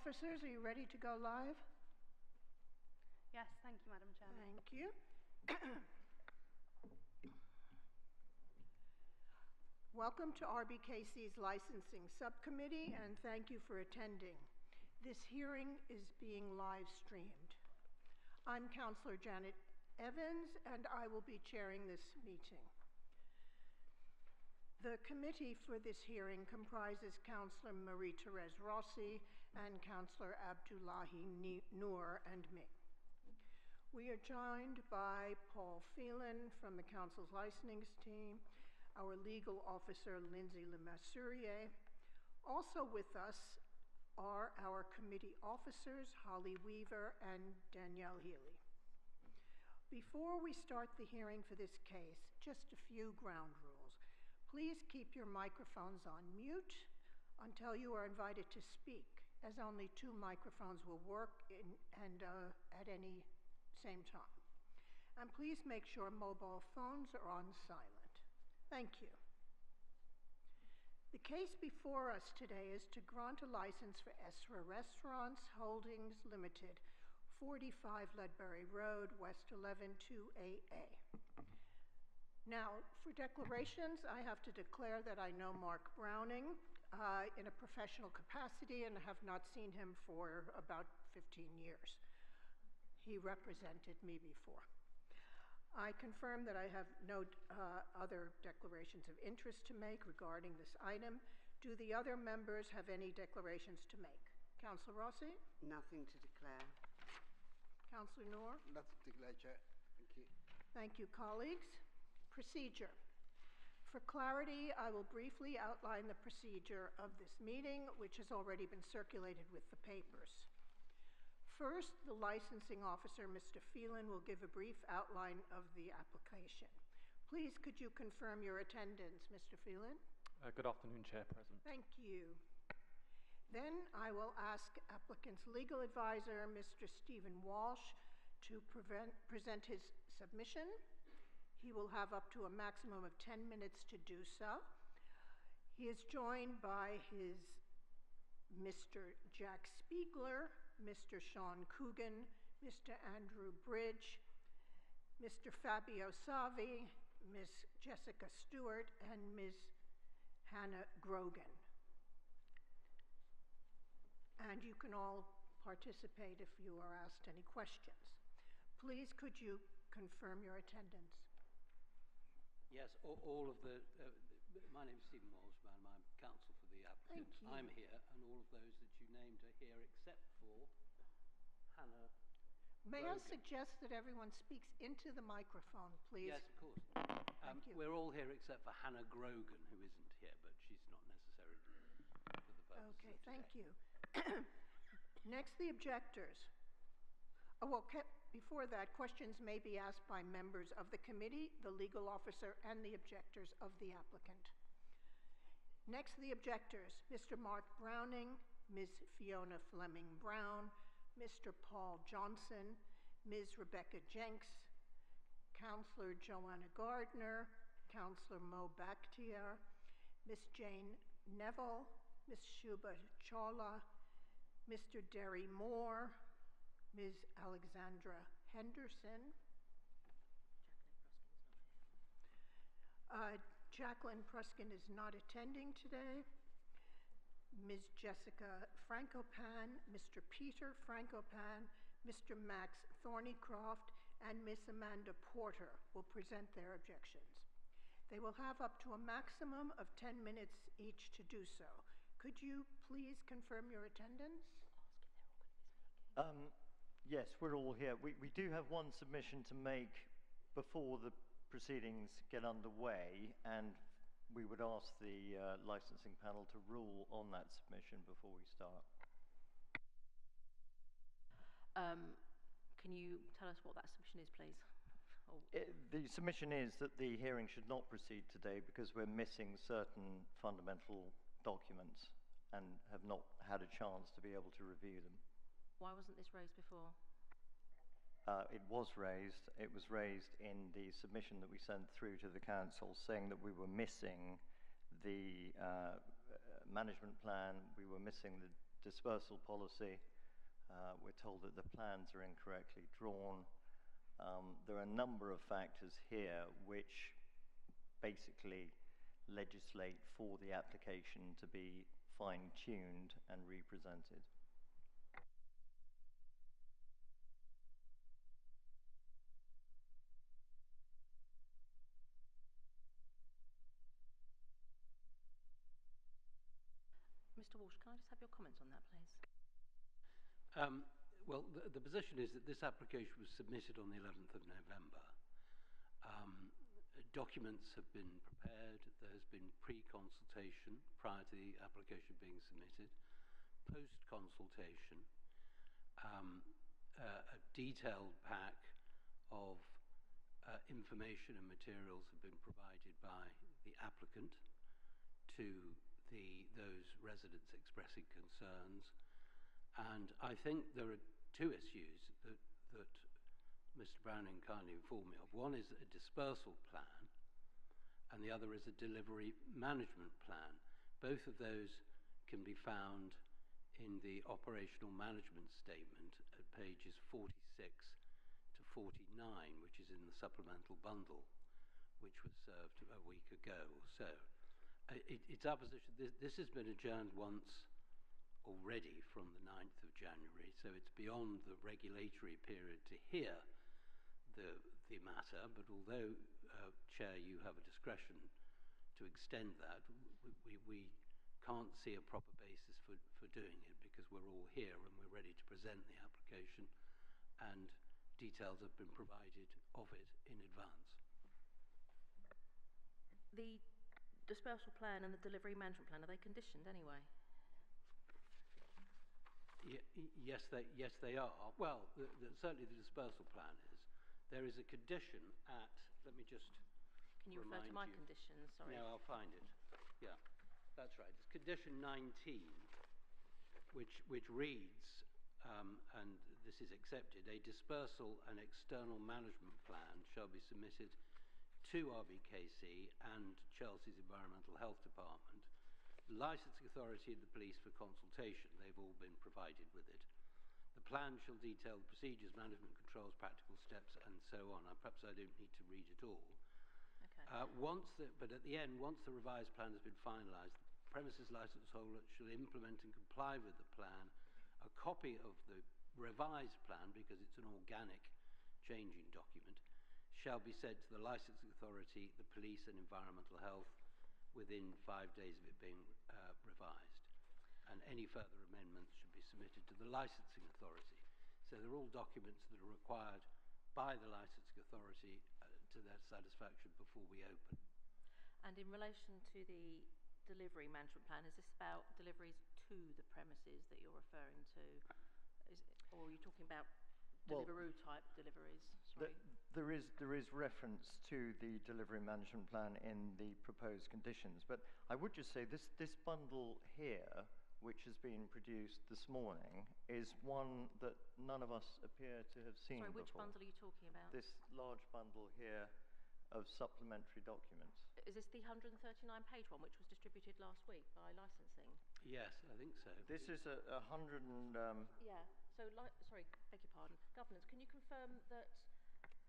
officers, are you ready to go live? Yes, thank you, Madam Chairman. Thank you. Welcome to RBKC's Licensing Subcommittee, and thank you for attending. This hearing is being live streamed. I'm Councillor Janet Evans, and I will be chairing this meeting. The committee for this hearing comprises Councillor Marie-Therese Rossi and Councillor Abdullahi Noor and me. We are joined by Paul Phelan from the Council's licensing team, our legal officer, Lindsay Lemasurier. Also with us are our committee officers, Holly Weaver and Danielle Healy. Before we start the hearing for this case, just a few ground rules. Please keep your microphones on mute until you are invited to speak, as only 2 microphones will work at any same time. And please make sure mobile phones are on silent. Thank you. The case before us today is to grant a license for Esra Restaurants Holdings Limited, 45 Ledbury Road, West 11 2AA. Now, for declarations, I have to declare that I know Mark Browning in a professional capacity and have not seen him for about 15 years. He represented me before. I confirm that I have no other declarations of interest to make regarding this item. Do the other members have any declarations to make? Councillor Rossi? Nothing to declare. Councillor Noor? Nothing to declare, Chair. Thank you. Thank you, colleagues. Procedure. For clarity, I will briefly outline the procedure of this meeting, which has already been circulated with the papers. First, the licensing officer, Mr. Phelan, will give a brief outline of the application. Please, could you confirm your attendance, Mr. Phelan? Good afternoon, Chairperson. Thank you. Then I will ask applicant's legal advisor, Mr. Stephen Walsh, to present his submission. He will have up to a maximum of 10 minutes to do so. He is joined by his Mr. Jack Spiegler, Mr. Sean Coogan, Mr. Andrew Bridge, Mr. Fabio Savi, Ms. Jessica Stewart, and Ms. Hannah Grogan. And you can all participate if you are asked any questions. Please, could you confirm your attendance? Yes, all of the, my name is Stephen Walsh, and I'm counsel for the applicant. Thank you. I'm here, and all of those that you named are here, except for Hannah May Grogan. I suggest that everyone speaks into the microphone, please? Yes, of course. Thank you. We're all here except for Hannah Grogan, who isn't here, but she's not necessary for the purposes Okay, of thank today. you. Next, the objectors. Oh, well, before that, questions may be asked by members of the committee, the legal officer, and the objectors of the applicant. Next, the objectors, Mr. Mark Browning, Ms. Fiona Fleming Brown, Mr. Paul Johnson, Ms. Rebecca Jenks, Councillor Joanna Gardner, Councillor Mo Bakhtiar, Ms. Jane Neville, Ms. Shubha Chawla, Mr. Derry Moore, Ms. Alexandra Henderson. Jacqueline Pruskin is not attending today. Ms. Jessica Frankopan, Mr. Peter Frankopan, Mr. Max Thornycroft, and Ms. Amanda Porter will present their objections. They will have up to a maximum of 10 minutes each to do so. Could you please confirm your attendance? Yes, we're all here. We do have one submission to make before the proceedings get underway, and we would ask the licensing panel to rule on that submission before we start. Can you tell us what that submission is, please? The submission is that the hearing should not proceed today because we're missing certain fundamental documents and have not had a chance to be able to review them. Why wasn't this raised before? It was raised. It was raised in the submission that we sent through to the council, saying that we were missing the management plan, we were missing the dispersal policy. We're told that the plans are incorrectly drawn. There are a number of factors here which basically legislate for the application to be fine-tuned and represented. Mr. Walsh, can I just have your comments on that, please? Well, the position is that this application was submitted on the 11th of November. Documents have been prepared. There has been pre-consultation prior to the application being submitted, post-consultation, a detailed pack of information and materials have been provided by the applicant to those residents expressing concerns. And I think there are two issues that Mr. Browning kindly informed me of. One is a dispersal plan, and the other is a delivery management plan. Both of those can be found in the operational management statement at pages 46 to 49, which is in the supplemental bundle, which was served a week ago or so. It's our position, this has been adjourned once already from the 9th of January, so it's beyond the regulatory period to hear the matter, but although, Chair, you have a discretion to extend that, we can't see a proper basis for doing it because we're all here and we're ready to present the application and details have been provided of it in advance. The dispersal plan and the delivery management plan, are they conditioned anyway? Yes, they are. Well, certainly the dispersal plan is. There is a condition at, let me just Can you refer to my conditions? Sorry. No, I'll find it. Yeah, that's right. It's condition 19, which reads, and this is accepted, a dispersal and external management plan shall be submitted to RBKC and Chelsea's Environmental Health Department, the licensing authority and the police for consultation. They've all been provided with it. The plan shall detail the procedures, management controls, practical steps, and so on. Perhaps I don't need to read it all. Okay. But at the end, once the revised plan has been finalised, the premises licence holder shall implement and comply with the plan. A copy of the revised plan, because it's an organic changing document, shall be sent to the licensing authority, the police and environmental health within 5 days of it being revised. And any further amendments should be submitted to the licensing authority. So they're all documents that are required by the licensing authority to their satisfaction before we open. And in relation to the delivery management plan, is this about deliveries to the premises that you're referring to? Or are you talking about Deliveroo type deliveries? Sorry. There is reference to the delivery management plan in the proposed conditions, but I would just say this bundle here, which has been produced this morning, is one that none of us appear to have seen Sorry, which before. bundle are you talking about? This large bundle here of supplementary documents. Is this the 139-page one, which was distributed last week by licensing? Yes, I think so. This is a 100 and... Yeah. So, sorry, beg your pardon. Governance, can you confirm that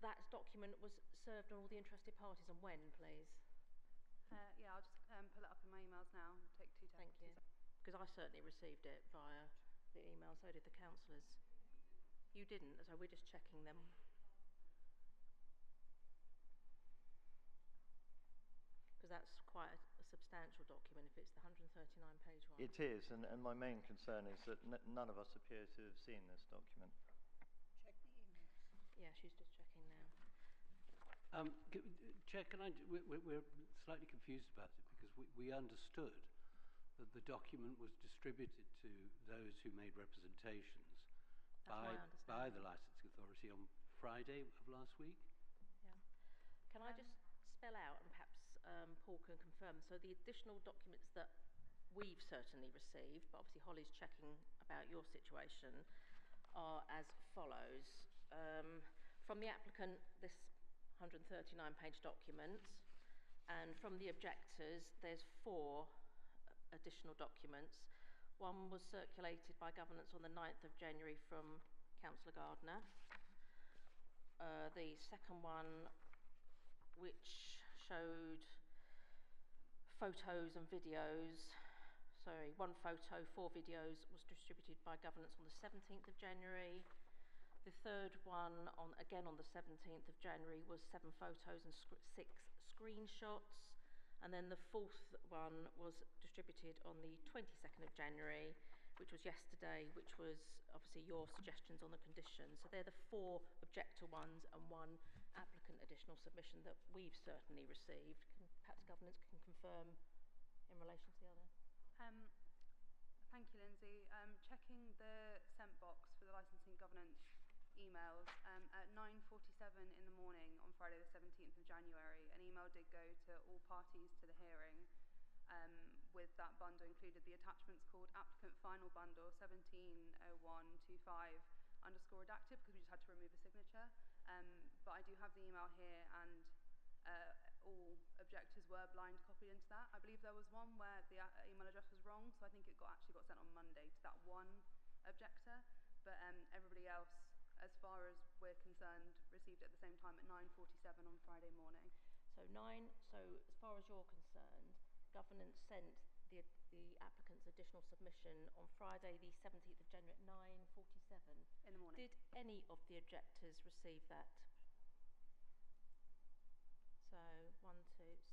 that document was served on all the interested parties and when, please? Yeah, I'll just pull it up in my emails now. Take two Thank you. Because I certainly received it via the email, so did the councillors. You didn't, so we're just checking them. Because that's quite a substantial document if it's the 139-page one. It is, and my main concern is that none of us appear to have seen this document. Check the emails. Yeah, she's just checking now. Chair, we're slightly confused about it because we understood that the document was distributed to those who made representations by the licensing authority on Friday of last week. Yeah. Can I just spell out, and perhaps Paul can confirm, so the additional documents that we've certainly received, but obviously Holly's checking about your situation, are as follows. From the applicant, this 139-page document, and from the objectors, there's 4 additional documents. One was circulated by Governance on the 9th of January from Councillor Gardner. The second one, which showed photos and videos, one photo, 4 videos, was distributed by Governance on the 17th of January. The third one, again on the 17th of January, was 7 photos and 6 screenshots. And then the fourth one was distributed on the 22nd of January, which was yesterday, which was obviously your suggestions on the conditions. So they're the 4 objector ones and 1 applicant additional submission that we've certainly received. Perhaps Governance can confirm in relation to the other. Thank you, Lindsay. Checking the sent box for the licensing governance emails, at 9:47 in the morning on Friday the 17th of January, an email did go to all parties to the hearing, with that bundle included the attachments called applicant final bundle 170125 _ redacted, because we just had to remove a signature. But I do have the email here, and all objectors were blind copied into that. I believe there was one where the email address was wrong, so I think it actually got sent on Monday to that one objector. But everybody else, as far as we're concerned, received it at the same time at 9:47 on Friday morning. So as far as you're concerned, Governance sent the applicant's additional submission on Friday the 17th of January at 9:47 in the morning. Did any of the objectors receive that? So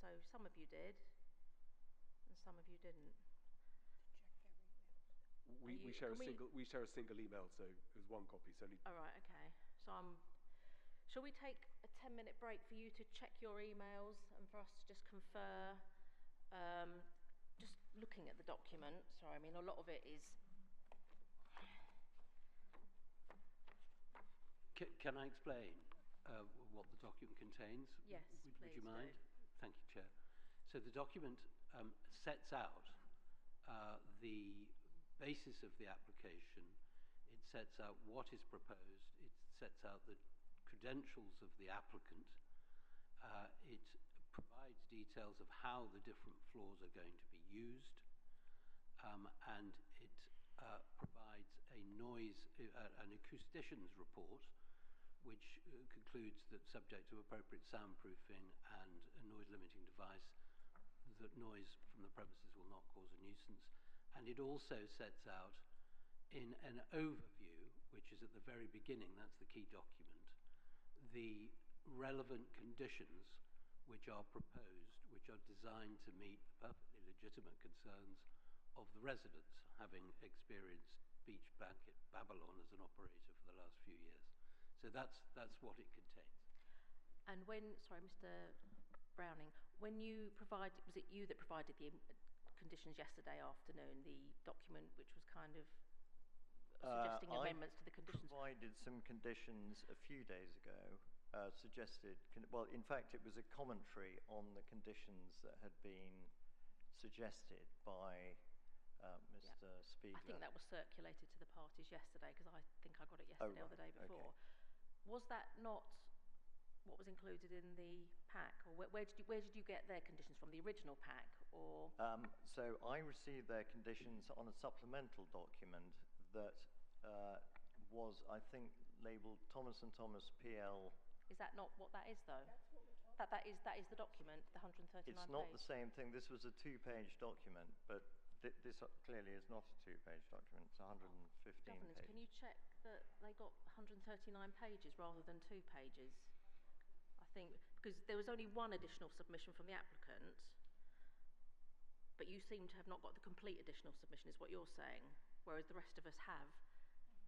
so some of you did, and some of you didn't. We share a single email, so there's one copy. So only. All right, okay. So shall we take a 10-minute break for you to check your emails and for us to just confer? Just looking at the document. Sorry, I mean a lot of it is. Can I explain what the document contains? Yes, Would you please mind? do. Thank you, Chair. So the document sets out the basis of the application. It sets out what is proposed. It sets out the credentials of the applicant. It provides details of how the different floors are going to be used, and it provides an acoustician's report, which concludes that subject to appropriate soundproofing and a noise limiting device, that noise from the premises will not cause a nuisance. And it also sets out in an overview, which is at the very beginning, that's the key document, the relevant conditions which are proposed, which are designed to meet the perfectly legitimate concerns of the residents, having experienced Beach Blanket Babylon as an operator for the last few years. So that's what it contains. And Mr. Browning, when you was it you that provided the conditions yesterday afternoon, the document which was kind of suggesting amendments to the conditions? I provided some conditions a few days ago, in fact, it was a commentary on the conditions that had been suggested by Mr. Spiegler. I think that was circulated to the parties yesterday, because I think I got it yesterday or the day before. Okay. Was that not what was included in the pack, or where did you get their conditions from? The original pack, or? So I received their conditions on a supplemental document that was, I think, labelled Thomas & Thomas PL. Is that not what that is, though? That's what we're talking about. That is the document, the 139 It's not the same thing. This was a 2-page document, but this clearly is not a 2-page document. It's 115 Governance, pages. can you check that they got 139 pages rather than 2 pages? I think, because there was only one additional submission from the applicant, but you seem to have not got the complete additional submission, is what you're saying, whereas the rest of us have.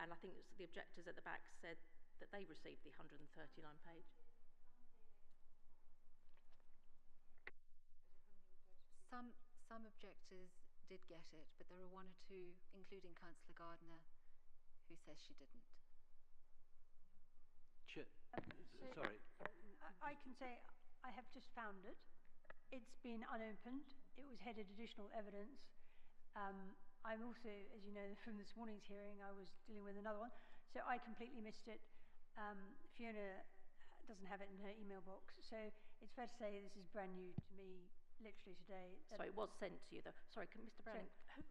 And I think the objectors at the back said that they received the 139 page. Some objectors did get it, but there are 1 or 2, including Councillor Gardner, who says she didn't. Sorry. I can say I have just found it. It's been unopened. It was headed additional evidence. I'm also, as you know, from this morning's hearing, I was dealing with another one, so I completely missed it. Fiona doesn't have it in her email box, so it's fair to say this is brand new to me literally today. So it was sent to you, though. Sorry, Mr. Browning.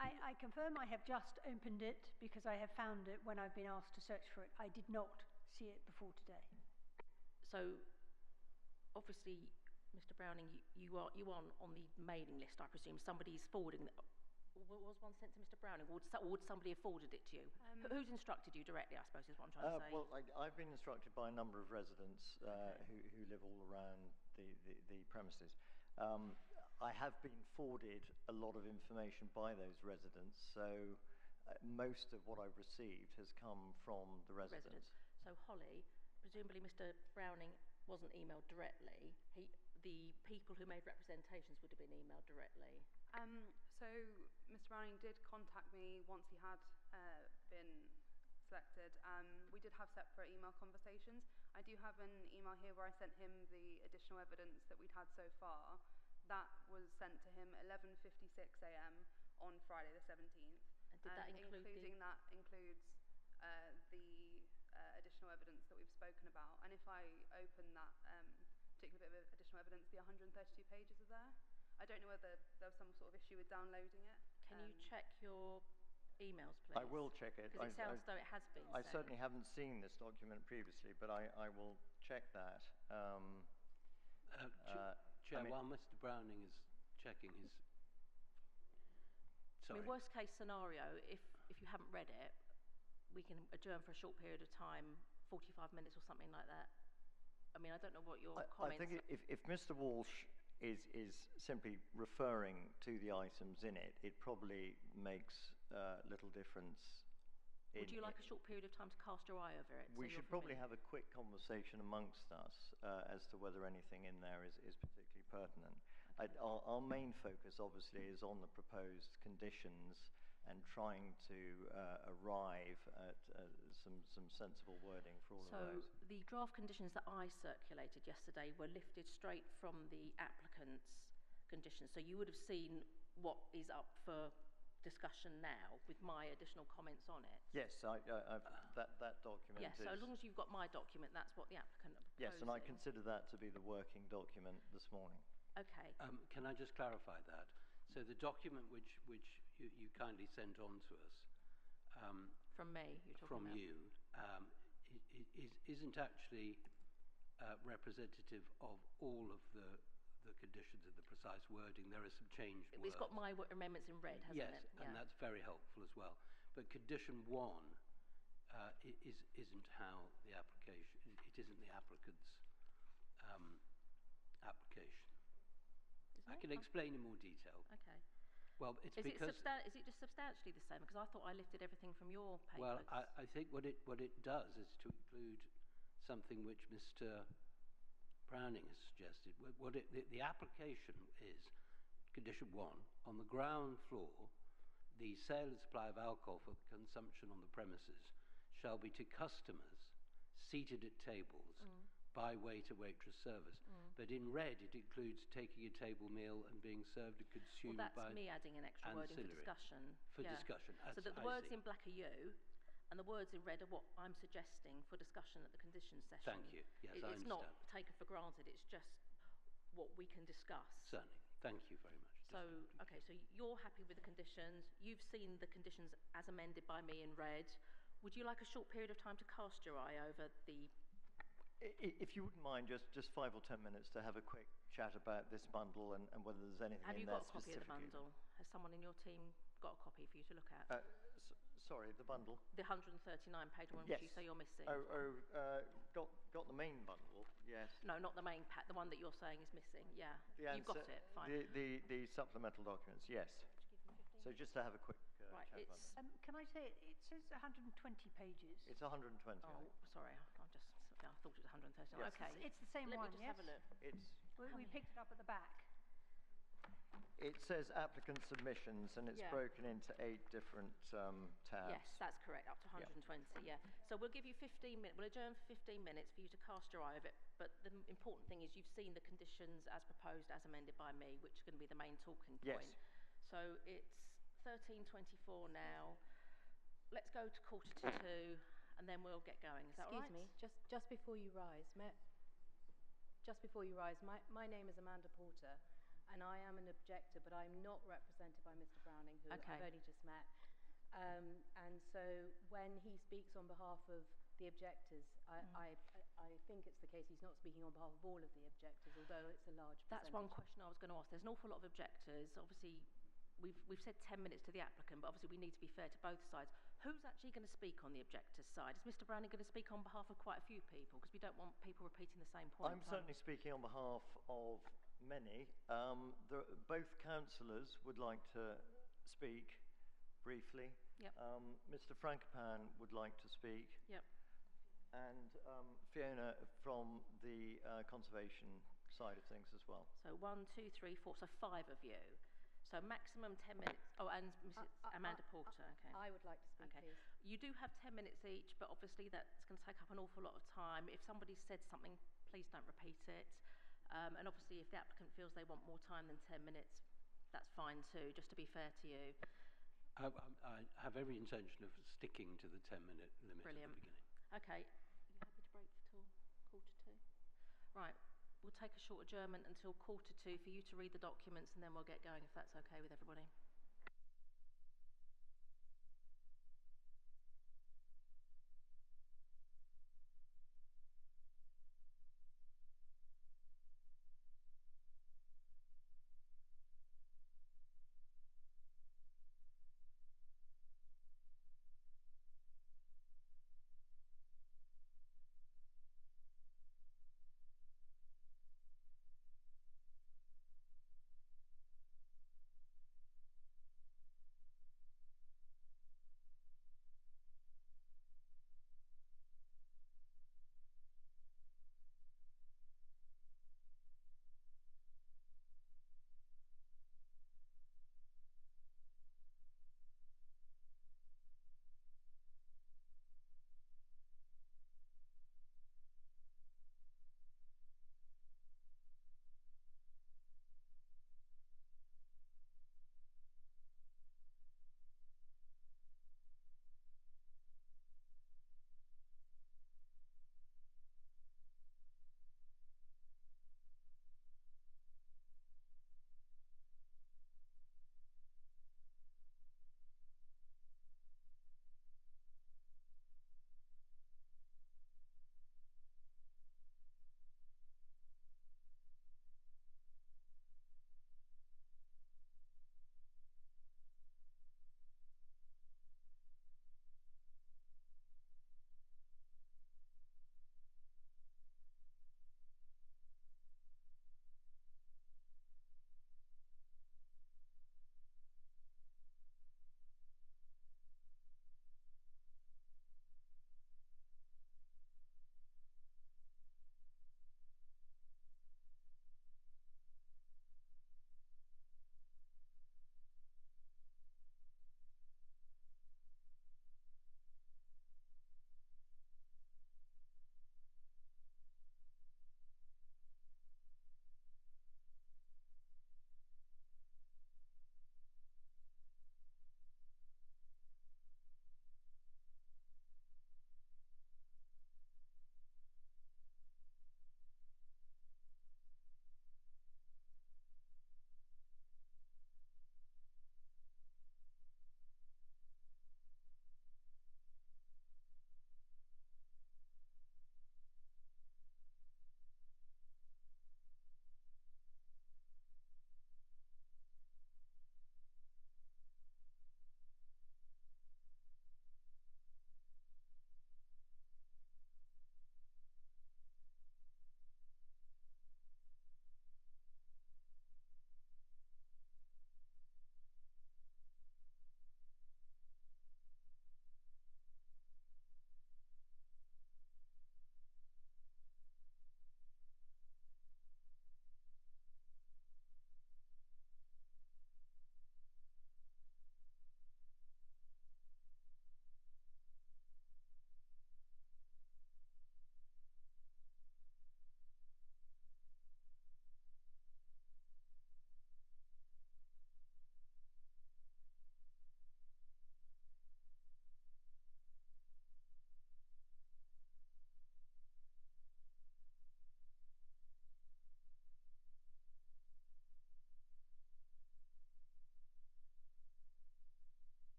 I confirm I have just opened it because I have found it when I've been asked to search for it. I did not see it before today. So, obviously, Mr. Browning, you are on the mailing list, I presume. Somebody's forwarding. Was one sent to Mr. Browning, or would somebody have forwarded it to you? Who's instructed you directly, I suppose, is what I'm trying to say. Well, I've been instructed by a number of residents who live all around the premises. I have been forwarded a lot of information by those residents, so most of what I've received has come from the residents. So, Holly, presumably Mr. Browning wasn't emailed directly. The people who made representations would have been emailed directly. So Mr. Browning did contact me once he had been selected. We did have separate email conversations. I do have an email here where I sent him the additional evidence that we'd had so far. That was sent to him at 11:56 a.m. on Friday the 17th. And did that include that includes the additional evidence that we've spoken about. And if I open that particular bit of additional evidence, the 132 pages are there. I don't know whether there was some sort of issue with downloading it. Can you check your emails, please? I will check it. Because it sounds though it has been I sent. certainly haven't seen this document previously, but I will check that. Chair, while Mr. Browning is checking his... Sorry. I mean, worst case scenario, if you haven't read it, we can adjourn for a short period of time, 45 minutes or something like that. I mean, I don't know what your comments... I think if Mr. Walsh is simply referring to the items in it, it probably makes little difference. Would you like a short period of time to cast your eye over it? We should probably have a quick conversation amongst us as to whether anything in there is particularly pertinent. Okay. Our main focus, obviously, is on the proposed conditions and trying to arrive at some sensible wording for all of those. So the draft conditions that I circulated yesterday were lifted straight from the applicant's conditions. So you would have seen what is up for discussion now with my additional comments on it. Yes, that document. Yes, so as long as you've got my document, that's what the applicant proposing. Yes, and I consider that to be the working document this morning. Okay. Can I just clarify that? So the document which you kindly sent on to us from me, you're talking from about. you isn't actually representative of all of the conditions and the precise wording. There are some changed words. It's got my amendments in red, hasn't it? Yes, and that's very helpful as well. But condition 1 isn't how the application. It isn't the applicant's application. I can explain in more detail. Okay. Well, it's is because... Is it just substantially the same? Because I thought I lifted everything from your papers. Well, I think what it does is to include something which Mr. Browning has suggested. The application is condition 1. On the ground floor, the sale and supply of alcohol for consumption on the premises shall be to customers seated at tables by waiter-waitress service. But in red, it includes taking a table meal and being served and consumed by... Well, that's me adding an extra wording for discussion. For discussion. So that the words in black are you, and the words in red are what I'm suggesting for discussion at the conditions session. Thank you. Yes, I understand. It's not taken for granted, it's just what we can discuss. Certainly. Thank you very much. So, okay, so you're happy with the conditions. You've seen the conditions as amended by me in red. Would you like a short period of time to cast your eye over the... If you wouldn't mind, just 5 or 10 minutes to have a quick chat about this bundle and whether there's anything in there specifically. Have you got a copy of the bundle? Has someone in your team got a copy for you to look at? Sorry, the bundle? The 139-page one which you say you're missing. Got the main bundle, yes. No, not the main pack, the one that you're saying is missing, yeah. You've got it, fine. The supplemental documents, yes. So just to have a quick chat about them. Can I say, it says 120 pages. It's 120. Oh, sorry, I thought it was 130. Yes. Okay. It's the same one, yes? Let me just have a look. We picked it up at the back. It says applicant submissions, and it's broken into 8 different tabs. Yes, that's correct, up to 120, yeah. So we'll give you 15 minutes, we'll adjourn for 15 minutes for you to cast your eye over it, but the important thing is you've seen the conditions as proposed, as amended by me, which is going to be the main talking point. Yes. So it's 13:24 now. Let's go to 1:45, and then we'll get going. Is that all right? Excuse me, just before you rise, my name is Amanda Porter. and I am an objector, but I'm not represented by Mr. Browning, who Okay. I've only just met. And so when he speaks on behalf of the objectors, I think it's the case he's not speaking on behalf of all of the objectors, although it's a large percentage. That's one question I was going to ask. There's an awful lot of objectors. Obviously, we've said 10 minutes to the applicant, but obviously we need to be fair to both sides. Who's actually going to speak on the objector's side? Is Mr. Browning going to speak on behalf of quite a few people? Because we don't want people repeating the same point. I'm certainly speaking on behalf of many. Both councillors would like to speak briefly. Yep. Mr. Frankopan would like to speak. Yep. And Fiona from the conservation side of things as well. So 1, 2, 3, 4, so 5 of you. So maximum 10 minutes. Oh, and Mrs. Amanda Porter. Okay. I would like to speak, Okay. please. You do have 10 minutes each, but obviously that's going to take up an awful lot of time. If somebody said something, please don't repeat it. And obviously if the applicant feels they want more time than 10 minutes, that's fine too, just to be fair to you. I have every intention of sticking to the 10-minute limit Brilliant. at the beginning. Okay. Are you happy to break till 1:45? Right. We'll take a short adjournment until 1:45 for you to read the documents, and then we'll get going if that's okay with everybody.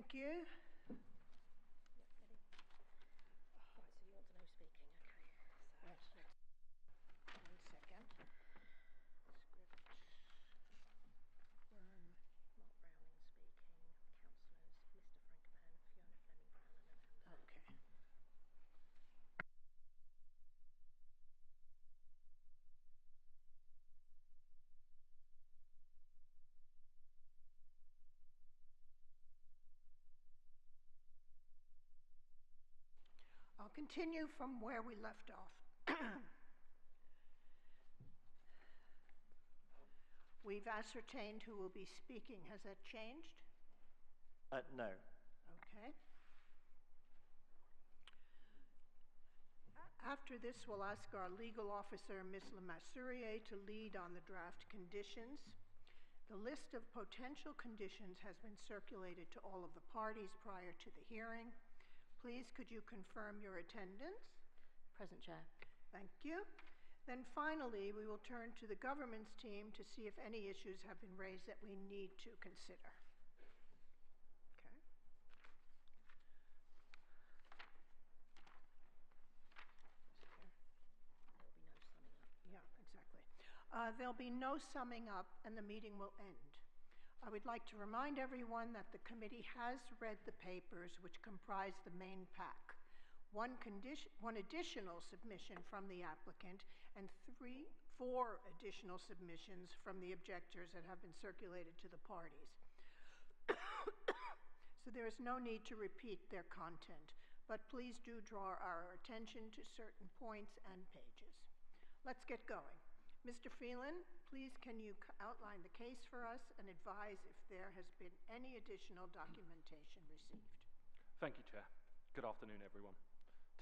Thank you. Right, so you want to know speaking, okay. So Yes. One second. Script. Mark Browning speaking, councillors, Mr Frankopan, Fiona Fleming Brown and Amanda. Okay. I'll continue from where we left off. We've ascertained who will be speaking. Has that changed? No. Okay. After this, we'll ask our legal officer, Ms. Lemassurier, to lead on the draft conditions. The list of potential conditions has been circulated to all of the parties prior to the hearing. Please, could you confirm your attendance? Present, Chair. Thank you. Then finally, we will turn to the government's team to see if any issues have been raised that we need to consider. Okay. There will be no summing up. Yeah, exactly. There'll be no summing up and the meeting will end. I would like to remind everyone that the committee has read the papers which comprise the main pack. One additional submission from the applicant and 4 additional submissions from the objectors that have been circulated to the parties. So there is no need to repeat their content, but please do draw our attention to certain points and pages. Let's get going. Mr. Phelan, please can you outline the case for us and advise if there has been any additional documentation received? Thank you, Chair. Good afternoon, everyone.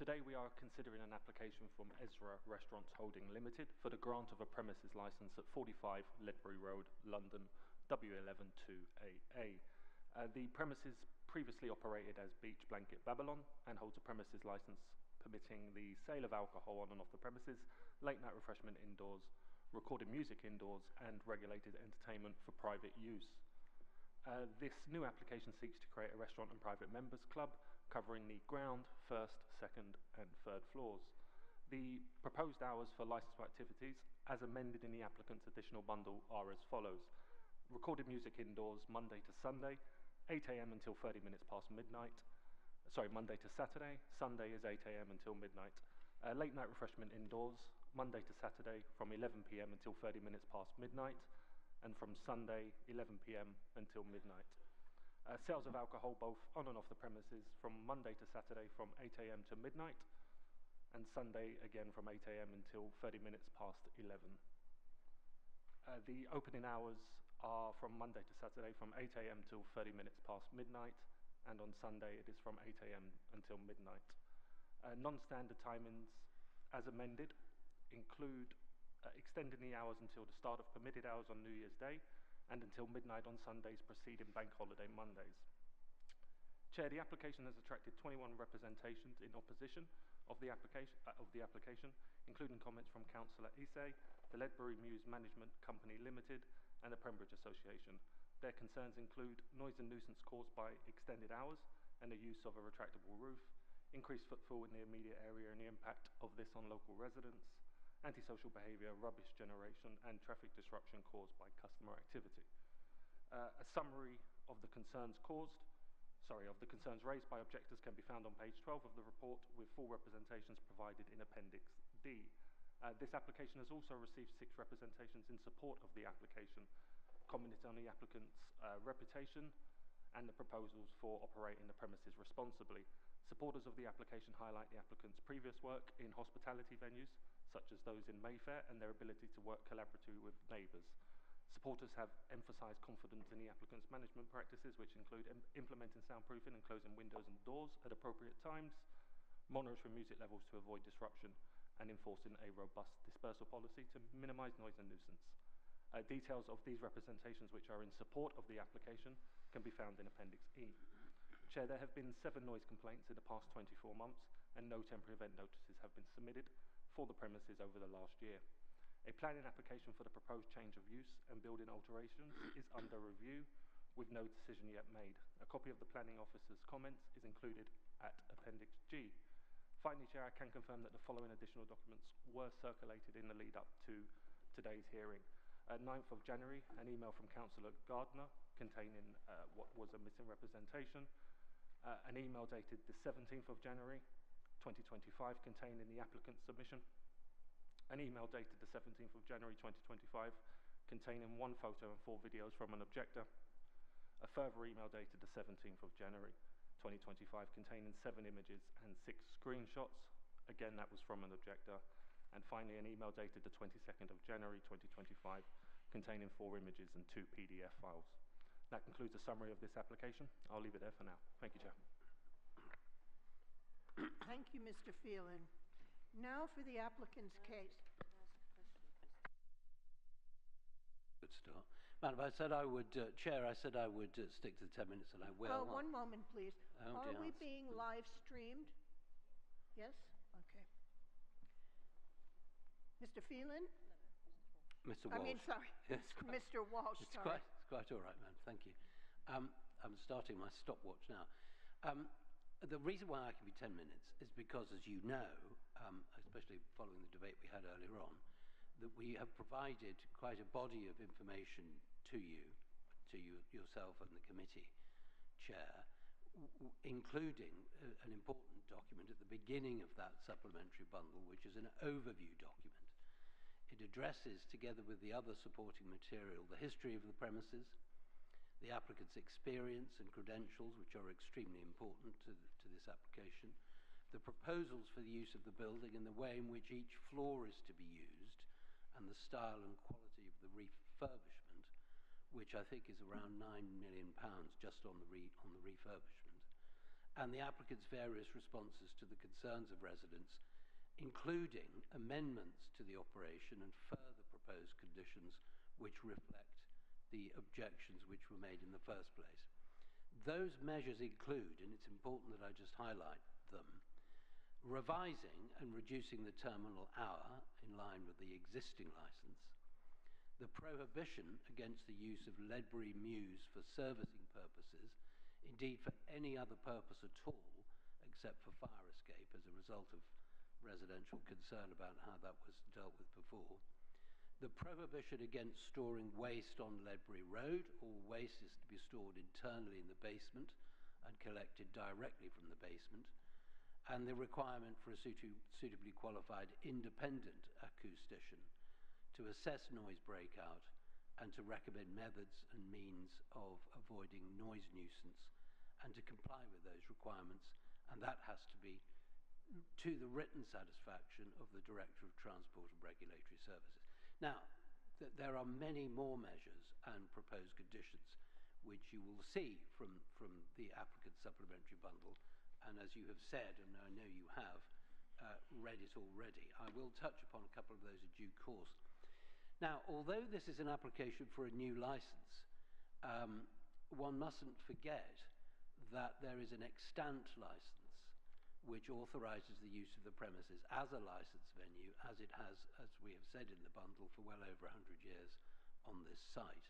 Today we are considering an application from Ezra Restaurants Holding Limited for the grant of a premises licence at 45 Ledbury Road, London, W11 2AA. The premises previously operated as Beach Blanket Babylon and holds a premises licence permitting the sale of alcohol on and off the premises, late night refreshment indoors, recorded music indoors and regulated entertainment for private use. This new application seeks to create a restaurant and private members club covering the ground, first, second and third floors. The proposed hours for licensed activities, as amended in the applicant's additional bundle, are as follows. Recorded music indoors, Monday to Sunday, 8 AM until 30 minutes past midnight. Sorry, Monday to Saturday. Sunday is 8 AM until midnight. Late night refreshment indoors, Monday to Saturday from 11 PM until 30 minutes past midnight, and from Sunday, 11 PM until midnight. Sales of alcohol both on and off the premises from Monday to Saturday from 8 AM to midnight, and Sunday again from 8 AM until 30 minutes past 11. The opening hours are from Monday to Saturday from 8 AM till 30 minutes past midnight, and on Sunday it is from 8 AM until midnight. Non-standard timings as amended include extending the hours until the start of permitted hours on New Year's Day and until midnight on Sundays preceding Bank Holiday Mondays. Chair, the application has attracted 21 representations in opposition of the application, including comments from Councillor Issay, the Ledbury Mews Management Company Limited and the Pembridge Association. Their concerns include noise and nuisance caused by extended hours and the use of a retractable roof, increased footfall in the immediate area and the impact of this on local residents, antisocial behaviour, rubbish generation and traffic disruption caused by customer activity. A summary of the concerns raised by objectors can be found on page 12 of the report with full representations provided in Appendix D. This application has also received 6 representations in support of the application, commented on the applicant's reputation and the proposals for operating the premises responsibly. Supporters of the application highlight the applicant's previous work in hospitality venues, such as those in Mayfair, and their ability to work collaboratively with neighbours. Supporters have emphasised confidence in the applicant's management practices, which include implementing soundproofing and closing windows and doors at appropriate times, monitoring music levels to avoid disruption, and enforcing a robust dispersal policy to minimise noise and nuisance. Details of these representations, which are in support of the application, can be found in Appendix E. Chair, there have been 7 noise complaints in the past 24 months, and no temporary event notices have been submitted for the premises over the last year. A planning application for the proposed change of use and building alterations is under review with no decision yet made. A copy of the planning officer's comments is included at Appendix G. Finally, Chair, I can confirm that the following additional documents were circulated in the lead up to today's hearing. 9th of January, an email from Councillor Gardner containing what was a missing representation. An email dated the 17th of January 2025 containing the applicant's submission. An email dated the 17th of January 2025 containing 1 photo and 4 videos from an objector. A further email dated the 17th of January 2025 containing 7 images and 6 screenshots. Again, that was from an objector. And finally, an email dated the 22nd of January 2025 containing 4 images and 2 PDF files. That concludes a summary of this application. I'll leave it there for now. Thank you, Chair. Thank you, Mr. Phelan. Now for the applicant's case. Good start. Madam, I said I would, Chair, I said I would stick to the 10 minutes, and I will. Well, one moment, please. Oh, Are dear. we being live streamed? Yes? Okay. Mr. Phelan? Mr. Walsh. I mean, sorry, Yes. Mr. Walsh, It's sorry. quite all right, ma'am. Thank you. I'm starting my stopwatch now. The reason why I can be 10 minutes is because, as you know, especially following the debate we had earlier on, that we have provided quite a body of information to you yourself and the committee chair, including an important document at the beginning of that supplementary bundle, which is an overview document. It addresses, together with the other supporting material, the history of the premises, the applicant's experience and credentials, which are extremely important to this application, the proposals for the use of the building and the way in which each floor is to be used, and the style and quality of the refurbishment, which I think is around £9 million just on the refurbishment, and the applicant's various responses to the concerns of residents, including amendments to the operation and further proposed conditions which reflect the objections which were made in the first place. Those measures include, and it's important that I just highlight them, revising and reducing the terminal hour in line with the existing licence, the prohibition against the use of Ledbury Mews for servicing purposes, indeed for any other purpose at all except for fire escape as a result of residential concern about how that was dealt with before, the prohibition against storing waste on Ledbury Road. All waste is to be stored internally in the basement and collected directly from the basement, and the requirement for a suitably qualified independent acoustician to assess noise breakout and to recommend methods and means of avoiding noise nuisance and to comply with those requirements, and that has to be to the written satisfaction of the Director of Transport and Regulatory Services. Now, there are many more measures and proposed conditions which you will see from the applicant's supplementary bundle, and as you have said, and I know you have, read it already. I will touch upon a couple of those in due course. Now, although this is an application for a new licence, one mustn't forget that there is an extant licence which authorises the use of the premises as a licensed venue, as it has, as we have said in the bundle, for well over 100 years on this site.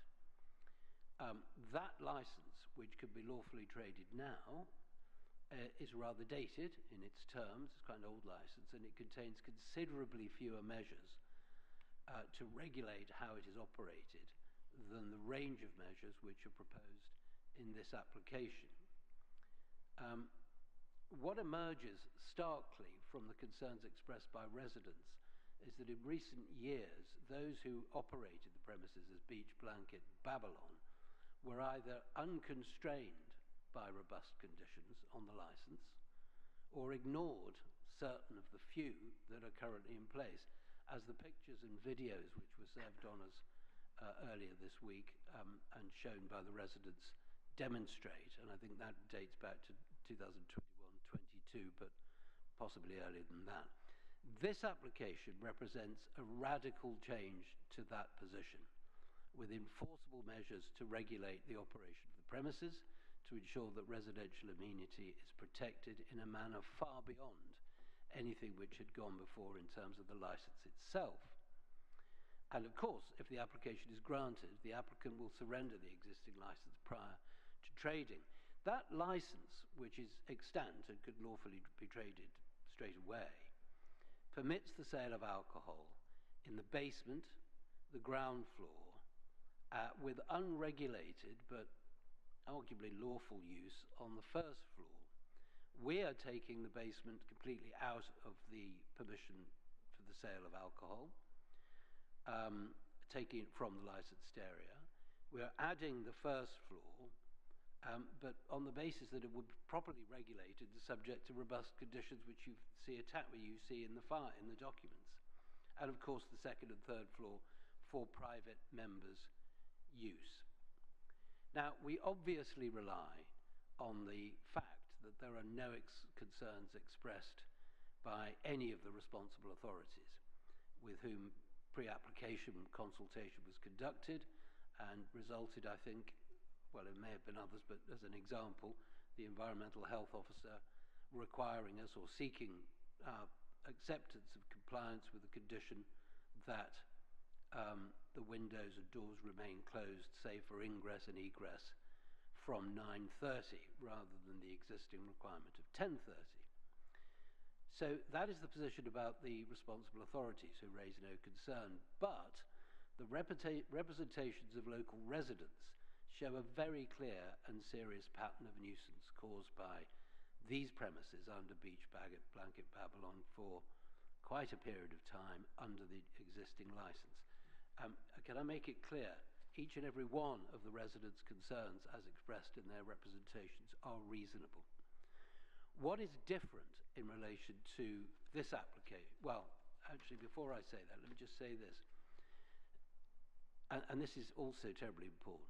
That licence, which could be lawfully traded now, is rather dated in its terms. It's quite an old licence, and it contains considerably fewer measures to regulate how it is operated than the range of measures which are proposed in this application. What emerges starkly from the concerns expressed by residents is that in recent years, those who operated the premises as Beach Blanket Babylon were either unconstrained by robust conditions on the licence or ignored certain of the few that are currently in place, as the pictures and videos which were served on us earlier this week and shown by the residents demonstrate, and I think that dates back to 2021-22, but possibly earlier than that. This application represents a radical change to that position, with enforceable measures to regulate the operation of the premises, to ensure that residential amenity is protected in a manner far beyond anything which had gone before in terms of the licence itself. And of course, if the application is granted, the applicant will surrender the existing licence prior to trading. That license, which is extant and could lawfully be traded straight away, permits the sale of alcohol in the basement, the ground floor, with unregulated but arguably lawful use on the first floor. We are taking the basement completely out of the permission for the sale of alcohol, taking it from the licensed area. We're adding the first floor, but on the basis that it would be properly regulated, subject to robust conditions which you see in the documents. And of course the second and third floor for private members' use. Now, we obviously rely on the fact that there are no concerns expressed by any of the responsible authorities with whom pre-application consultation was conducted and resulted, I think, well, it may have been others, but as an example, the environmental health officer requiring us or seeking acceptance of compliance with the condition that the windows and doors remain closed, save for ingress and egress, from 9:30 rather than the existing requirement of 10:30. So that is the position about the responsible authorities who raise no concern, but the representations of local residents show a very clear and serious pattern of nuisance caused by these premises under Beach Blanket Babylon for quite a period of time under the existing license. Can I make it clear? Each and every one of the residents' concerns, as expressed in their representations, are reasonable. What is different in relation to this application? Well, actually, before I say that, let me just say this. And this is also terribly important.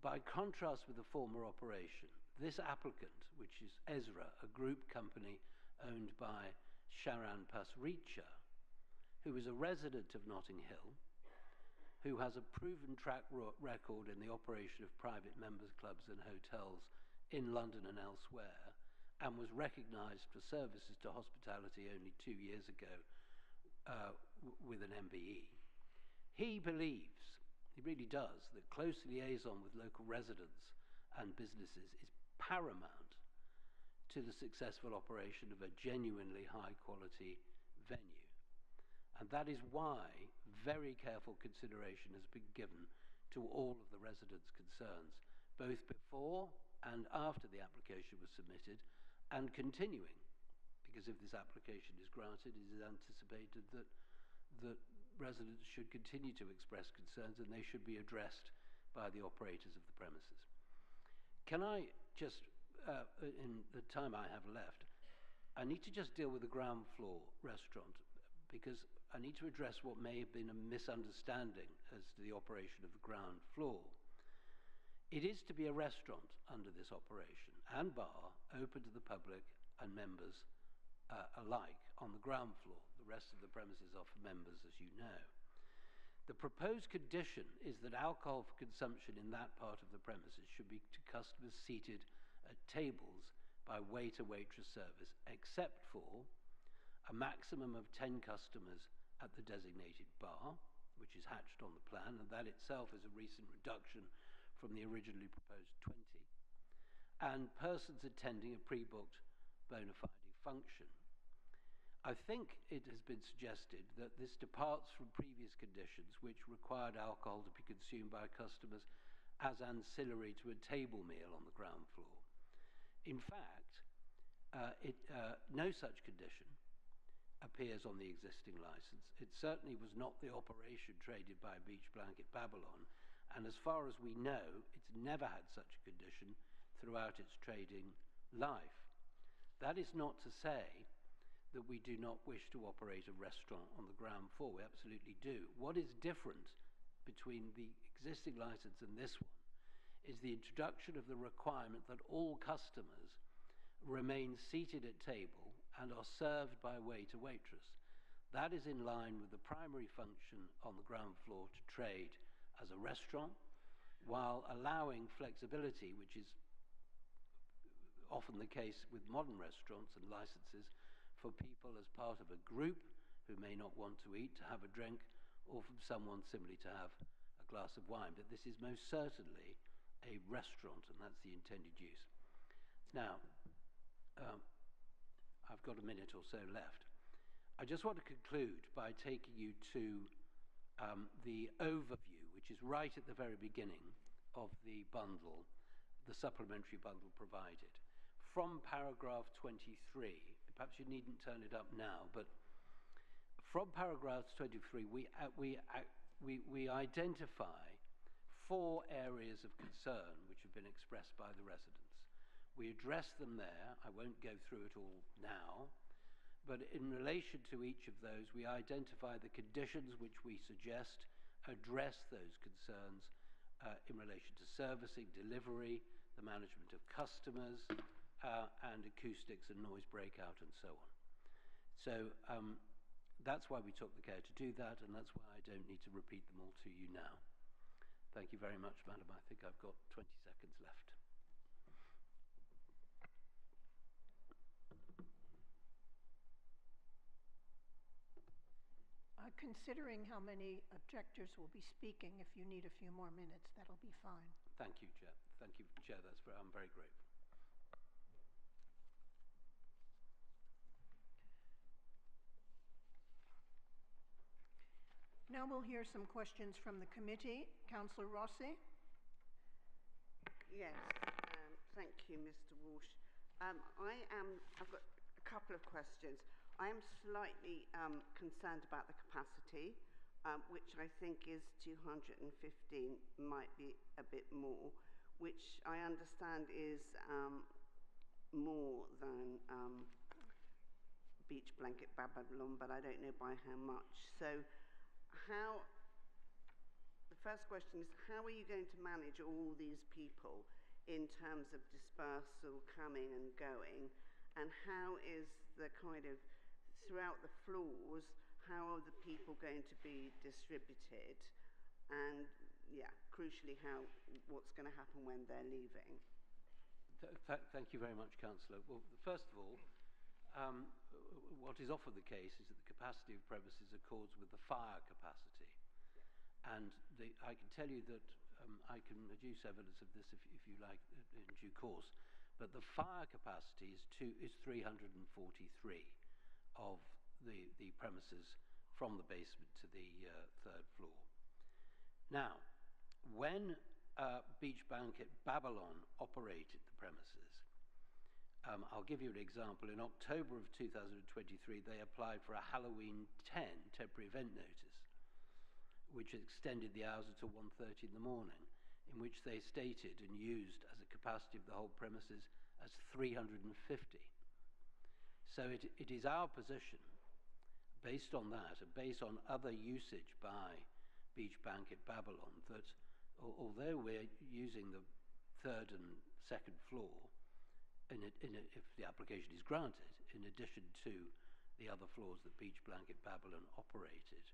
By contrast with the former operation, this applicant, which is Ezra, a group company owned by Sharan Pasricha, who is a resident of Notting Hill, who has a proven track record in the operation of private members' clubs and hotels in London and elsewhere, and was recognised for services to hospitality only 2 years ago with an MBE. He believes, he really does, that close liaison with local residents and businesses is paramount to the successful operation of a genuinely high-quality venue. And that is why very careful consideration has been given to all of the residents' concerns, both before and after the application was submitted, and continuing, because if this application is granted, it is anticipated that residents should continue to express concerns and they should be addressed by the operators of the premises. Can I just, in the time I have left, I need to just deal with the ground floor restaurant, because I need to address what may have been a misunderstanding as to the operation of the ground floor. It is to be a restaurant under this operation and bar, open to the public and members alike on the ground floor. The rest of the premises are for members, as you know. The proposed condition is that alcohol for consumption in that part of the premises should be to customers seated at tables by waiter-waitress service, except for a maximum of 10 customers at the designated bar, which is hatched on the plan, and that itself is a recent reduction from the originally proposed 20, and persons attending a pre-booked bona fide function. I think it has been suggested that this departs from previous conditions which required alcohol to be consumed by customers as ancillary to a table meal on the ground floor. In fact, no such condition appears on the existing license. It certainly was not the operation traded by Beach Blanket Babylon, and as far as we know, it's never had such a condition throughout its trading life. That is not to say that we do not wish to operate a restaurant on the ground floor. We absolutely do. What is different between the existing license and this one is the introduction of the requirement that all customers remain seated at table and are served by a waiter-waitress. That is in line with the primary function on the ground floor to trade as a restaurant, while allowing flexibility, which is often the case with modern restaurants and licenses, for people as part of a group who may not want to eat to have a drink, or from someone simply to have a glass of wine. But this is most certainly a restaurant, and that's the intended use. Now, I've got a minute or so left. I just want to conclude by taking you to the overview, which is right at the very beginning of the bundle, the supplementary bundle provided. From paragraph 23, perhaps you needn't turn it up now, but from paragraph 23, we identify 4 areas of concern which have been expressed by the residents. We address them there. I won't go through it all now, but in relation to each of those, we identify the conditions which we suggest address those concerns in relation to servicing, delivery, the management of customers, and acoustics and noise breakout and so on. So that's why we took the care to do that, and that's why I don't need to repeat them all to you now. Thank you very much, madam. I think I've got 20 seconds left. Considering how many objectors will be speaking, if you need a few more minutes, that'll be fine. Thank you, Chair. Thank you, Chair. I'm very grateful. Now we'll hear some questions from the committee. Councillor Rossi. Yes, thank you, Mr. Walsh. I've got a couple of questions. I am slightly concerned about the capacity, which I think is 215, might be a bit more, which I understand is more than Beach Blanket Babylon, but I don't know by how much. So the first question is, how are you going to manage all these people in terms of dispersal, coming and going, and how is the kind of, throughout the floors, how are the people going to be distributed, and crucially, what's going to happen when they're leaving? Thank you very much, Councillor. Well, first of all, what is often the case is that the capacity of premises accords with the fire capacity. And I can tell you that I can adduce evidence of this if you like in due course, but the fire capacity is 343 of the premises from the basement to the 3rd floor. Now, when Beach Blanket Babylon operated the premises, I'll give you an example. In October of 2023, they applied for a Halloween 10 temporary event notice, which extended the hours until 1:30 in the morning, in which they stated and used as a capacity of the whole premises as 350. So it is our position, based on that, and based on other usage by Beach Blanket Babylon, that although we're using the 3rd and 2nd floor, if the application is granted, in addition to the other floors that Beach Blanket Babylon operated,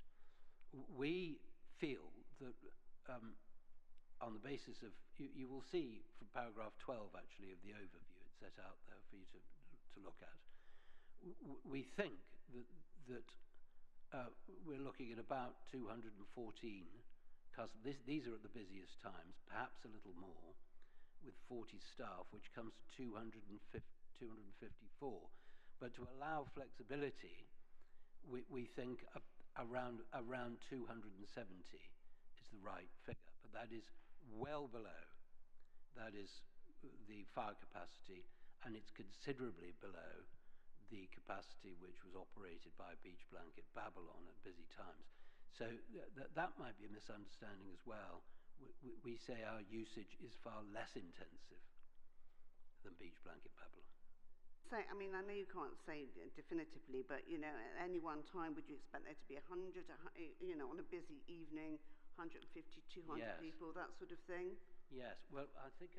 we feel that on the basis of, you will see from paragraph 12 actually of the overview, it's set out there for you to look at. We think that we're looking at about 214 customers. These are at the busiest times, perhaps a little more, with 40 staff, which comes to 254. But to allow flexibility, we think around 270 is the right figure. But that is well below. That is the fire capacity, and it's considerably below the capacity which was operated by Beach Blanket Babylon at busy times. So that might be a misunderstanding as well. We say our usage is far less intensive than Beach Blanket Babylon. So, I mean, I know you can't say definitively, but, you know, at any one time, would you expect there to be 100, you know, on a busy evening, 150, 200 Yes. people, that sort of thing? Yes. Well, I think,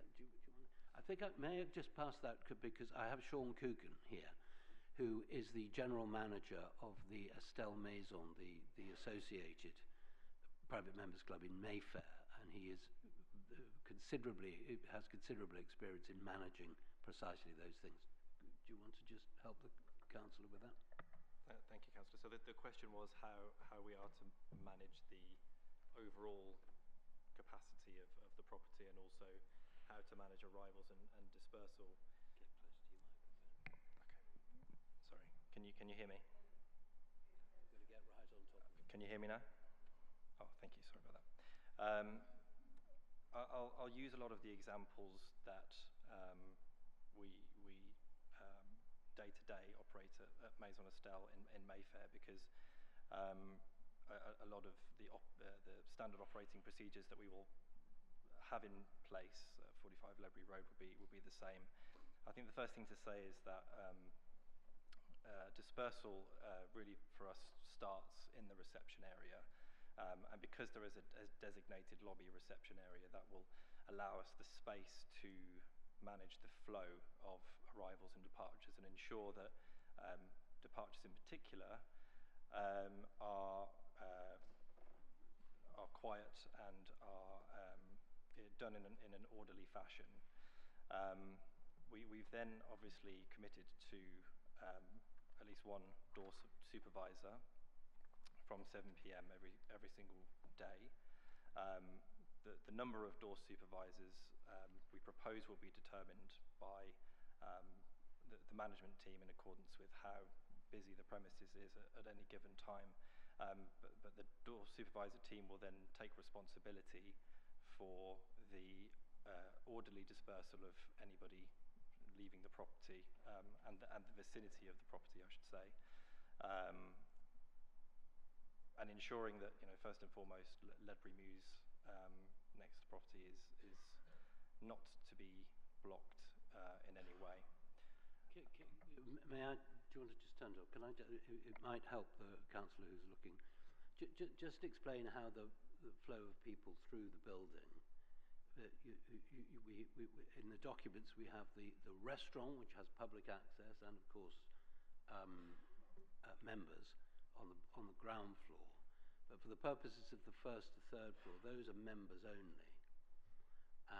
I may have just passed that because I have Sean Coogan here, who is the general manager of the Estelle Maison, the associated private members club in Mayfair, and he has considerable experience in managing precisely those things. Do you want to just help the councillor with that? Thank you, councillor. So the question was how we are to manage the overall capacity of the property, and also how to manage arrivals and dispersal. Get close to your microphone. Okay. Sorry. Can you hear me? You've got to get right on top of it. Can you hear me now? Oh, thank you. Sorry about that. I'll use a lot of the examples that we day-to-day operate at Maison Estelle in Mayfair, because a lot of the standard operating procedures that we will have in place, 45 Ledbury Road will be the same. I think the first thing to say is that dispersal really for us starts in the reception area, and because there is a designated lobby reception area, that will allow us the space to manage the flow of arrivals and departures and ensure that departures in particular are quiet and are done in an orderly fashion. We've then obviously committed to at least one door supervisor from 7 p.m. every single day. The number of door supervisors we propose will be determined by the management team in accordance with how busy the premises is at any given time. But the door supervisor team will then take responsibility for the orderly dispersal of anybody leaving the property and the vicinity of the property, I should say. And ensuring that, first and foremost, Ledbury Mews next to the property is not to be blocked in any way. May I? Do you want to just turn it up? Can I? It might help the councillor who's looking. Just explain how the flow of people through the building. In the documents we have the restaurant, which has public access, and of course members on the ground floor. But for the purposes of the first to third floor, those are members only.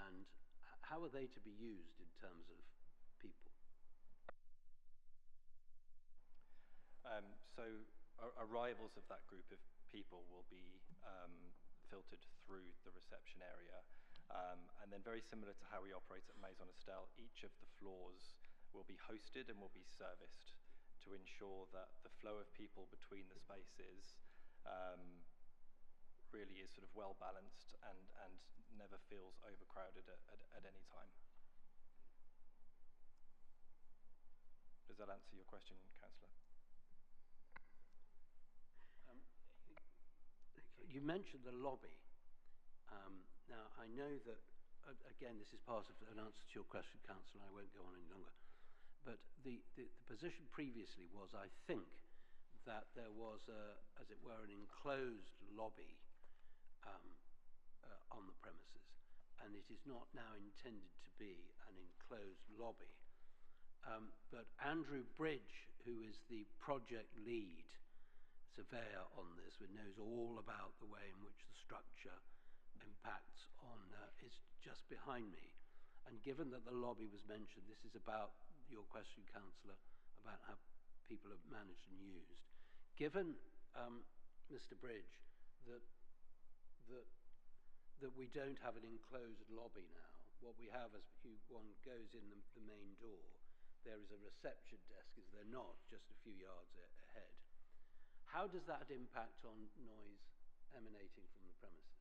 And how are they to be used in terms of people? So arrivals of that group of people will be filtered through the reception area. And then very similar to how we operate at Maison Estelle, each of the floors will be hosted and will be serviced to ensure that the flow of people between the spaces really is sort of well balanced and never feels overcrowded at any time. Does that answer your question, Councillor? You mentioned the lobby. Now, I know that, again, this is part of an answer to your question, Councillor, I won't go on any longer. But the position previously was, I think, that there was, as it were, an enclosed lobby on the premises, and it is not now intended to be an enclosed lobby. But Andrew Bridge, who is the project lead surveyor on this, who knows all about the way in which the structure impacts on, is just behind me. And given that the lobby was mentioned, this is about your question, Councillor, about how people are managed and used. Given, Mr. Bridge, that we don't have an enclosed lobby now, what we have is one goes in the main door, there is a reception desk, is there not, just a few yards ahead. How does that impact on noise emanating from the premises?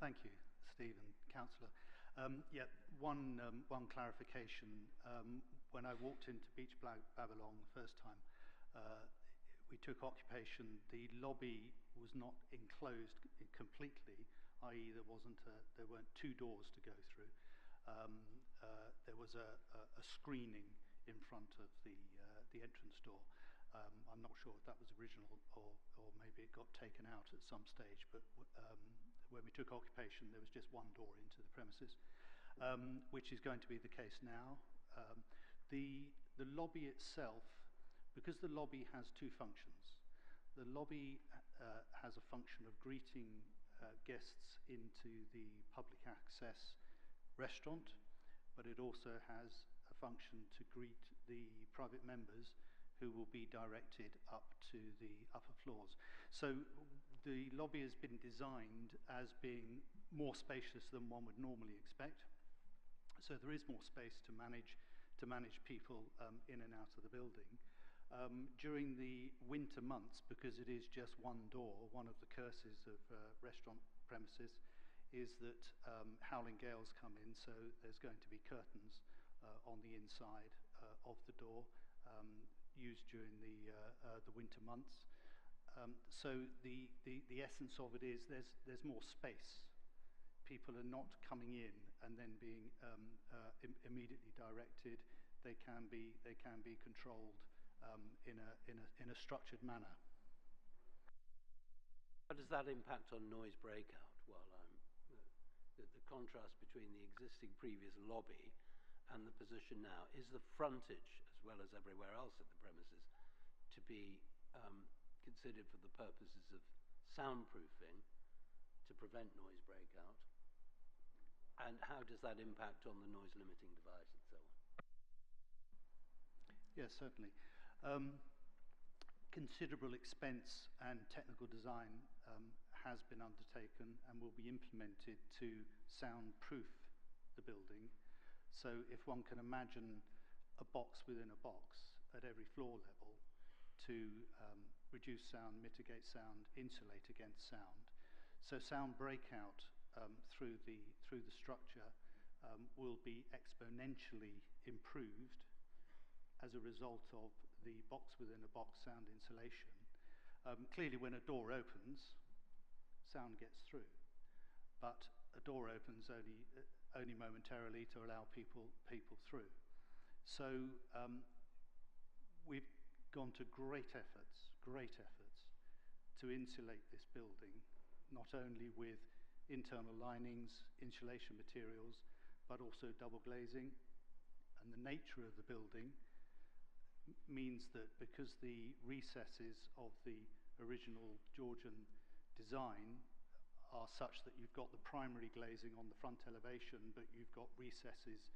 Thank you, Stephen, Councillor. One clarification. When I walked into Beach Babylon the first time, we took occupation. The lobby was not enclosed completely, i.e. there weren't two doors to go through. There was a screening in front of the entrance door. I'm not sure if that was original or maybe it got taken out at some stage, but when we took occupation, there was just one door into the premises, which is going to be the case now. The lobby itself, because the lobby has two functions. The lobby has a function of greeting guests into the public access restaurant, but it also has a function to greet the private members who will be directed up to the upper floors. So the lobby has been designed as being more spacious than one would normally expect. So there is more space to manage people in and out of the building. During the winter months, because it is just one door, one of the curses of restaurant premises is that howling gales come in, so there's going to be curtains on the inside of the door used during the winter months. So the essence of it is there's more space. People are not coming in and then being immediately directed. They can be controlled in a structured manner. How does that impact on noise breakout? While the contrast between the existing previous lobby and the position now, is the frontage, as well as everywhere else at the premises, to be considered for the purposes of soundproofing to prevent noise breakout? And how does that impact on the noise limiting device and so on? Yes, certainly. Considerable expense and technical design has been undertaken and will be implemented to soundproof the building. So if one can imagine a box within a box at every floor level to reduce sound, mitigate sound, insulate against sound. So sound breakout through the structure will be exponentially improved as a result of the box within a box sound insulation. Clearly when a door opens, sound gets through, but a door opens only momentarily to allow people through. So we've gone to great efforts to insulate this building, not only with internal linings, insulation materials, but also double glazing. And the nature of the building means that because the recesses of the original Georgian design are such that you've got the primary glazing on the front elevation, but you've got recesses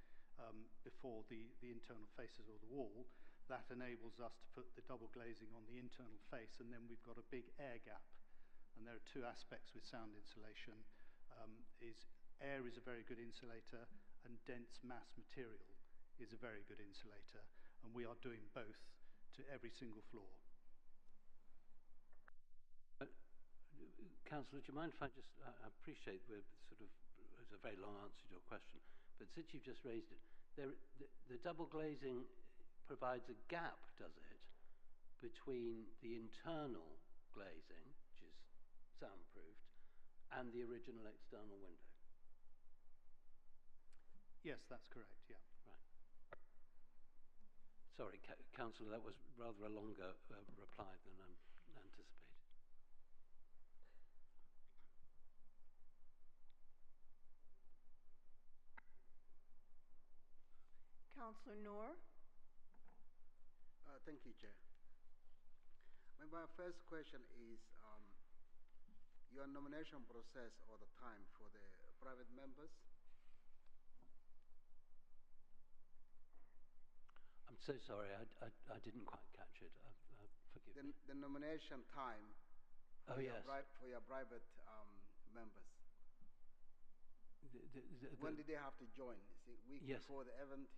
before the internal faces of the wall, that enables us to put the double glazing on the internal face, and then we've got a big air gap. And there are two aspects with sound insulation. Air is a very good insulator, and dense mass material is a very good insulator, and we are doing both to every single floor. Councillor, do you mind if I just, I appreciate it's a very long answer to your question, but since you've just raised it, the double glazing provides a gap, does it, between the internal glazing, which is soundproofed, and the original external window? Yes, that's correct, yeah. Right. Sorry, Councillor, that was rather a longer reply than anticipated. Councillor Noor. Thank you, Chair. My first question is your nomination process or the time for the private members. I'm so sorry, I didn't quite catch it. Forgive me. The nomination time for, yes. For your private members. When did they have to join? Is it a week before the event,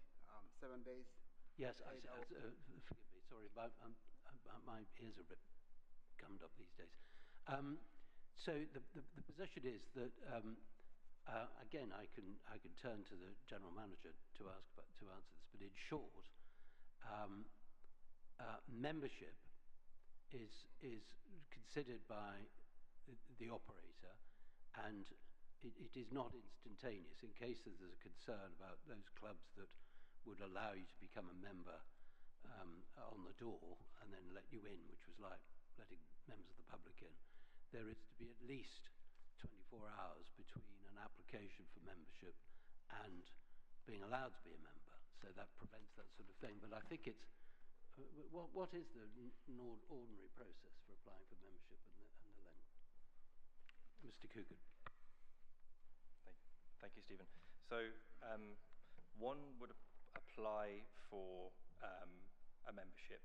7 days? Yes, forgive me, sorry, my ears are a bit gummed up these days. So the position is that, again, I can turn to the General Manager to answer this, but in short, membership is considered by the operator, and it is not instantaneous. In case there's a concern about those clubs that would allow you to become a member on the door and then let you in, which was like letting members of the public in, there is to be at least 24 hours between an application for membership and being allowed to be a member. So that prevents that sort of thing. But I think it's, what is the ordinary process for applying for membership and the length? Mr. Coogan. Thank you, Stephen. So one would apply for a membership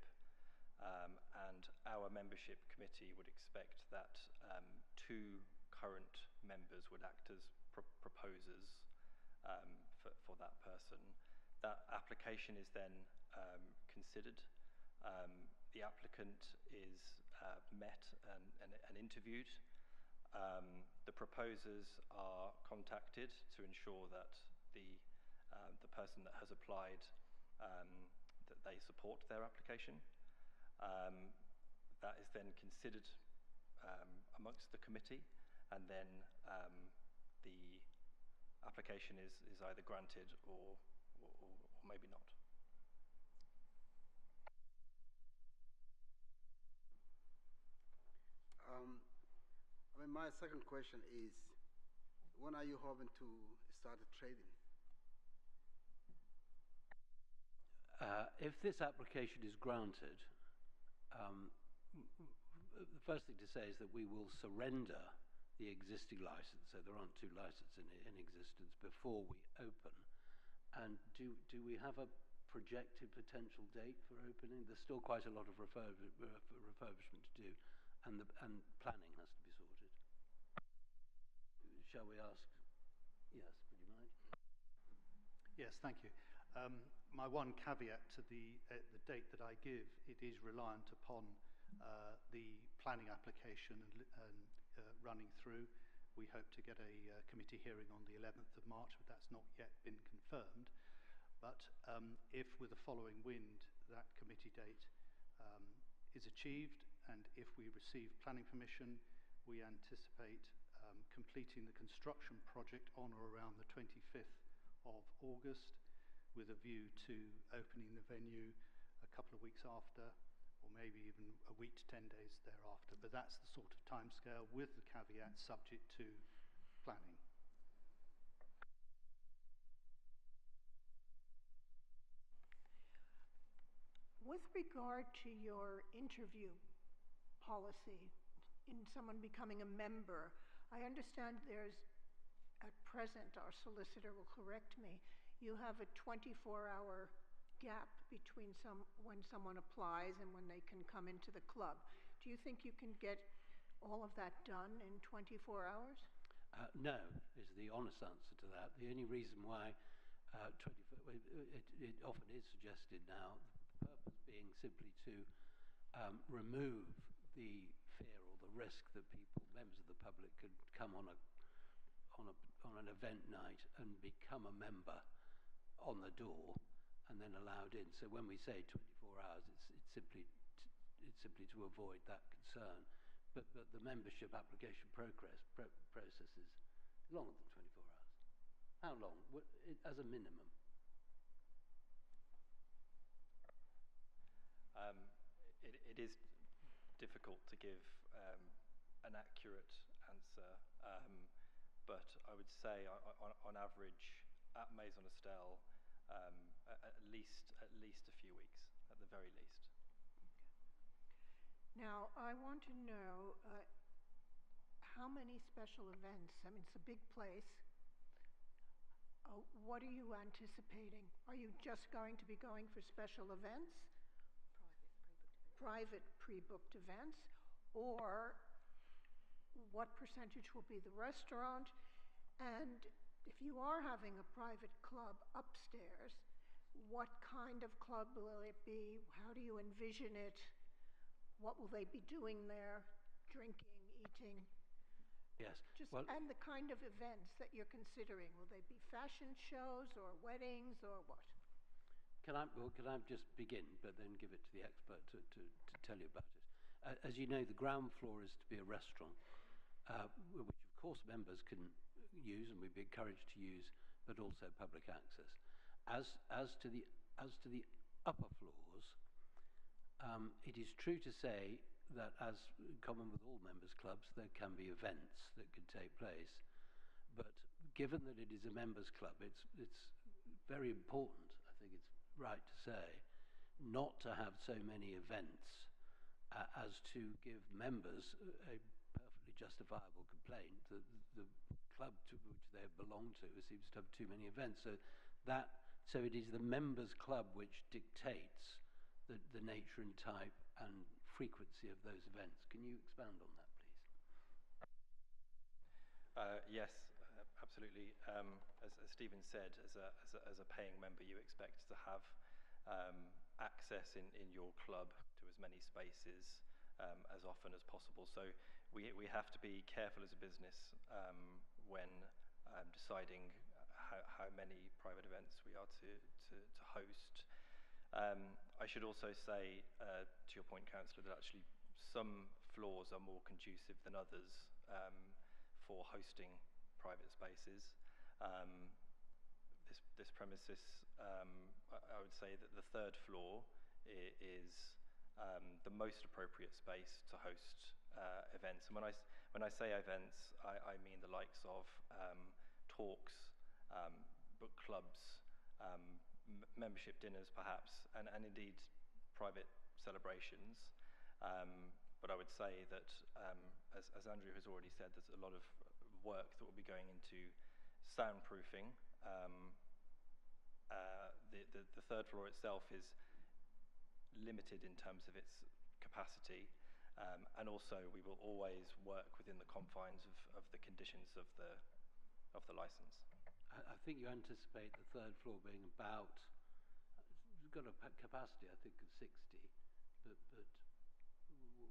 And our membership committee would expect that 2 current members would act as proposers for that person. That application is then considered. The applicant is met and interviewed. The proposers are contacted to ensure that the person that has applied, that they support their application. That is then considered amongst the committee, and then the application is either granted or maybe not. My second question is, when are you hoping to start trading? If this application is granted, the first thing to say is that we will surrender the existing license, so there aren't 2 licenses in existence, before we open. And do we have a projected potential date for opening? There's still quite a lot of refurbishment to do, and planning has to be sorted. Shall we ask? Yes, would you mind? Yes, thank you. My one caveat to the date that I give, it is reliant upon the planning application and running through. We hope to get a committee hearing on the 11th of March, but that's not yet been confirmed. But if with the following wind that committee date is achieved, and if we receive planning permission, we anticipate completing the construction project on or around the 25th of August, with a view to opening the venue a couple of weeks after, or maybe even a week to 10 days thereafter. But that's the sort of timescale, with the caveat subject to planning. With regard to your interview policy in someone becoming a member, I understand there's, at present, our solicitor will correct me, you have a 24-hour gap between when someone applies and when they can come into the club. Do you think you can get all of that done in 24 hours? No, is the honest answer to that. The only reason why it often is suggested now, the purpose being simply to remove the fear or the risk that members of the public, could come on an event night and become a member on the door and then allowed in. So when we say 24 hours, it's simply to avoid that concern. But the membership application process is longer than 24 hours. How long? As a minimum? It is difficult to give an accurate answer, but I would say on average at Maison Estelle, at least a few weeks, at the very least. Now, I want to know how many special events, I mean, it's a big place. What are you anticipating? Are you just going to be going for special events? Private pre-booked events? Or what percentage will be the restaurant? And if you are having a private club upstairs, what kind of club will it be? How do you envision it? What will they be doing there? Drinking, eating? Yes. And the kind of events that you're considering. Will they be fashion shows or weddings or what? Can I just begin, but then give it to the expert to tell you about it? As you know, the ground floor is to be a restaurant, which of course members can use and we'd be encouraged to use, but also public access. As to the upper floors, it is true to say that, as common with all members' clubs, there can be events that can take place. But given that it is a members' club, it's very important, I think it's right to say, not to have so many events as to give members a perfectly justifiable complaint that the club to which they belong to seems to have too many events. So it is the members' club which dictates the nature and type and frequency of those events. Can you expand on that, please? Yes, absolutely. As Stephen said, as a paying member, you expect to have access in your club to as many spaces as often as possible. So we have to be careful as a business when deciding how many private events we are to host. I should also say, to your point, Councillor, that actually some floors are more conducive than others for hosting private spaces. This premises, I would say that the third floor is the most appropriate space to host events. And when I say events, I mean the likes of talks, book clubs, membership dinners perhaps, and indeed private celebrations. But I would say that, as Andrew has already said, there's a lot of work that will be going into soundproofing. The third floor itself is limited in terms of its capacity, and also we will always work within the confines of the conditions of the license. I think you anticipate the third floor being about, you've got a capacity, I think, of 60, but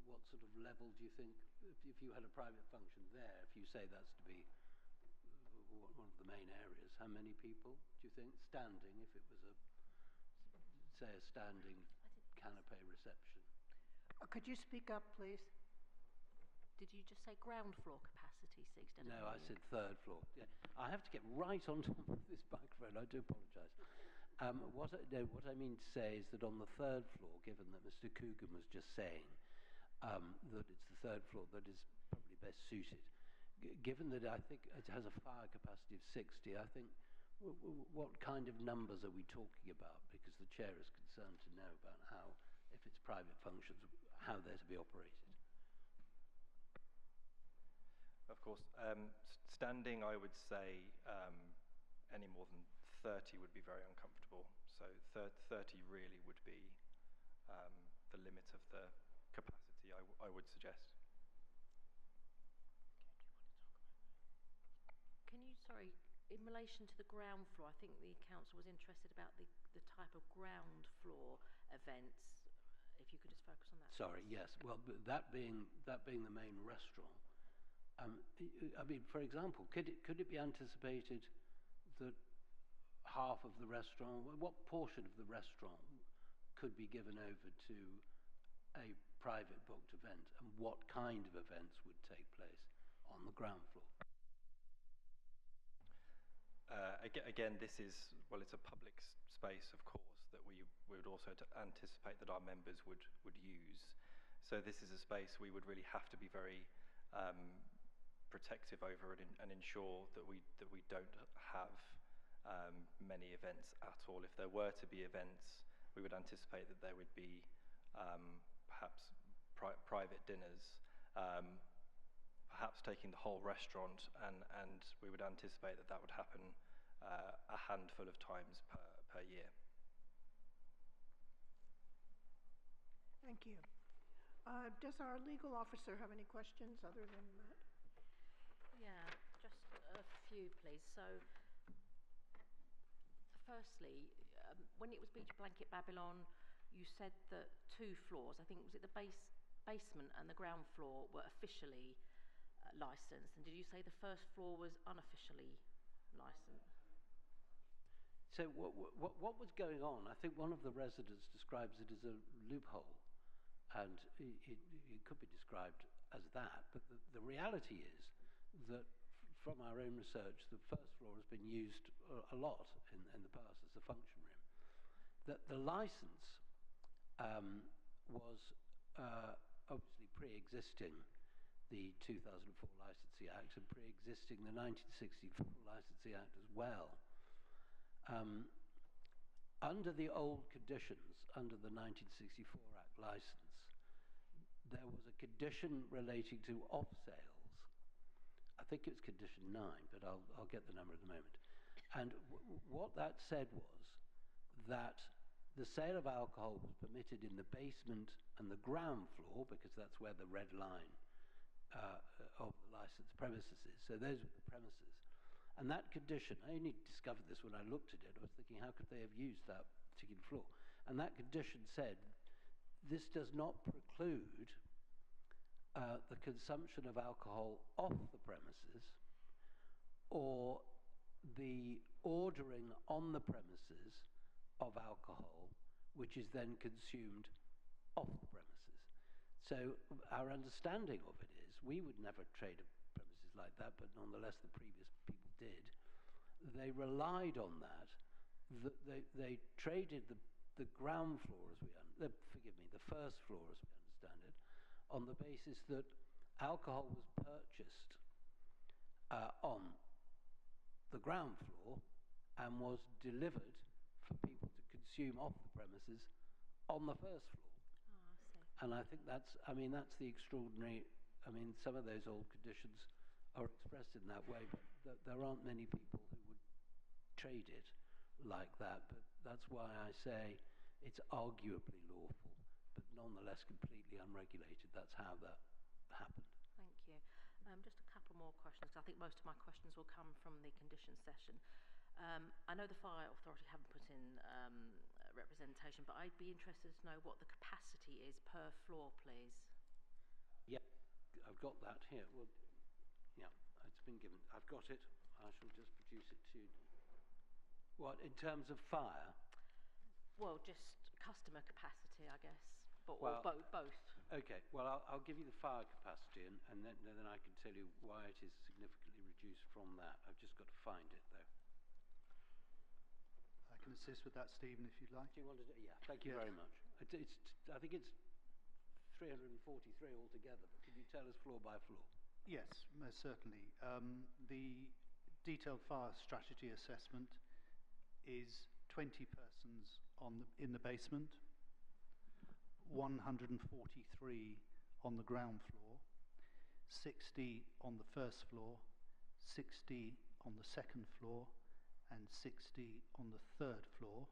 what sort of level do you think, if you had a private function there, if you say that's to be one of the main areas, how many people do you think, standing, if it was say a standing canapé reception? Could you speak up, please? Did you just say ground floor capacity, Sixten? No, I said third floor. Yeah. I have to get right on top of this microphone. I do apologise. What I mean to say is that on the third floor, given that Mr. Coogan was just saying that it's the third floor that is probably best suited, given that I think it has a fire capacity of 60, I think what kind of numbers are we talking about? Because the chair is concerned to know about how, if it's private functions, how they're to be operated. Of course. Standing, I would say any more than 30 would be very uncomfortable. So 30 really would be the limit of the capacity, I would suggest. Can you, sorry, in relation to the ground floor, I think the council was interested about the type of ground floor events. If you could just focus on that. Sorry, yes. Well, that being the main restaurant, I mean, for example, could it be anticipated that half of the restaurant, what portion of the restaurant could be given over to a private booked event, and what kind of events would take place on the ground floor? Again, this is, well, it's a public space, of course, that we would also anticipate that our members would use. So this is a space we would really have to be very protective over and ensure that we don't have many events at all. If there were to be events, we would anticipate that there would be perhaps private dinners, perhaps taking the whole restaurant, and we would anticipate that would happen a handful of times per year. Thank you. Does our legal officer have any questions other than that? Yeah, just a few, please. So, firstly, when it was Beach Blanket Babylon, you said that 2 floors, I think, was it the basement and the ground floor were officially licensed, and did you say the first floor was unofficially licensed? So what was going on? I think one of the residents describes it as a loophole, and it could be described as that, but the reality is that from our own research, the first floor has been used a lot in the past as a function room. That the license was obviously pre-existing the 2004 Licensing Act and pre-existing the 1964 Licensing Act as well. Under the old conditions, under the 1964 Act license, there was a condition relating to off-sales. I think it was condition 9, but I'll get the number in a moment. And what that said was that the sale of alcohol was permitted in the basement and the ground floor, because that's where the red line of the licensed premises is. So those were the premises. And that condition, I only discovered this when I looked at it. I was thinking, how could they have used that particular floor? And that condition said, this does not preclude the consumption of alcohol off the premises or the ordering on the premises of alcohol, which is then consumed off the premises. So our understanding of it is, we would never trade a premises like that, but nonetheless the previous people did. They relied on that. They traded the ground floor, as we forgive me, the first floor, as we understand it, on the basis that alcohol was purchased on the ground floor and was delivered for people to consume off the premises on the first floor. Oh, I see. And I think that's the extraordinary, some of those old conditions are expressed in that way, but there aren't many people who would trade it like that. But that's why I say it's arguably lawful, but nonetheless completely unregulated. That's how that happened. Thank you. Just a couple more questions. I think most of my questions will come from the conditions session. I know the Fire Authority haven't put in representation, but I'd be interested to know what the capacity is per floor, please. Yeah, I've got that here. Well, yeah, it's been given. I've got it. I shall just produce it to you. What, in terms of fire? Well, just customer capacity, I guess, but Well, or both. Okay, well, I'll give you the fire capacity, and then I can tell you why it is significantly reduced from that. I've just got to find it, though. I can assist with that, Stephen, if you'd like. Do you want to do? Yeah, thank you very much. I think it's 343 altogether, but can you tell us floor by floor? Yes, most certainly. The detailed fire strategy assessment is 20 persons in the basement, 143 on the ground floor, 60 on the first floor, 60 on the second floor, and 60 on the third floor.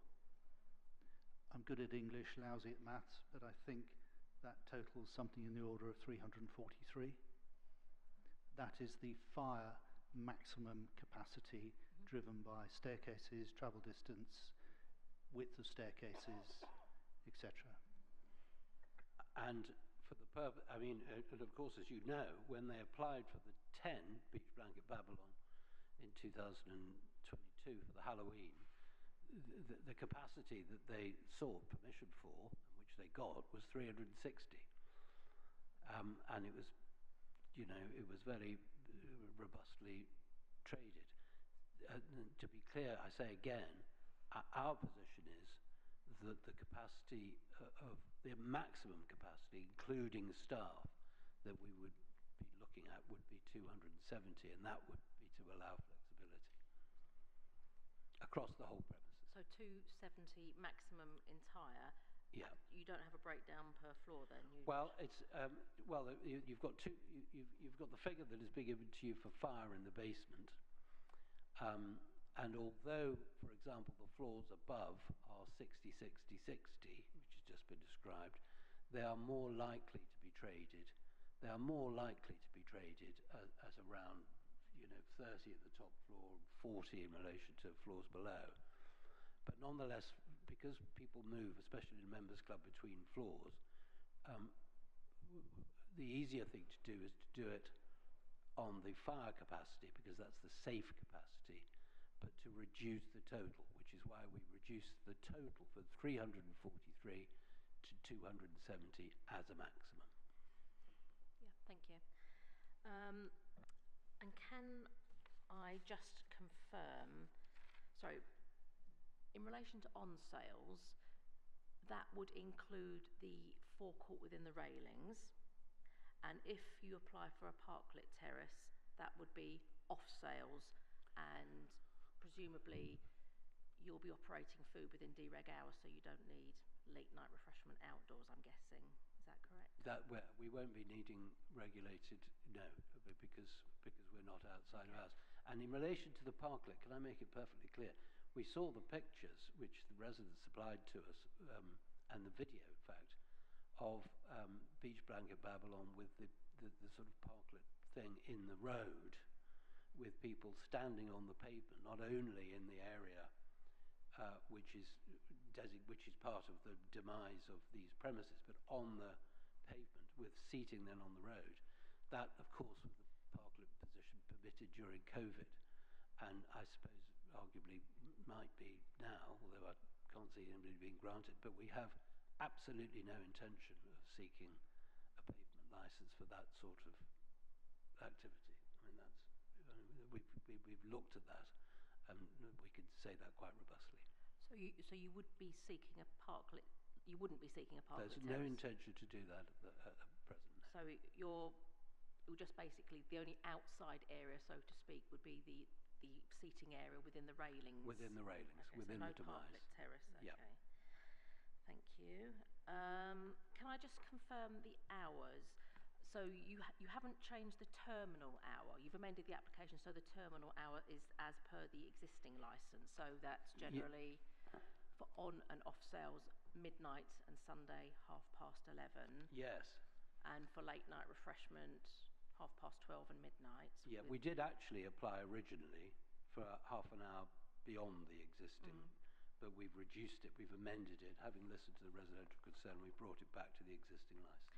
I'm good at English, lousy at maths, but I think that totals something in the order of 343. That is the fire maximum capacity driven by staircases, travel distance, width of staircases, etc. And for the purpose, and of course, as you know, when they applied for the 10 Beach Blanket Babylon in 2022 for the Halloween, the capacity that they sought permission for, and which they got, was 360. And it was, it was very robustly traded. To be clear, I say again, our position is that the capacity of the maximum capacity, including staff, that we would be looking at would be 270, and that would be to allow flexibility across the whole premises. So 270 maximum entire. Yeah. You don't have a breakdown per floor then? Well, it's you've got two. You've got the figure that has been given to you for fire in the basement. And although, for example, the floors above are 60, 60, 60, which has just been described, they are more likely to be traded. They are more likely to be traded as around, 30 at the top floor, 40 in relation to floors below. But nonetheless, because people move, especially in a members club, between floors, the easier thing to do is to do it on the fire capacity, because that's the safe capacity, but to reduce the total, which is why we reduced the total from 343 to 270 as a maximum. Yeah, thank you. And can I just confirm, sorry, in relation to on sales, that would include the forecourt within the railings, and if you apply for a parklit terrace, that would be off sales, and presumably you'll be operating food within dereg hours, so you don't need late night refreshment outdoors, I'm guessing. Is that correct? We won't be needing regulated, no, because we're not outside of hours. And in relation to the parklet, can I make it perfectly clear? we saw the pictures which the residents supplied to us, and the video, in fact, of Beach Blanket Babylon with the sort of parklet thing in the road, with people standing on the pavement, not only in the area which is part of the demise of these premises, but on the pavement with seating then on the road. That, of course, was the parklet position permitted during COVID, and I suppose arguably might be now, although I can't see anybody being granted, but we have absolutely no intention of seeking a pavement license for that sort of activity. I mean, we've looked at that, and we could say that quite robustly. So you would be seeking a parklet. You wouldn't be seeking a parklet. There's no intention to do that at present. So you're just basically the only outside area, so to speak, would be the seating area within the railings. Within the railings, okay, within so the demise. Parklet terrace. Okay. Yeah. Thank you. Can I just confirm the hours? So you haven't changed the terminal hour. You've amended the application, so the terminal hour is as per the existing license. So that's generally for on and off sales midnight and Sunday 11:30. Yes. And for late night refreshment 12:30 and midnight. Yeah, we did actually apply originally for half an hour beyond the existing, but we've reduced it, we've amended it, having listened to the residential concern, we've brought it back to the existing license.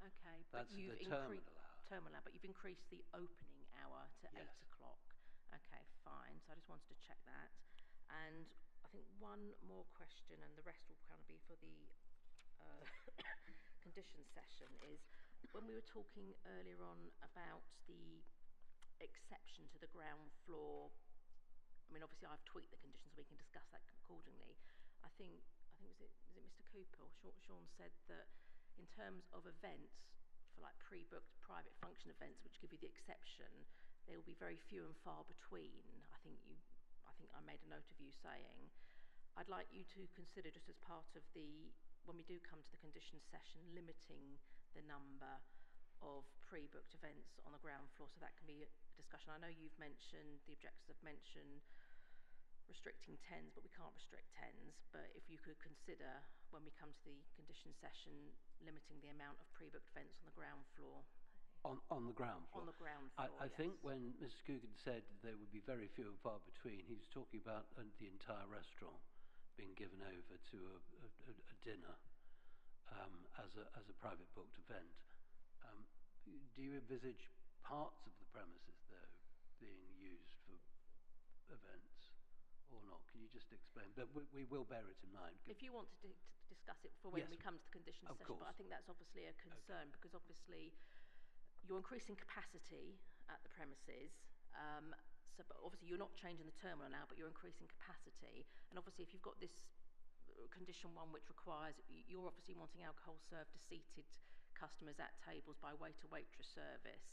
Okay, but That's you've the terminal hour. Terminal hour, but you've increased the opening hour to Yes. 8 o'clock. Okay, fine. So I just wanted to check that. And I think one more question, and the rest will kind of be for the conditions session, is when we were talking earlier on about the exception to the ground floor. I mean, obviously I've tweaked the conditions, so we can discuss that accordingly. I think was it Mr. Cooper or Sean said that in terms of events, for like pre-booked private function events which give you the exception, they will be very few and far between. I think I made a note of you saying. I'd like you to consider, just as part of when we do come to the conditions session, limiting the number of pre-booked events on the ground floor, so that can be a discussion. I know you've mentioned, the objectors have mentioned restricting 10s, but we can't restrict 10s. But if you could consider, when we come to the conditions session, limiting the amount of pre-booked events on the ground floor. On the ground floor? On the ground floor, I think when Mr. Coogan said there would be very few and far between, he was talking about the entire restaurant being given over to a dinner as a private booked event. Do you envisage parts of the premises, though, being used for events or not? Can you just explain? But we will bear it in mind. If you want to discuss it for when Yes, we come to the conditions of session, course. but I think that's obviously a concern, because obviously you're increasing capacity at the premises. But obviously you're not changing the terminal now, but you're increasing capacity. And obviously if you've got this condition 1 which requires, you're obviously wanting alcohol served to seated customers at tables by waiter-waitress service.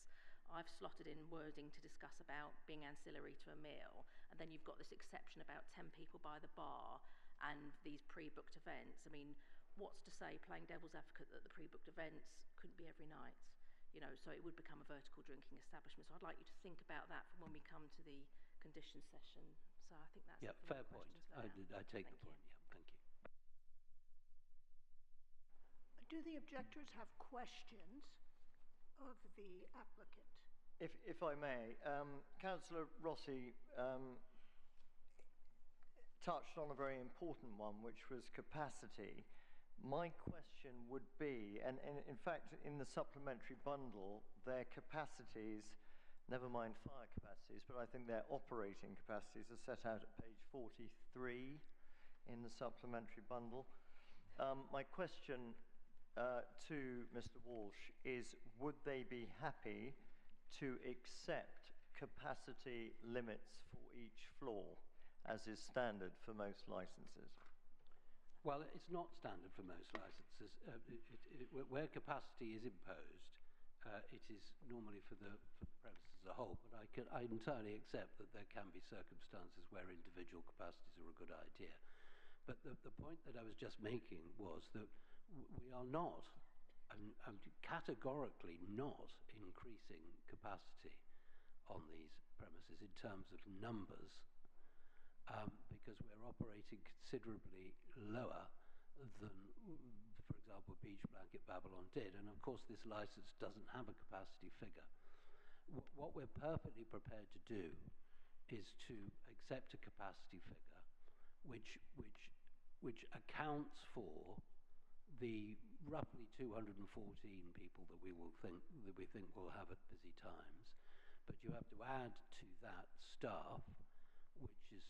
I've slotted in wording to discuss about being ancillary to a meal, and then you've got this exception about 10 people by the bar and these pre-booked events. I mean, what's to say, playing devil's advocate, that the pre-booked events couldn't be every night? You know, so it would become a vertical drinking establishment. So I'd like you to think about that for when we come to the conditions session. So I think that's fair point. I take the point. Yeah, thank you. Do the objectors have questions of the applicant? If I may, Councillor Rossi touched on a very important one, which was capacity. My question would be, and in fact in the supplementary bundle, their capacities, never mind fire capacities, but I think their operating capacities are set out at page 43 in the supplementary bundle. My question to Mr. Walsh is, would they be happy to accept capacity limits for each floor, as is standard for most licenses? Well, it's not standard for most licenses. Where capacity is imposed, it is normally for the premises as a whole. But I entirely accept that there can be circumstances where individual capacities are a good idea. But the point that I was just making was that we are not, and categorically not, increasing capacity on these premises in terms of numbers, because operating considerably lower than, for example, Beach Blanket Babylon did. And of course, this license doesn't have a capacity figure. What we're perfectly prepared to do is to accept a capacity figure which accounts for the roughly 214 people that we think will have at busy times. But you have to add to that staff, which is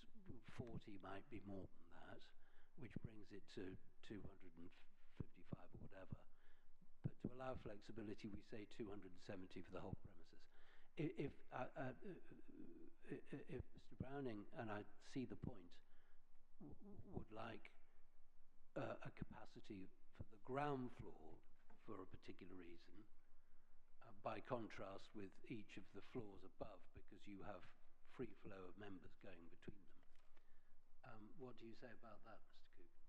40, might be more than that, which brings it to 255 or whatever. But to allow flexibility, we say 270 for the whole premises. If Mr. Browning, and I see the point, would like a capacity for the ground floor for a particular reason, by contrast with each of the floors above, because you have free flow of members going between them. What do you say about that, Mr. Cooper?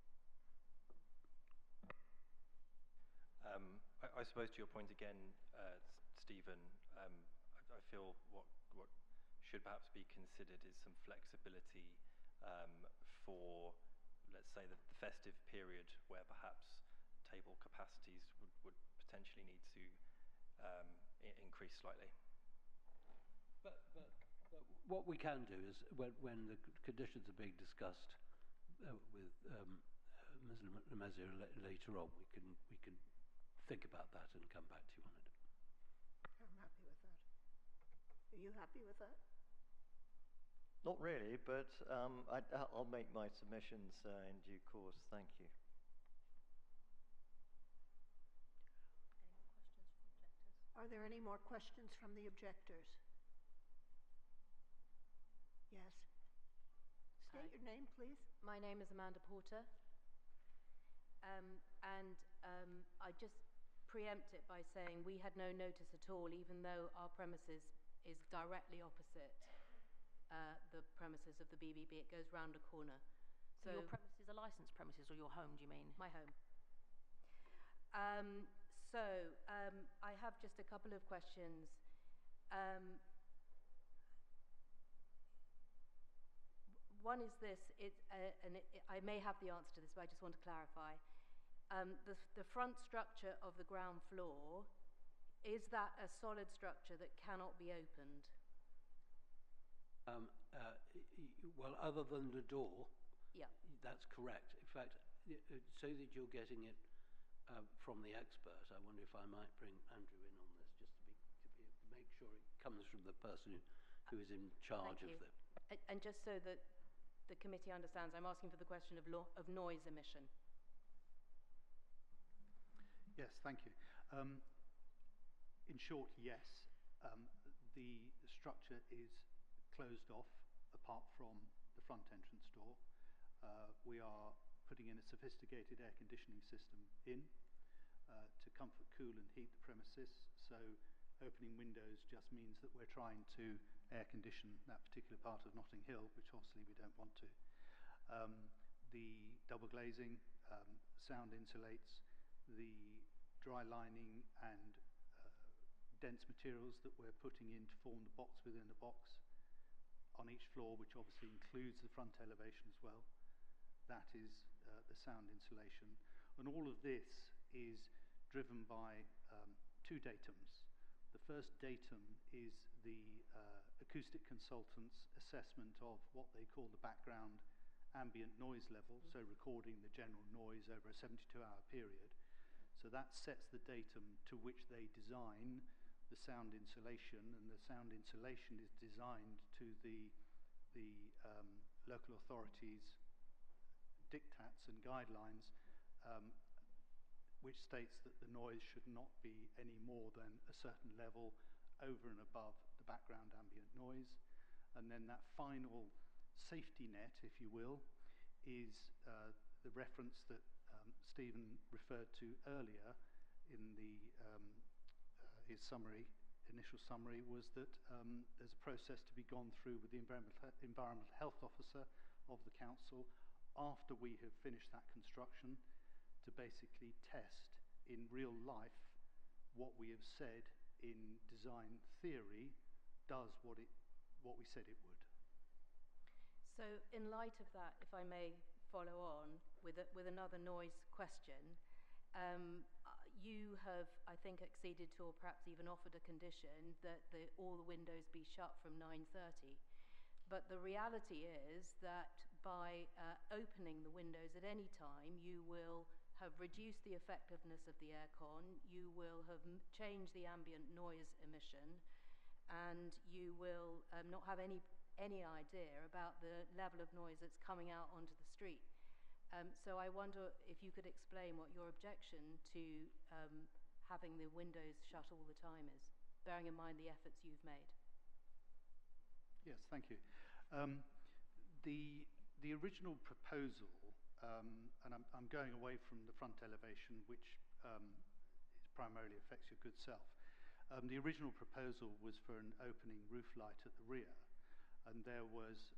I suppose to your point again, Stephen, I feel what should perhaps be considered is some flexibility for, let's say, the festive period, where perhaps table capacities would potentially need to increase slightly. But what we can do is, when the conditions are being discussed with Ms. Lemaitre later on, we can think about that and come back to you on it. I'm happy with that. Are you happy with that? Not really, but I'll make my submissions in due course. Thank you. Are there any more questions from the objectors? Yes. State your name, please. My name is Amanda Porter. I just preempt it by saying we had no notice at all, even though our premises is directly opposite the premises of the BBB. It goes round a corner. So your premises are licensed premises, or your home, do you mean? My home. I have just a couple of questions. One is this, I may have the answer to this, but I just want to clarify. The front structure of the ground floor, is that a solid structure that cannot be opened? Well, other than the door, yeah, that's correct. In fact, so that you're getting it from the expert, I wonder if I might bring Andrew in on this, just to make sure it comes from the person who is in charge of the... And just so that the committee understands, I'm asking for the question of noise emission. Yes, thank you. In short, yes. The structure is closed off apart from the front entrance door. We are putting in a sophisticated air conditioning system to comfort, cool and heat the premises. So opening windows just means that we're trying to air condition that particular part of Notting Hill, which obviously we don't want to. The double glazing sound insulates. The dry lining and dense materials that we're putting in to form the box within the box on each floor, which obviously includes the front elevation as well. That is the sound insulation. And all of this is driven by two datums. The first datum is the acoustic consultant's assessment of what they call the background ambient noise level, so recording the general noise over a 72-hour period. So that sets the datum to which they design the sound insulation, and the sound insulation is designed to the local authorities' diktats and guidelines, which states that the noise should not be any more than a certain level over and above the background ambient noise. And then that final safety net, if you will, is the reference that Stephen referred to earlier in his summary, initial summary, was that there's a process to be gone through with the environmental health officer of the council after we have finished that construction, to basically test in real life what we have said in design theory does what we said it would. So, in light of that, if I may follow on with another noise question, you have, I think, acceded to, or perhaps even offered a condition that all the windows be shut from 9:30. But the reality is that by opening the windows at any time, you will have reduced the effectiveness of the aircon, you will have changed the ambient noise emission, and you will not have any idea about the level of noise that's coming out onto the street. So I wonder if you could explain what your objection to having the windows shut all the time is, bearing in mind the efforts you've made. Yes, thank you. The original proposal, and I'm going away from the front elevation, which primarily affects your good self. The original proposal was for an opening roof light at the rear, and there was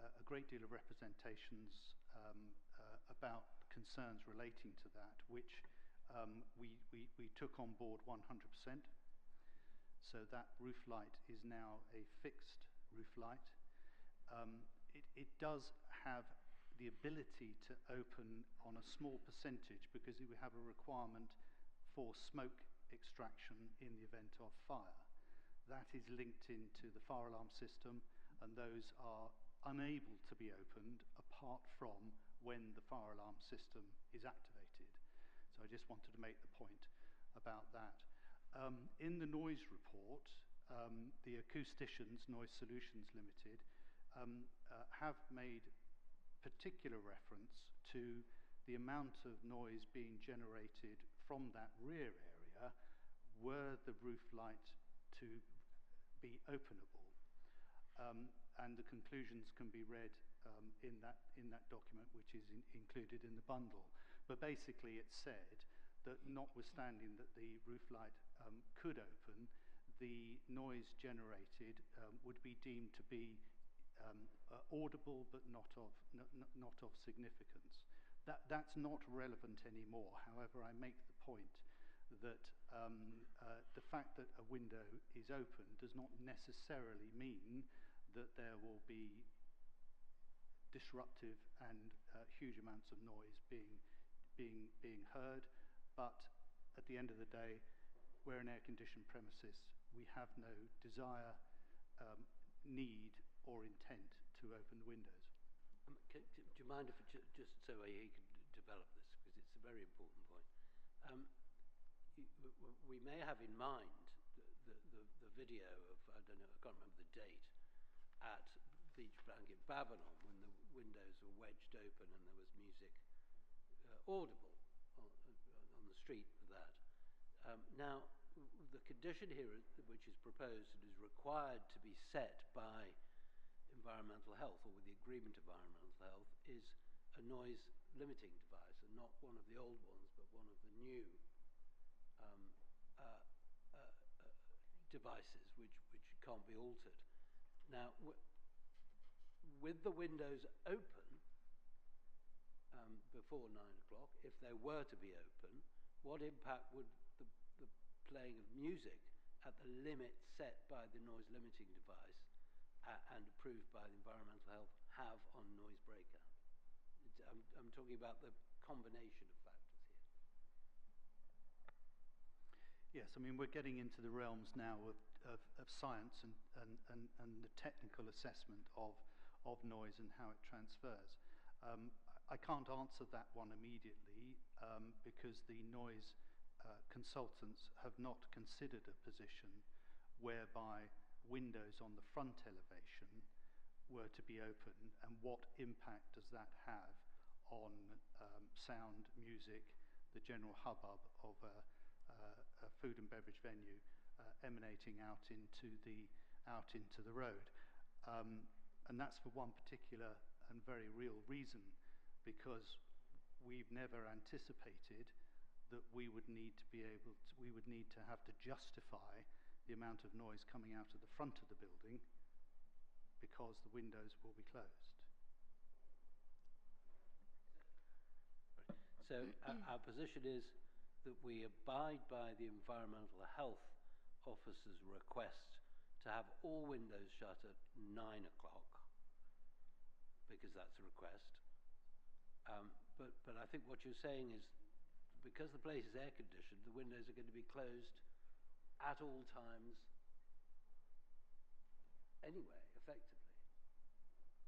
a great deal of representations about concerns relating to that, which we took on board 100%. So that roof light is now a fixed roof light. It does have the ability to open on a small percentage because we have a requirement for smoke extraction in the event of fire. That is linked into the fire alarm system, and those are unable to be opened apart from when the fire alarm system is activated. So I just wanted to make the point about that. In the noise report, the acousticians, Noise Solutions Limited, have made particular reference to the amount of noise being generated from that rear area were the roof light to be openable. And the conclusions can be read in that document, which is included in the bundle. But basically it said that notwithstanding that the roof light could open, the noise generated would be deemed to be audible but not of significance. That's not relevant anymore. However, I make the point that the fact that a window is open does not necessarily mean that there will be disruptive and huge amounts of noise being heard. But at the end of the day, we're an air-conditioned premises. We have no desire, need, or intent to open the windows. Do you mind if just so he can develop this, because it's a very important point. We may have in mind the video of, I don't know, I can't remember the date, at Beach Blanket Babylon when the windows were wedged open and there was music audible on the street for that. Now, the condition here, which is proposed and is required to be set by environmental health, or with the agreement of environmental health, is a noise limiting device, and not one of the old ones, but one of the new devices which can't be altered. Now, with the windows open before 9 o'clock, if they were to be open, what impact would the playing of music at the limit set by the noise limiting device and approved by the environmental health have on noise breakout? I'm talking about the combination of factors here. Yes, I mean, we're getting into the realms now of science and the technical assessment of noise and how it transfers. I can't answer that one immediately because the noise consultants have not considered a position whereby windows on the front elevation were to be open, and what impact does that have on sound, music, the general hubbub of a food and beverage venue emanating out into the road. And that's for one particular and very real reason, because we've never anticipated that we would need to have to justify the amount of noise coming out of the front of the building because the windows will be closed. So our position is that we abide by the environmental health officer's request to have all windows shut at 9 o'clock, because that's a request. But I think what you're saying is, because the place is air conditioned, the windows are going to be closed at all times anyway, effectively.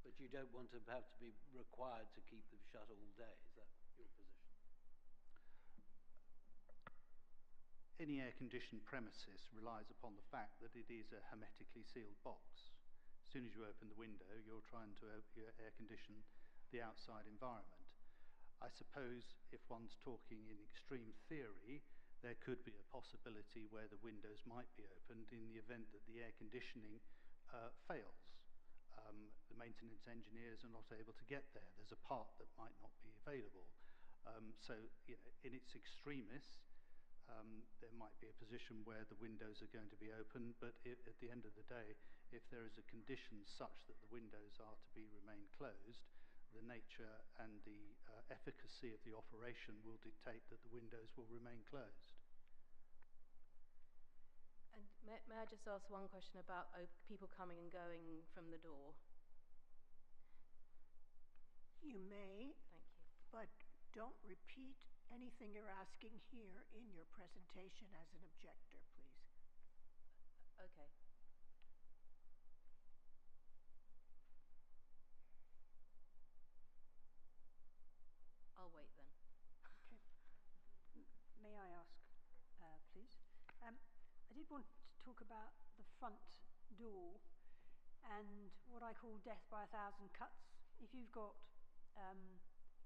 But you don't want to have to be required to keep them shut all day. Is that your position? Any air-conditioned premises relies upon the fact that it is a hermetically sealed box. As soon as you open the window, you're trying to air condition the outside environment. I suppose if one's talking in extreme theory, there could be a possibility where the windows might be opened in the event that the air conditioning fails. The maintenance engineers are not able to get there. There's a part that might not be available. So, in its extremis, there might be a position where the windows are going to be open, but at the end of the day, if there is a condition such that the windows are to remain closed, the nature and the efficacy of the operation will dictate that the windows will remain closed. And may I just ask one question about people coming and going from the door? You may. Thank you. But don't repeat anything you're asking here in your presentation as an objector, please. Okay. I'll wait then. Okay. May I ask, please? I did want to talk about the front door and what I call death by 1,000 cuts. If you've got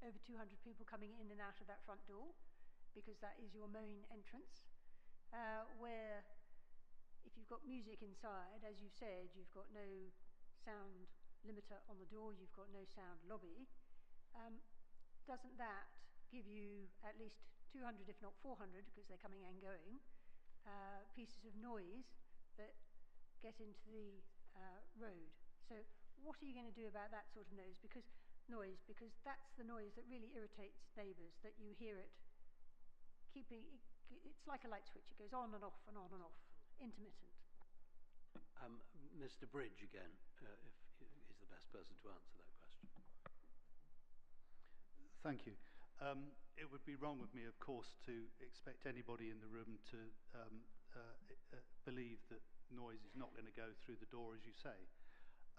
over 200 people coming in and out of that front door, because that is your main entrance, where if you've got music inside, as you've said, you've got no sound limiter on the door, you've got no sound lobby, doesn't that give you at least 200, if not 400, because they're coming and going, pieces of noise that get into the road? So what are you going to do about that sort of noise? Because that's the noise that really irritates neighbours, that you hear it it's like a light switch. It goes on and off and on and off, intermittent. Mr. Bridge again, if is the best person to answer that question. Thank you. It would be wrong of me, of course, to expect anybody in the room to believe that noise is not going to go through the door, as you say.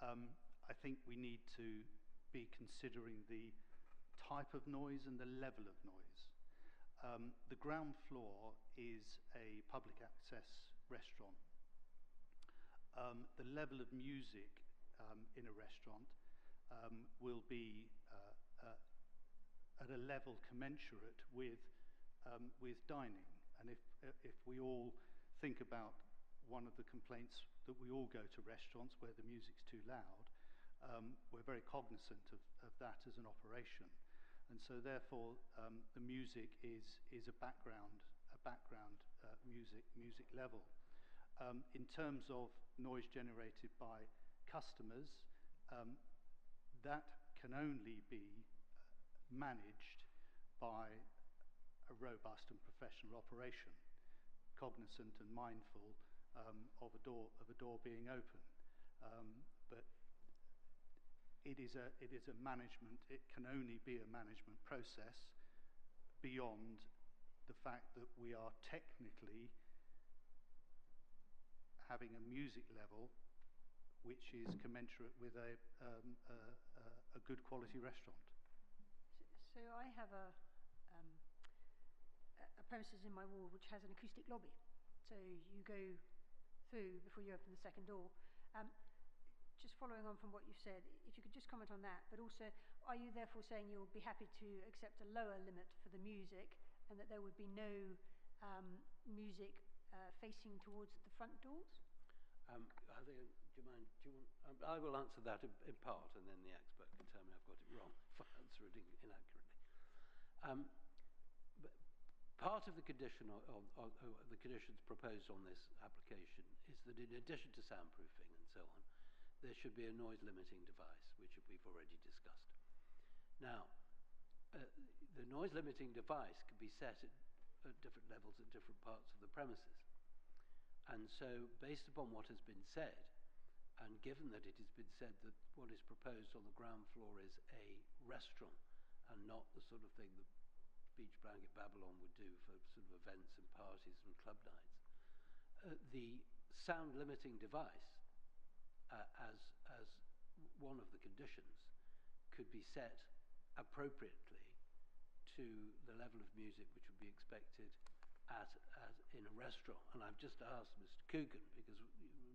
I think we need to be considering the type of noise and the level of noise. The ground floor is a public access restaurant. The level of music in a restaurant will be at a level commensurate with dining. And if we all think about one of the complaints that we all go to restaurants where the music's too loud, we're very cognizant of that as an operation. And so therefore the music is a background music level. In terms of noise generated by customers, that can only be managed by a robust and professional operation, cognizant and mindful of a door being open. But it is a management. It can only be a management process beyond the fact that we are technically having a music level which is commensurate with a good quality restaurant. So I have a premises in my ward which has an acoustic lobby. So you go through before you open the second door. Just following on from what you've said, if you could just comment on that, but also, are you therefore saying you'll be happy to accept a lower limit for the music and that there would be no music facing towards the front doors? Do you mind? I will answer that in part, and then the expert can tell me I've got it wrong if I answer it inaccurately. Part of the condition of the conditions proposed on this application is that in addition to soundproofing and so on, there should be a noise limiting device, which we've already discussed. Now, the noise limiting device can be set at different levels at different parts of the premises. And so, based upon what has been said, And given that it has been said that what is proposed on the ground floor is a restaurant and not the sort of thing that Beach Blanket Babylon would do for sort of events and parties and club nights, the sound limiting device as one of the conditions could be set appropriately to the level of music which would be expected in a restaurant. And I've just asked Mr. Coogan, because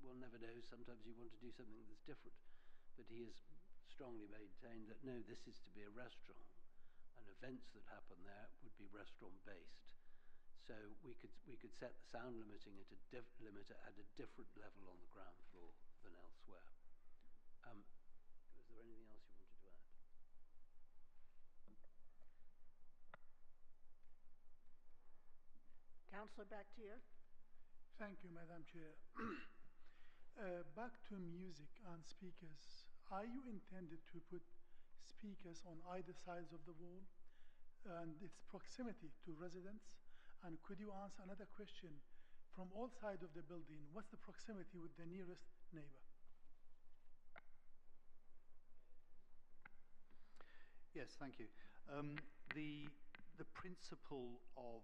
one never knows, sometimes you want to do something that's different, but he has strongly maintained that no, this is to be a restaurant, and events that happen there would be restaurant based. So we could set the sound limiting at limiter at a different level on the ground floor than elsewhere. Was there anything else you wanted to add? Councillor, back to you. Thank you, Madam Chair. Back to music and speakers. Are you intended to put speakers on either sides of the wall and its proximity to residents? And could you answer another question? From all sides of the building, what's the proximity with the nearest neighbor? Yes, thank you. The principle of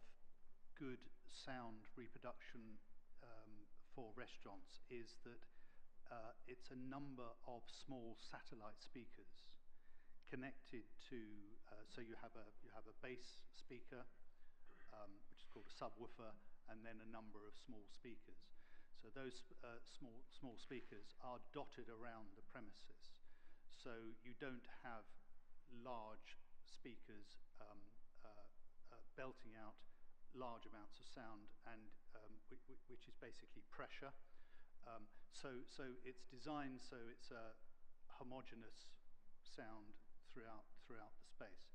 good sound reproduction for restaurants is that it's a number of small satellite speakers connected to. So you have a bass speaker, which is called a subwoofer, and then a number of small speakers. So those small speakers are dotted around the premises. So you don't have large speakers belting out large amounts of sound, and which is basically pressure. So it's designed so it's a homogeneous sound throughout the space.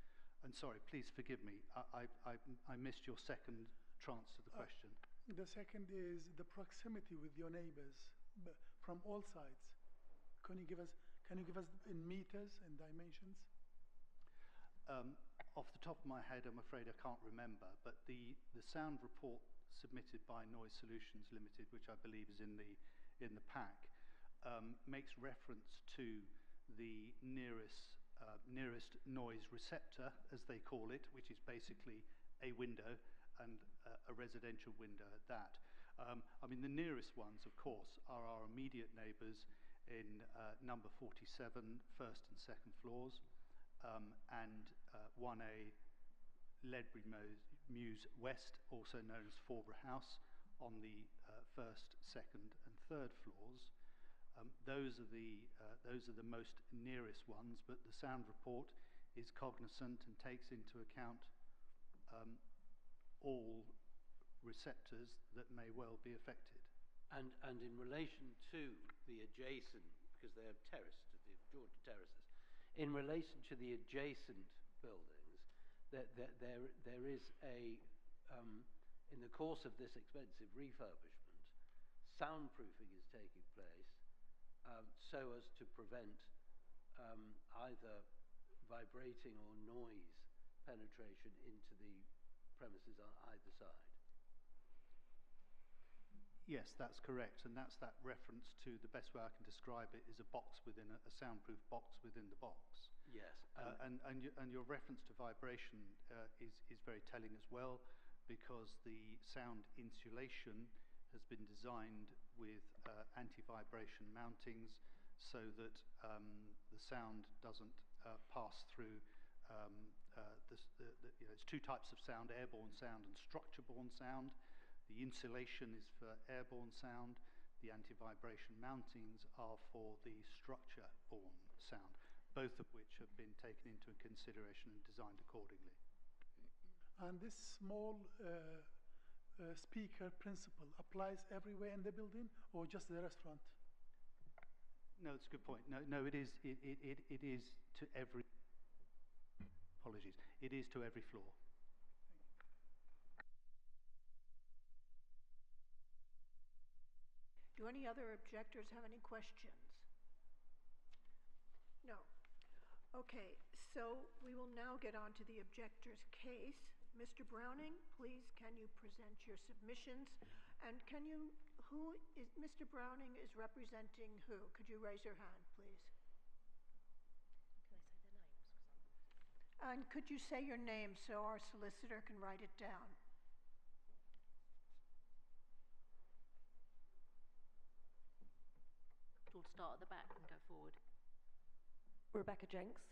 And sorry, please forgive me. I missed your second trance to the question. The second is the proximity with your neighbors from all sides. Can you give us in meters and dimensions? Off the top of my head, I'm afraid I can't remember, but the sound report submitted by Noise Solutions Limited, which I believe is in the pack, makes reference to the nearest noise receptor, as they call it, which is basically a window, and a residential window at that. I mean, the nearest ones, of course, are our immediate neighbours in number 47, first and second floors, and 1A Ledbury Mews West, also known as Fawborough House, on the first, second and third floors. Those are the most nearest ones, but the sound report is cognizant and takes into account all receptors that may well be affected. And in relation to the adjacent, because they are terraced, the Georgia terraces, in relation to the adjacent buildings, there is a, in the course of this expensive refurbishment, soundproofing is taking place so as to prevent either vibrating or noise penetration into the premises on either side. Yes, that's correct, and that's that reference to, the best way I can describe it is a box within a soundproof box within the box. Yes. And your reference to vibration is very telling as well, because the sound insulation has been designed with anti-vibration mountings so that the sound doesn't pass through. It's two types of sound: airborne sound and structure-borne sound. The insulation is for airborne sound. The anti-vibration mountings are for the structure-borne sound, both of which have been taken into consideration and designed accordingly. And this small speaker principle applies everywhere in the building, or just the restaurant? No, it's a good point. No, it is to every. Apologies. It is to every floor. Do any other objectors have any questions? No. Okay, so we will now get on to the objector's case. Mr. Browning, please can you present your submissions And can you, who is, Mr. Browning is representing who? Could you raise your hand, please? And could you say your name so our solicitor can write it down? We'll start at the back and go forward. Rebecca Jenks.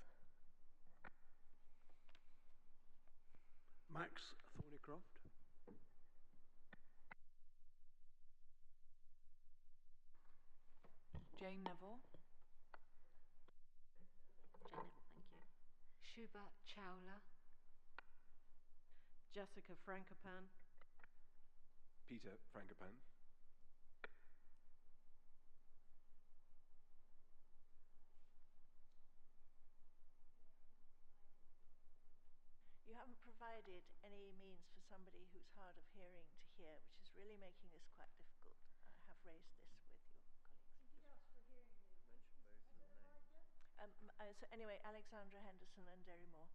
Max Thornycroft. Jane Neville. Jane Neville, thank you. Shubha Chawla. Jessica Frankopan. Peter Frankopan. You haven't provided any means for somebody who's hard of hearing to hear, which is really making this quite difficult. I have raised this with your colleagues. So anyway, Alexandra Henderson and Derry Moore.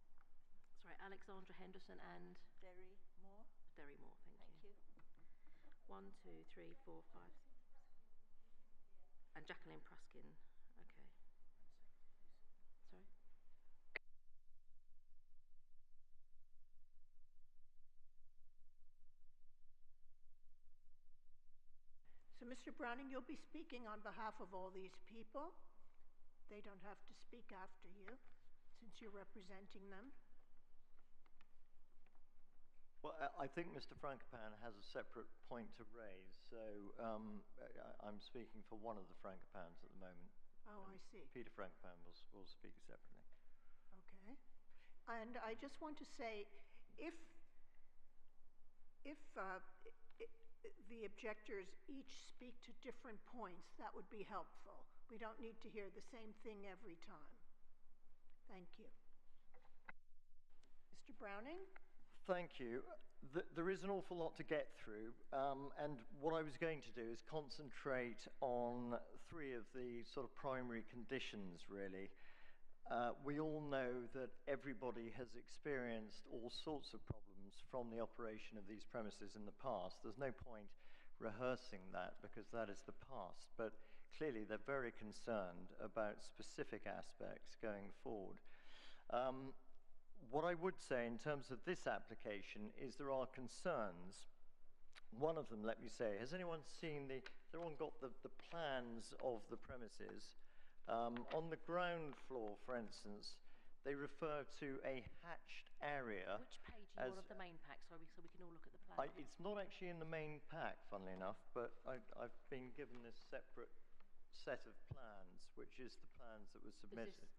Sorry, Alexandra Henderson and Derry Moore. Derry Moore, thank you. 1, 2, 3, 4, 5, 6. And Jacqueline Pruskin. Okay. Sorry. So, Mr. Browning, you'll be speaking on behalf of all these people. They don't have to speak after you, since you're representing them. Well, I think Mr. Frankopan has a separate point to raise, so I'm speaking for one of the Frankopans at the moment. Oh, I see. Peter Frankopan will speak separately. Okay. And I just want to say, if the objectors each speak to different points, that would be helpful. We don't need to hear the same thing every time. Thank you. Mr. Browning? Thank you. There is an awful lot to get through, and what I was going to do is concentrate on 3 of the sort of primary conditions, really. We all know that everybody has experienced all sorts of problems from the operation of these premises in the past. There's no point rehearsing that because that is the past, but clearly they're very concerned about specific aspects going forward. What I would say in terms of this application is there are concerns. One of them, let me say, has anyone got the plans of the premises? On the ground floor, for instance, they refer to a hatched area. Which page are you on of the main pack, so we can all look at the plan? It's not actually in the main pack, funnily enough, but I've been given this separate set of plans, which is the plans that were submitted.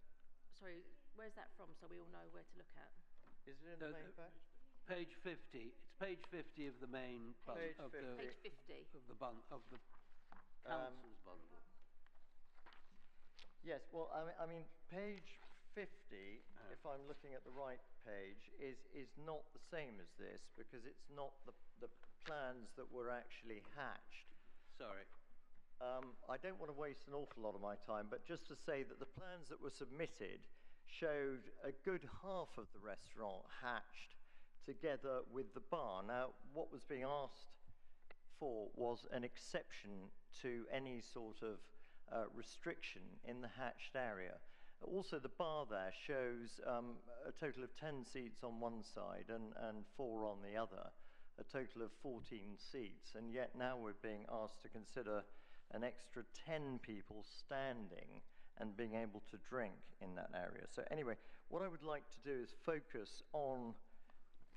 Sorry, where's that from, so we all know where to look at? Is it in the main pack? Page 50. It's page 50 of the main Page 50. Page 50. Of the council's bundle. Yes, well, I mean, page 50, if I'm looking at the right page, is not the same as this because it's not the plans that were actually hatched. Sorry. I don't want to waste an awful lot of my time, but just to say that the plans that were submitted showed a good half of the restaurant hatched together with the bar. Now, what was being asked for was an exception to any sort of restriction in the hatched area. Also, the bar there shows a total of 10 seats on one side and 4 on the other, a total of 14 seats, and yet now we're being asked to consider an extra 10 people standing and being able to drink in that area. So anyway, what I would like to do is focus on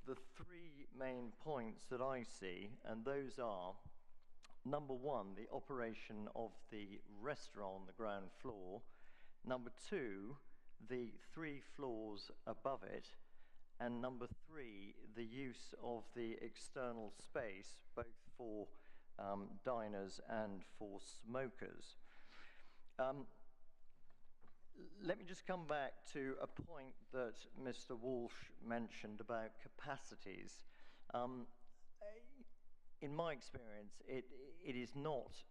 the 3 main points that I see, and those are, number 1, the operation of the restaurant on the ground floor. Number 2, the 3 floors above it. And number 3, the use of the external space, both for diners and for smokers. Let me just come back to a point that Mr. Walsh mentioned about capacities. In my experience, it is not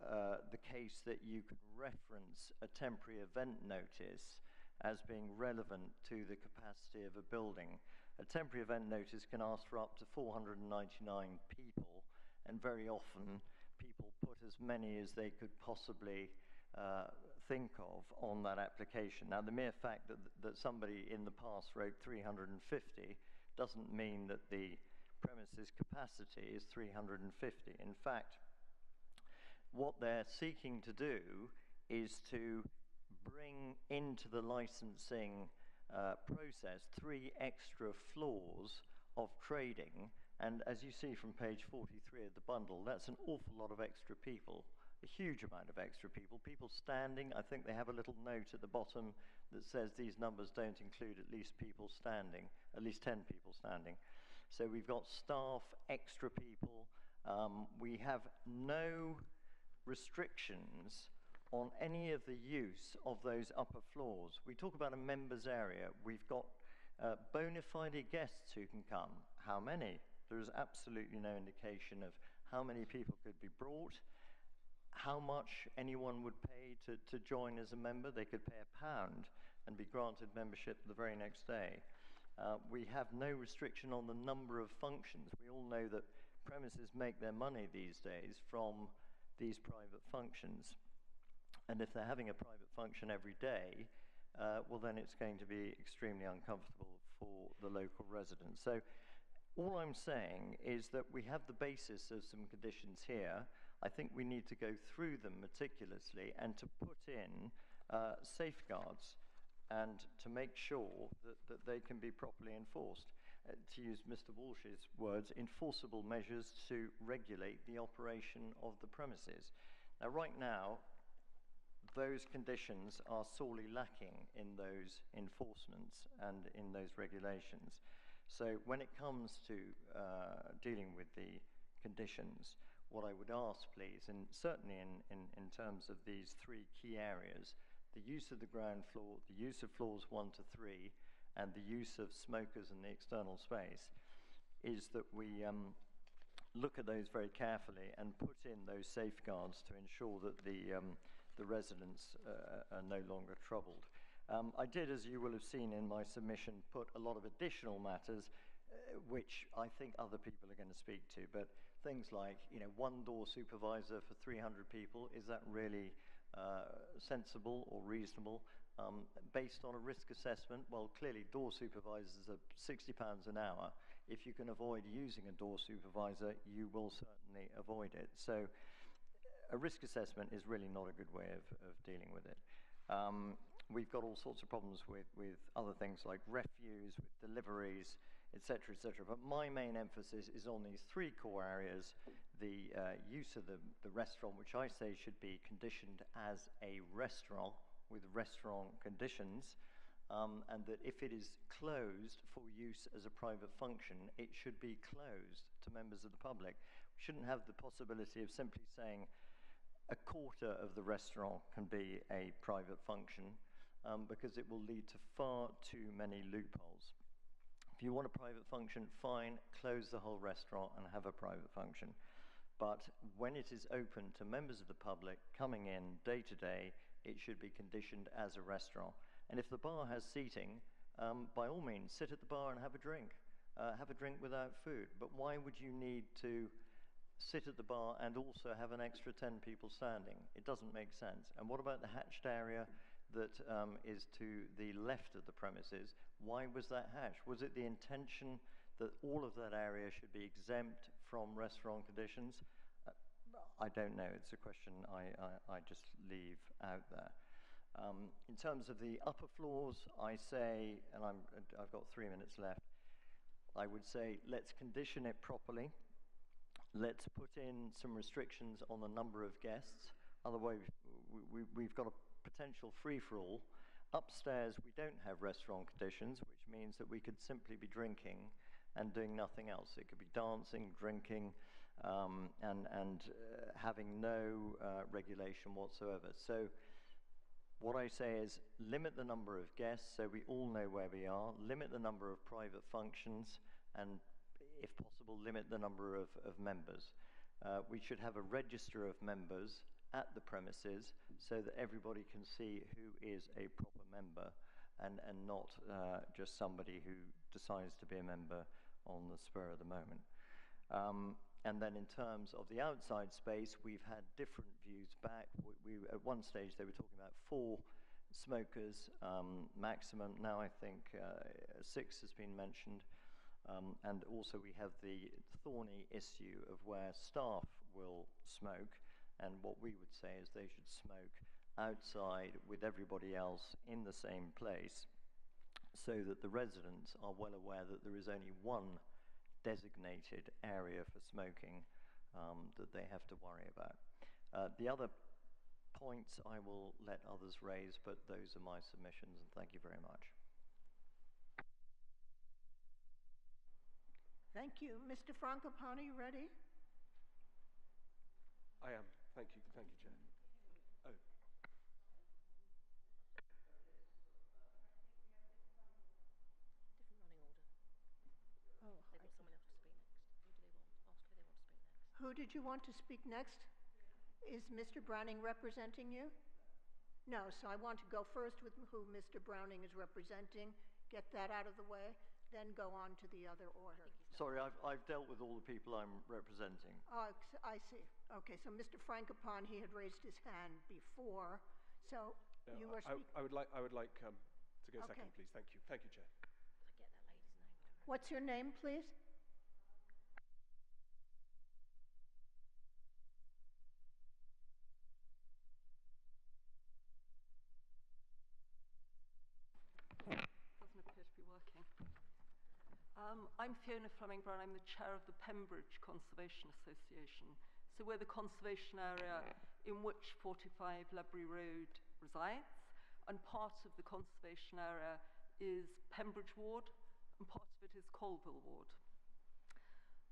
the case that you can reference a temporary event notice as being relevant to the capacity of a building. A temporary event notice can ask for up to 499 people and very often people put as many as they could possibly think of on that application. Now, the mere fact that somebody in the past wrote 350 doesn't mean that the premises capacity is 350. In fact, what they're seeking to do is to bring into the licensing process 3 extra floors of trading. And as you see from page 43 of the bundle, that's an awful lot of extra people, a huge amount of extra people. People standing, I think they have a little note at the bottom that says these numbers don't include at least people standing, at least 10 people standing. So we've got staff, extra people. We have no restrictions on any of the use of those upper floors. We talk about a members area. We've got bona fide guests who can come. How many? There is absolutely no indication of how many people could be brought, how much anyone would pay to join as a member. They could pay £1 and be granted membership the very next day. We have no restriction on the number of functions. We all know that premises make their money these days from these private functions. And if they're having a private function every day, well, then it's going to be extremely uncomfortable for the local residents. So all I'm saying is that we have the basis of some conditions here. I think we need to go through them meticulously and to put in safeguards and to make sure that they can be properly enforced. To use Mr. Walsh's words, enforceable measures to regulate the operation of the premises. Now, right now, those conditions are sorely lacking in those enforcements and in those regulations. So when it comes to dealing with the conditions, what I would ask, please, and certainly in terms of these 3 key areas, the use of the ground floor, the use of floors 1 to 3, and the use of smokers in the external space, is that we look at those very carefully and put in those safeguards to ensure that the residents are no longer troubled. I did, as you will have seen in my submission, put a lot of additional matters which I think other people are going to speak to, but things like, one door supervisor for 300 people, is that really sensible or reasonable? Based on a risk assessment, well, clearly door supervisors are £60 an hour. If you can avoid using a door supervisor, you will certainly avoid it. So a risk assessment is really not a good way of dealing with it. We've got all sorts of problems with other things like refuse, with deliveries, etc., etc. But my main emphasis is on these 3 core areas: the use of the restaurant, which I say should be conditioned as a restaurant with restaurant conditions, and that if it is closed for use as a private function, it should be closed to members of the public. We shouldn't have the possibility of simply saying a quarter of the restaurant can be a private function, because it will lead to far too many loopholes. If you want a private function, fine, close the whole restaurant and have a private function. But when it is open to members of the public coming in day to day, it should be conditioned as a restaurant. And if the bar has seating, by all means, sit at the bar and have a drink. Have a drink without food. But why would you need to sit at the bar and also have an extra 10 people standing? It doesn't make sense. And what about the hatched area that is to the left of the premises? Why was that hatched? Was it the intention that all of that area should be exempt from restaurant conditions? I don't know. It's a question I just leave out there. In terms of the upper floors, I say, and I've got 3 minutes left, I would say let's condition it properly. Let's put in some restrictions on the number of guests. Otherwise, we've got a potential free-for-all. Upstairs, we don't have restaurant conditions, which means that we could simply be drinking and doing nothing else. It could be dancing, drinking, and having no regulation whatsoever. So what I say is limit the number of guests so we all know where we are, limit the number of private functions, and if possible, limit the number of members. We should have a register of members at the premises so that everybody can see who is a proper member and not just somebody who decides to be a member on the spur of the moment. And then in terms of the outside space, we've had different views back. At one stage, they were talking about 4 smokers maximum. Now I think 6 has been mentioned. And also we have the thorny issue of where staff will smoke. And what we would say is they should smoke outside with everybody else in the same place, so that the residents are well aware that there is only one designated area for smoking that they have to worry about. The other points I will let others raise, but those are my submissions, and thank you very much. Thank you. Mr. Frankopani, you ready? I am. Thank you, Chair. Oh. Different running order. Oh, They've got someone else to speak next. who did you want to speak next? Is Mr. Browning representing you? No, so I want to go first with who Mr. Browning is representing, get that out of the way, then go on to the other order. Sorry, I've dealt with all the people I'm representing. I see. Okay, so Mr. Frankopani, he had raised his hand before, so No, you were speaking. I would like to go Okay. second, please. Thank you. Thank you, Chair. What's your name, please? Doesn't appear to be working. I'm Fiona Fleming-Brown. I'm the chair of the Pembridge Conservation Association. So we're the conservation area in which 45 Ledbury Road resides, and part of the conservation area is Pembridge Ward, and part of it is Colville Ward.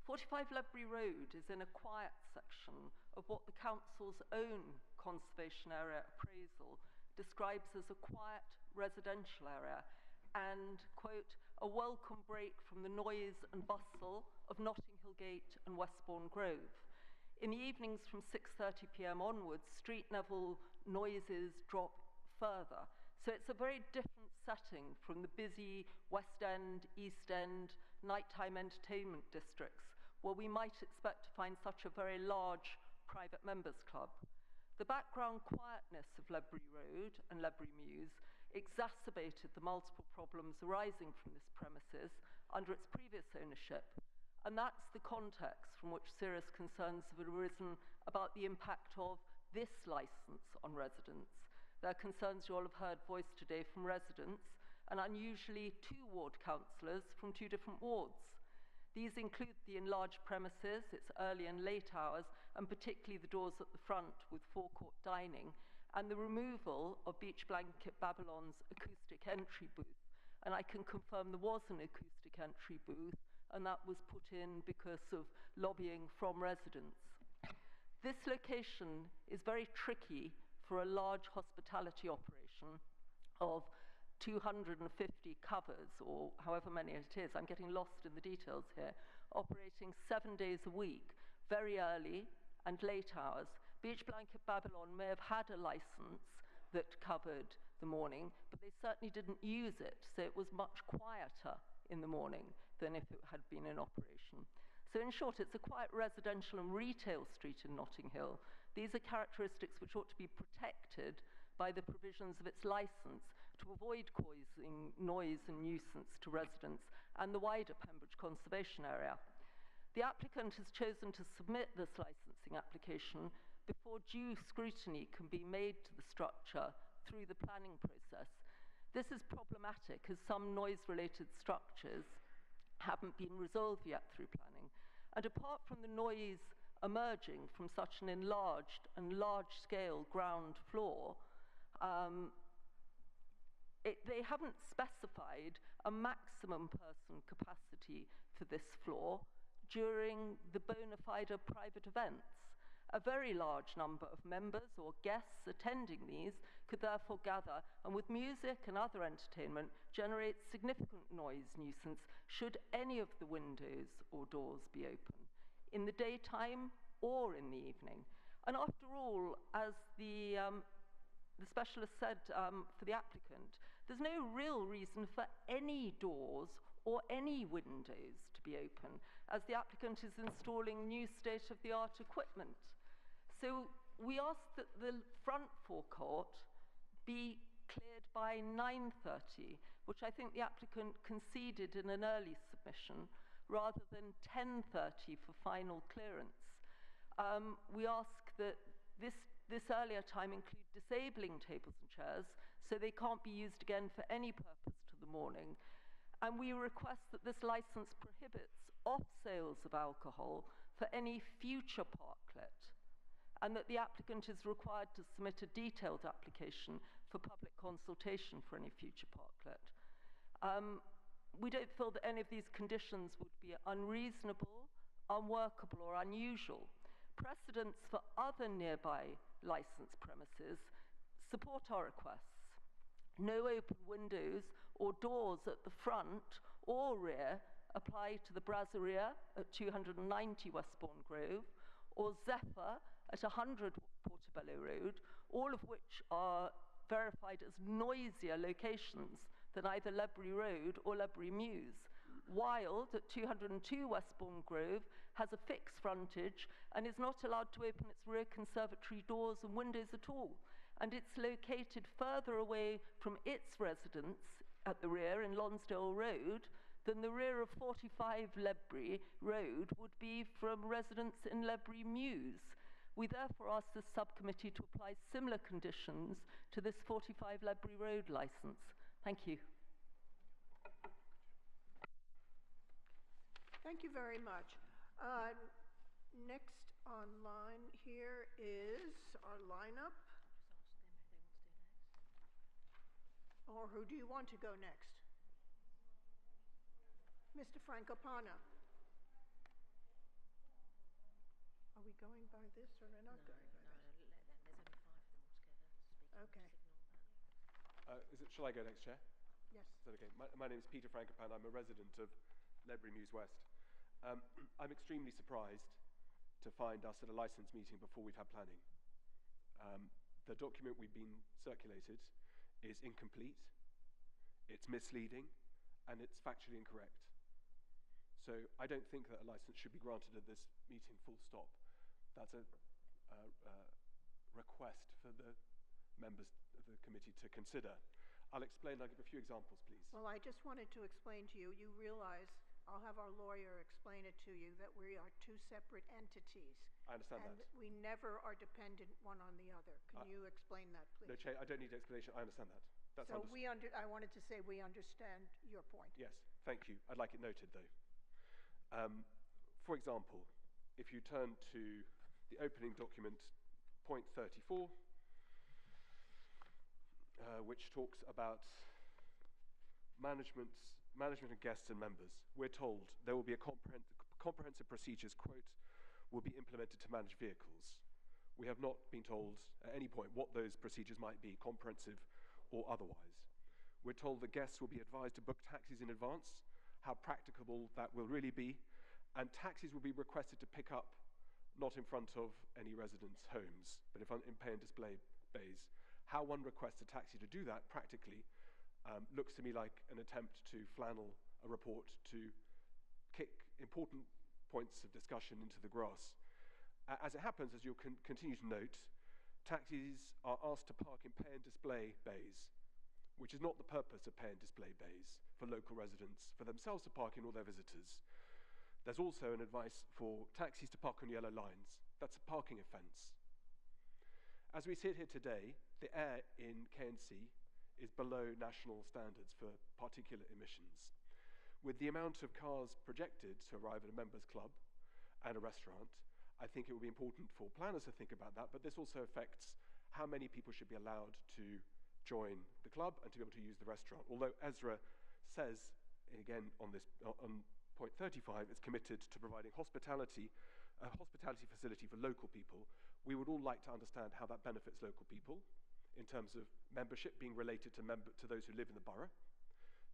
45 Ledbury Road is in a quiet section of what the council's own conservation area appraisal describes as a quiet residential area and, quote, a welcome break from the noise and bustle of Notting Hill Gate and Westbourne Grove. In the evenings from 6:30 p.m. onwards, street level noises drop further. So it's a very different setting from the busy West End, East End, nighttime entertainment districts, where we might expect to find such a very large private members club. The background quietness of Ledbury Road and Ledbury Mews exacerbated the multiple problems arising from this premises under its previous ownership. And that's the context from which serious concerns have arisen about the impact of this licence on residents. There are concerns you all have heard voiced today from residents and unusually 2 ward councillors from 2 different wards. These include the enlarged premises, its early and late hours, and particularly the doors at the front with forecourt dining, and the removal of Beach Blanket Babylon's acoustic entry booth. And I can confirm there was an acoustic entry booth, and that was put in because of lobbying from residents. This location is very tricky for a large hospitality operation of 250 covers, or however many it is. I'm getting lost in the details here. Operating 7 days a week, very early and late hours. Beach Blanket Babylon may have had a license that covered the morning, but they certainly didn't use it, so it was much quieter in the morning than if it had been in operation. So in short, it's a quiet residential and retail street in Notting Hill. These are characteristics which ought to be protected by the provisions of its licence to avoid causing noise and nuisance to residents and the wider Pembridge conservation area. The applicant has chosen to submit this licensing application before due scrutiny can be made to the structure through the planning process. This is problematic as some noise-related structures haven't been resolved yet through planning. And apart from the noise emerging from such an enlarged and large-scale ground floor, they haven't specified a maximum person capacity for this floor during the bona fide private events. A very large number of members or guests attending these could therefore gather, and with music and other entertainment, generate significant noise nuisance should any of the windows or doors be open, in the daytime or in the evening. And after all, as the specialist said for the applicant, there's no real reason for any doors or any windows to to be open, as the applicant is installing new state-of-the-art equipment. So we ask that the front forecourt be cleared by 9:30, which I think the applicant conceded in an early submission, rather than 10:30 for final clearance. We ask that this earlier time include disabling tables and chairs so they can't be used again for any purpose to the morning. And we request that this license prohibits off-sales of alcohol for any future parklet, and that the applicant is required to submit a detailed application for public consultation for any future parklet. We don't feel that any of these conditions would be unreasonable, unworkable, or unusual. Precedents for other nearby licensed premises support our requests. No open windows or doors at the front or rear apply to the Brasseria at 290 Westbourne Grove or Zephyr at 100 Portobello Road, all of which are verified as noisier locations than either Ledbury Road or Ledbury Mews. Wild at 202 Westbourne Grove has a fixed frontage and is not allowed to open its rear conservatory doors and windows at all. And it's located further away from its residents at the rear in Lonsdale Road than the rear of 45 Ledbury Road would be from residents in Ledbury Mews. We therefore ask this subcommittee to apply similar conditions to this 45 Ledbury Road licence. Thank you. Thank you very much. Next online here is our lineup. Or who do you want to go next? Mr. Frankopana. Are we going by this or we're not going by this? Okay. Shall I go next, Chair? Yes. Is that okay? My name is Peter Frankopan. I'm a resident of Ledbury Mews West. I'm extremely surprised to find us at a licence meeting before we've had planning. The document we've been circulated is incomplete, it's misleading, and it's factually incorrect. So I don't think that a licence should be granted at this meeting, full stop. That's a request for the members of the committee to consider. I'll explain, I'll give a few examples, please. Well, I just wanted to explain to you, you realize, I'll have our lawyer explain it to you, that we are two separate entities. I understand and that. And we never are dependent one on the other. Can you explain that, please? No, Chair, I don't need explanation. I understand that. That's so I wanted to say we understand your point. Yes, thank you. I'd like it noted, though. For example, if you turn to the opening document, point 34, which talks about management of guests and members, we're told there will be a comprehensive procedures, quote, will be implemented to manage vehicles. We have not been told at any point what those procedures might be, comprehensive or otherwise. We're told that guests will be advised to book taxis in advance, how practicable that will really be, and taxis will be requested to pick up not in front of any residents' homes, but in pay and display bays. How one requests a taxi to do that practically looks to me like an attempt to flannel a report to kick important points of discussion into the grass. As it happens, as you'll continue to note, taxis are asked to park in pay and display bays, which is not the purpose of pay and display bays for local residents, for themselves to park in or their visitors. There's also an advice for taxis to park on yellow lines. That's a parking offence. As we sit here today, the air in KNC is below national standards for particulate emissions. With the amount of cars projected to arrive at a members club and a restaurant, I think it will be important for planners to think about that, but this also affects how many people should be allowed to join the club and to be able to use the restaurant. Although Ezra says, again on point 35, it's committed to providing a hospitality facility for local people, we would all like to understand how that benefits local people in terms of membership being related to those who live in the borough,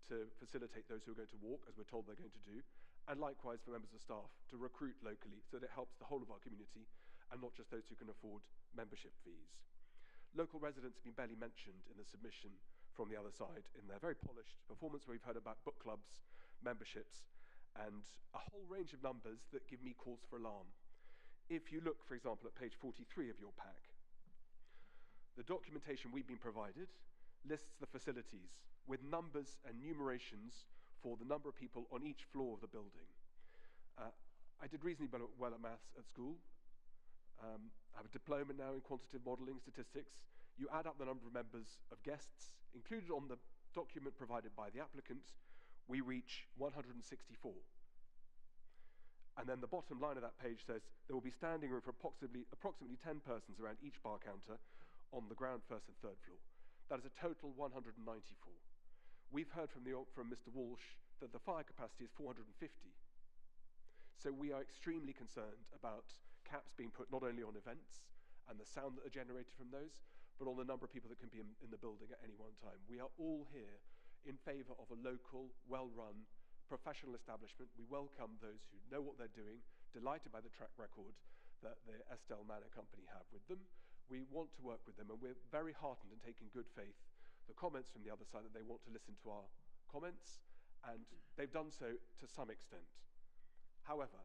to facilitate those who are going to walk, as we're told they're going to do, and likewise for members of staff to recruit locally so that it helps the whole of our community and not just those who can afford membership fees. Local residents have been barely mentioned in the submission from the other side in their very polished performance, where we've heard about book clubs, memberships, and a whole range of numbers that give me cause for alarm. If you look, for example, at page 43 of your pack, the documentation we've been provided lists the facilities with numbers and numerations for the number of people on each floor of the building. I did reasonably well at maths at school. I have a diploma now in quantitative modelling statistics. You add up the number of members of guests included on the document provided by the applicant, we reach 164. And then the bottom line of that page says there will be standing room for approximately 10 persons around each bar counter on the ground, first and third floor. That is a total 194. We've heard from Mr. Walsh that the fire capacity is 450. So we are extremely concerned about caps being put not only on events and the sound that are generated from those, but on the number of people that can be in the building at any one time. We are all here in favour of a local, well-run, professional establishment. We welcome those who know what they're doing, delighted by the track record that the Estelle Manor Company have with them. We want to work with them, and we're very heartened and take in good faith the comments from the other side that they want to listen to our comments, and they've done so to some extent. However,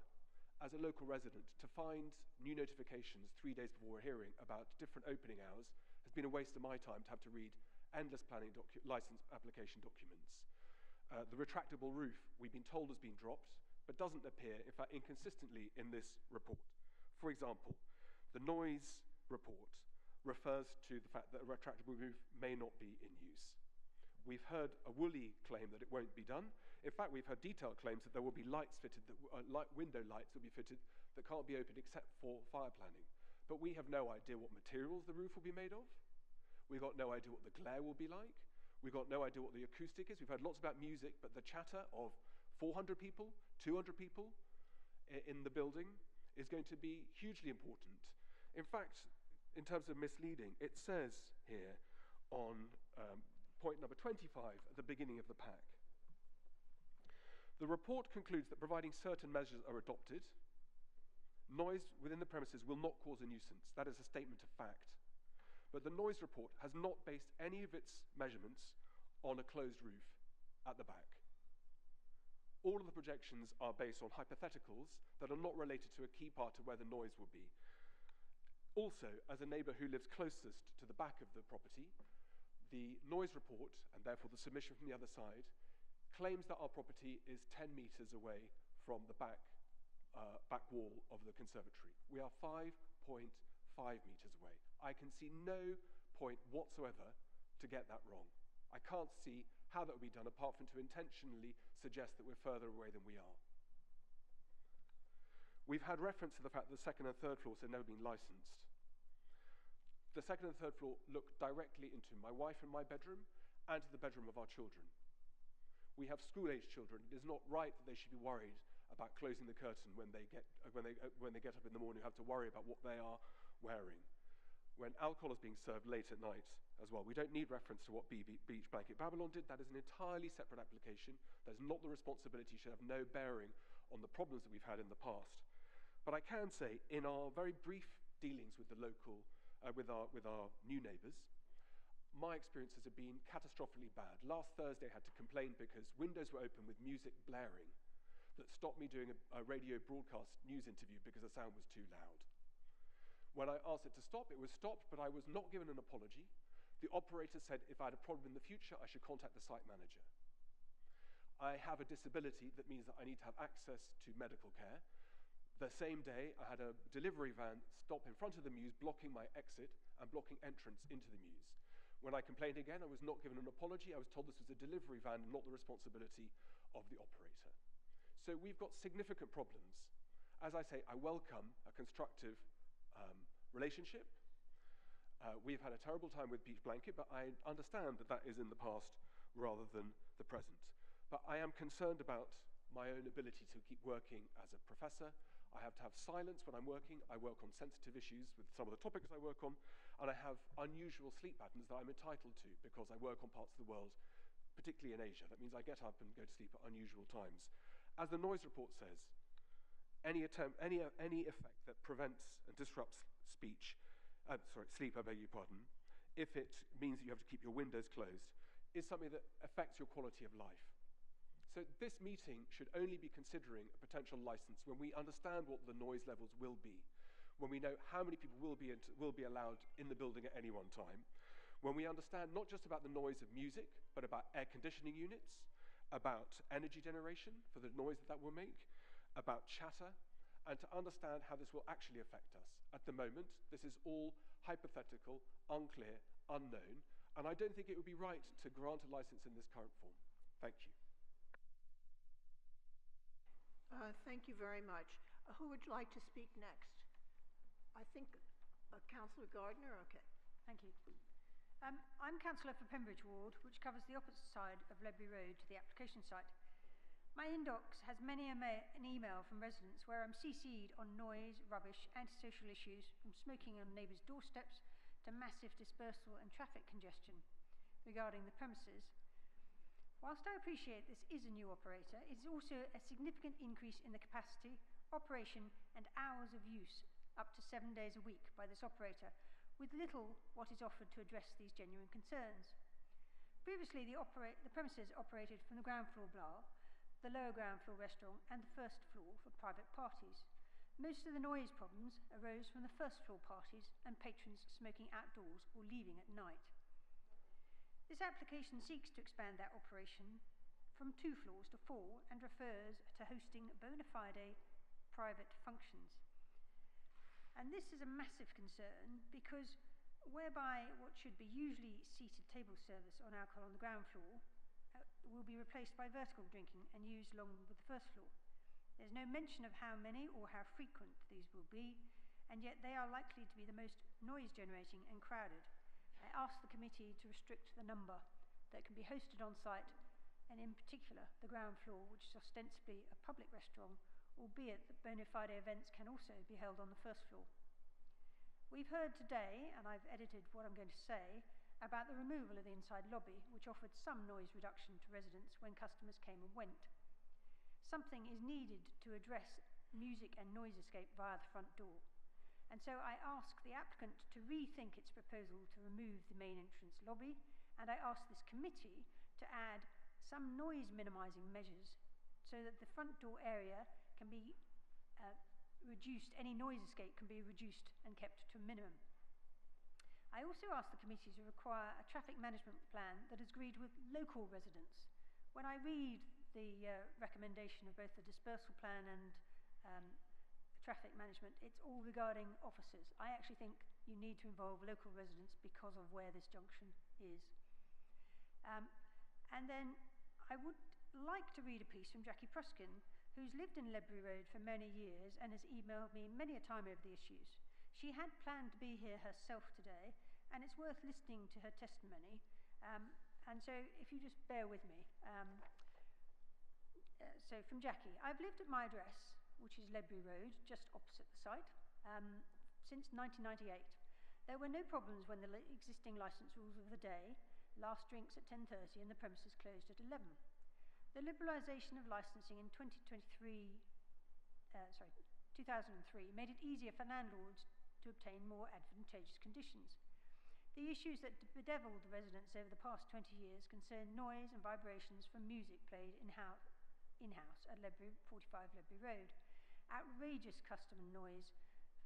as a local resident, to find new notifications 3 days before a hearing about different opening hours has been a waste of my time to have to read endless planning license application documents. The retractable roof, we've been told, has been dropped, but doesn't appear, in fact, inconsistently in this report. For example, the noise report refers to the fact that a retractable roof may not be in use. We've heard a woolly claim that it won't be done. In fact, we've heard detailed claims that there will be lights fitted, window lights that will be fitted that can't be opened except for fire planning. But we have no idea what materials the roof will be made of. We've got no idea what the glare will be like. We've got no idea what the acoustic is. We've heard lots about music, but the chatter of 400 people, 200 people in the building is going to be hugely important. In fact, in terms of misleading, it says here on point number 25 at the beginning of the pack, the report concludes that providing certain measures are adopted, noise within the premises will not cause a nuisance. That is a statement of fact. But the noise report has not based any of its measurements on a closed roof at the back. All of the projections are based on hypotheticals that are not related to a key part of where the noise will be. Also, as a neighbour who lives closest to the back of the property, the noise report, and therefore the submission from the other side, claims that our property is 10 metres away from the back wall of the conservatory. We are 5.5 metres away. I can see no point whatsoever to get that wrong. I can't see how that would be done apart from to intentionally suggest that we're further away than we are. We've had reference to the fact that the second and third floors have never been licensed. The second and third floor look directly into my wife and my bedroom and to the bedroom of our children. We have school-aged children. It is not right that they should be worried about closing the curtain when they get up in the morning, have to worry about what they are wearing. When alcohol is being served late at night as well. We don't need reference to what Beach Blanket Babylon did. That is an entirely separate application. That is not the responsibility, should have no bearing on the problems that we've had in the past. But I can say, in our very brief dealings with the local, with our new neighbours, my experiences have been catastrophically bad. Last Thursday I had to complain because windows were open with music blaring that stopped me doing a radio broadcast news interview because the sound was too loud. When I asked it to stop, it was stopped, but I was not given an apology. The operator said if I had a problem in the future, I should contact the site manager. I have a disability that means that I need to have access to medical care. The same day, I had a delivery van stop in front of the Mews, blocking my exit and blocking entrance into the Mews. When I complained again, I was not given an apology. I was told this was a delivery van and not the responsibility of the operator. So we've got significant problems. As I say, I welcome a constructive relationship. We've had a terrible time with Beach Blanket, but I understand that that is in the past rather than the present. But I am concerned about my own ability to keep working as a professor. I have to have silence when I'm working. I work on sensitive issues with some of the topics I work on, and I have unusual sleep patterns that I'm entitled to because I work on parts of the world, particularly in Asia. That means I get up and go to sleep at unusual times. As the noise report says, any effect that prevents and disrupts sleep, I beg your pardon, if it means that you have to keep your windows closed, is something that affects your quality of life. So this meeting should only be considering a potential license when we understand what the noise levels will be, when we know how many people will be allowed in the building at any one time, when we understand not just about the noise of music, but about air conditioning units, about energy generation for the noise that will make, about chatter, and to understand how this will actually affect us. At the moment, this is all hypothetical, unclear, unknown, and I don't think it would be right to grant a license in this current form. Thank you. Thank you very much. Who would like to speak next? I think Councillor Gardner, okay. Thank you. I'm councillor for Pembridge Ward, which covers the opposite side of Ledbury Road to the application site. My inbox has many an email from residents where I'm CC'd on noise, rubbish, antisocial issues, from smoking on neighbours' doorsteps to massive dispersal and traffic congestion regarding the premises. Whilst I appreciate this is a new operator, it is also a significant increase in the capacity, operation and hours of use, up to 7 days a week by this operator, with little what is offered to address these genuine concerns. Previously, the premises operated from the ground floor bar, the lower ground floor restaurant and the first floor for private parties. Most of the noise problems arose from the first floor parties and patrons smoking outdoors or leaving at night. This application seeks to expand that operation from 2 floors to 4 and refers to hosting bona fide private functions. And this is a massive concern because whereby what should be usually seated table service on alcohol on the ground floor will be replaced by vertical drinking and used along with the first floor. There's no mention of how many or how frequent these will be, and yet they are likely to be the most noise generating and crowded. I asked the committee to restrict the number that can be hosted on site, and in particular the ground floor, which is ostensibly a public restaurant, albeit that bona fide events can also be held on the first floor. We've heard today, and I've edited what I'm going to say, about the removal of the inside lobby, which offered some noise reduction to residents when customers came and went. Something is needed to address music and noise escape via the front door. And so I ask the applicant to rethink its proposal to remove the main entrance lobby, and I ask this committee to add some noise minimising measures so that the front door area can be reduced, any noise escape can be reduced and kept to a minimum. I also ask the committee to require a traffic management plan that is agreed with local residents. When I read the recommendation of both the dispersal plan and traffic management, it's all regarding officers. I actually think you need to involve local residents because of where this junction is. And then I would like to read a piece from Jackie Pruskin, who's lived in Ledbury Road for many years and has emailed me many a time over the issues. She had planned to be here herself today, and it's worth listening to her testimony. And so if you just bear with me. So from Jackie, I've lived at my address, which is Ledbury Road, just opposite the site, since 1998. There were no problems when the existing licence rules of the day, last drinks at 10:30 and the premises closed at 11. The liberalisation of licensing in 2003 made it easier for landlords to obtain more advantageous conditions. The issues that bedeviled the residents over the past 20 years concern noise and vibrations from music played in-house at 45 Ledbury Road, outrageous customer noise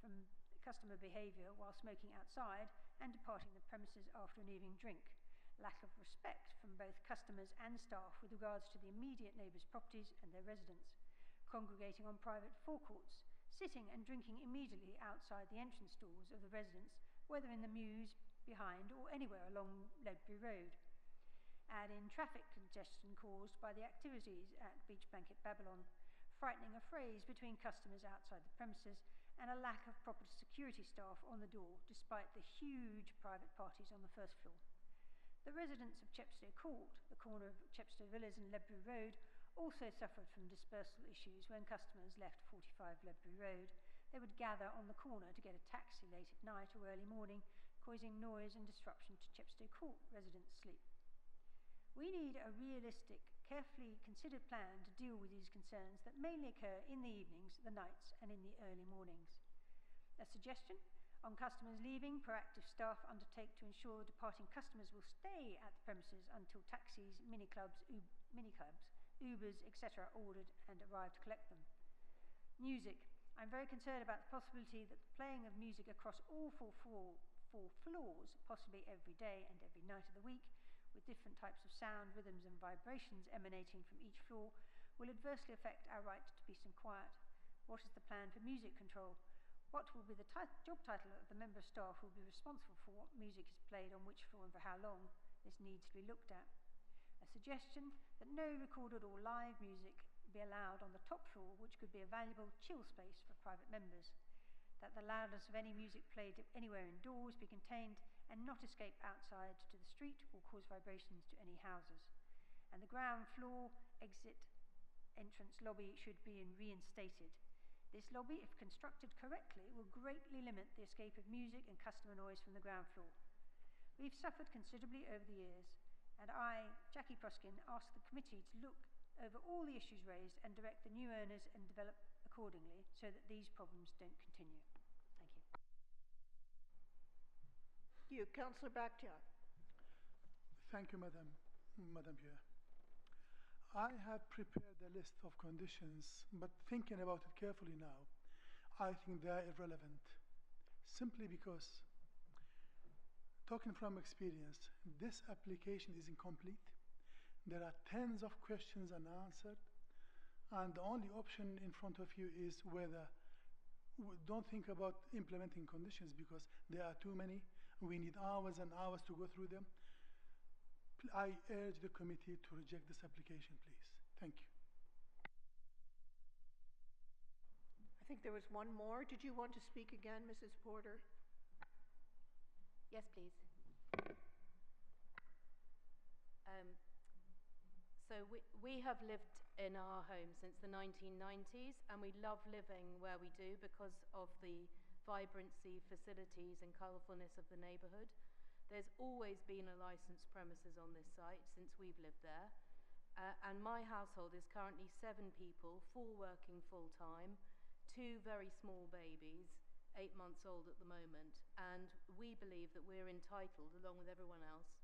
from customer behaviour while smoking outside and departing the premises after an evening drink, lack of respect from both customers and staff with regards to the immediate neighbours' properties and their residents, congregating on private forecourts, sitting and drinking immediately outside the entrance doors of the residents, whether in the mews, behind or anywhere along Ledbury Road. Add in traffic congestion caused by the activities at Beach Blanket Babylon, frightening affrays between customers outside the premises, and a lack of proper security staff on the door despite the huge private parties on the first floor. The residents of Chepstow Court, the corner of Chepstow Villas and Ledbury Road, also suffered from dispersal issues when customers left 45 Ledbury Road. They would gather on the corner to get a taxi late at night or early morning, causing noise and disruption to Chepstow Court residents' sleep. We need a realistic, carefully considered plan to deal with these concerns that mainly occur in the evenings, the nights and in the early mornings. A suggestion: on customers leaving, proactive staff undertake to ensure departing customers will stay at the premises until taxis, miniclubs Ubers, etc. ordered and arrive to collect them. Music. I'm very concerned about the possibility that the playing of music across all four floors, possibly every day and every night of the week, with different types of sound, rhythms and vibrations emanating from each floor, will adversely affect our right to peace and quiet. What is the plan for music control? What will be the job title of the member of staff who will be responsible for what music is played on which floor and for how long? This needs to be looked at. A suggestion that no recorded or live music be allowed on the top floor, which could be a valuable chill space for private members. That the loudness of any music played anywhere indoors be contained and not escape outside to the street or cause vibrations to any houses. And the ground floor exit entrance lobby should be reinstated. This lobby, if constructed correctly, will greatly limit the escape of music and customer noise from the ground floor. We've suffered considerably over the years, and I, Jackie Proskin, ask the committee to look over all the issues raised and direct the new owners and develop accordingly so that these problems don't continue. Thank you. Councillor Bakhtiar. Thank you, Madam Chair. I have prepared a list of conditions, but thinking about it carefully now, I think they are irrelevant. Simply because, talking from experience, this application is incomplete. There are tens of questions unanswered, and the only option in front of you is whether don't think about implementing conditions because there are too many. We need hours and hours to go through them. I urge the committee to reject this application, please. Thank you. I think there was one more. Did you want to speak again, Mrs. Porter? Yes, please. So we have lived in our home since the 1990s, and we love living where we do because of the vibrancy, facilities and colourfulness of the neighbourhood. There's always been a licensed premises on this site since we've lived there, and my household is currently 7 people, 4 working full-time, 2 very small babies, 8 months old at the moment, and we believe that we're entitled, along with everyone else,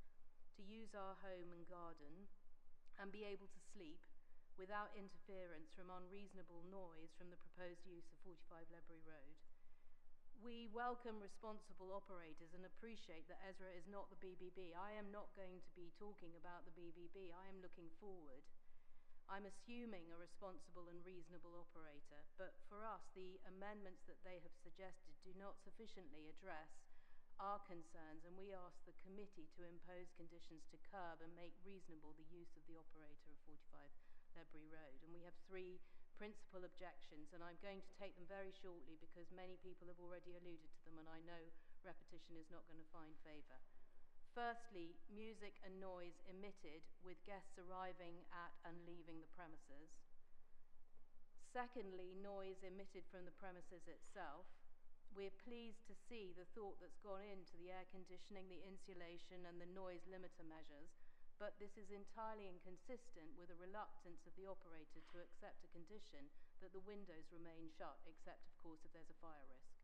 to use our home and garden and be able to sleep without interference from unreasonable noise from the proposed use of 45 Ledbury Road. We welcome responsible operators and appreciate that Ezra is not the BBB. I am not going to be talking about the BBB. I am looking forward. I'm assuming a responsible and reasonable operator, but for us, the amendments that they have suggested do not sufficiently address our concerns, and we ask the committee to impose conditions to curb and make reasonable the use of the operator of 45 Ledbury Road. And we have 3 principal objections, and I'm going to take them very shortly because many people have already alluded to them, and I know repetition is not going to find favour. Firstly, music and noise emitted with guests arriving at and leaving the premises. Secondly, noise emitted from the premises itself. We're pleased to see the thought that's gone into the air conditioning, the insulation and the noise limiter measures, but this is entirely inconsistent with a reluctance of the operator to accept a condition that the windows remain shut, except of course if there's a fire risk.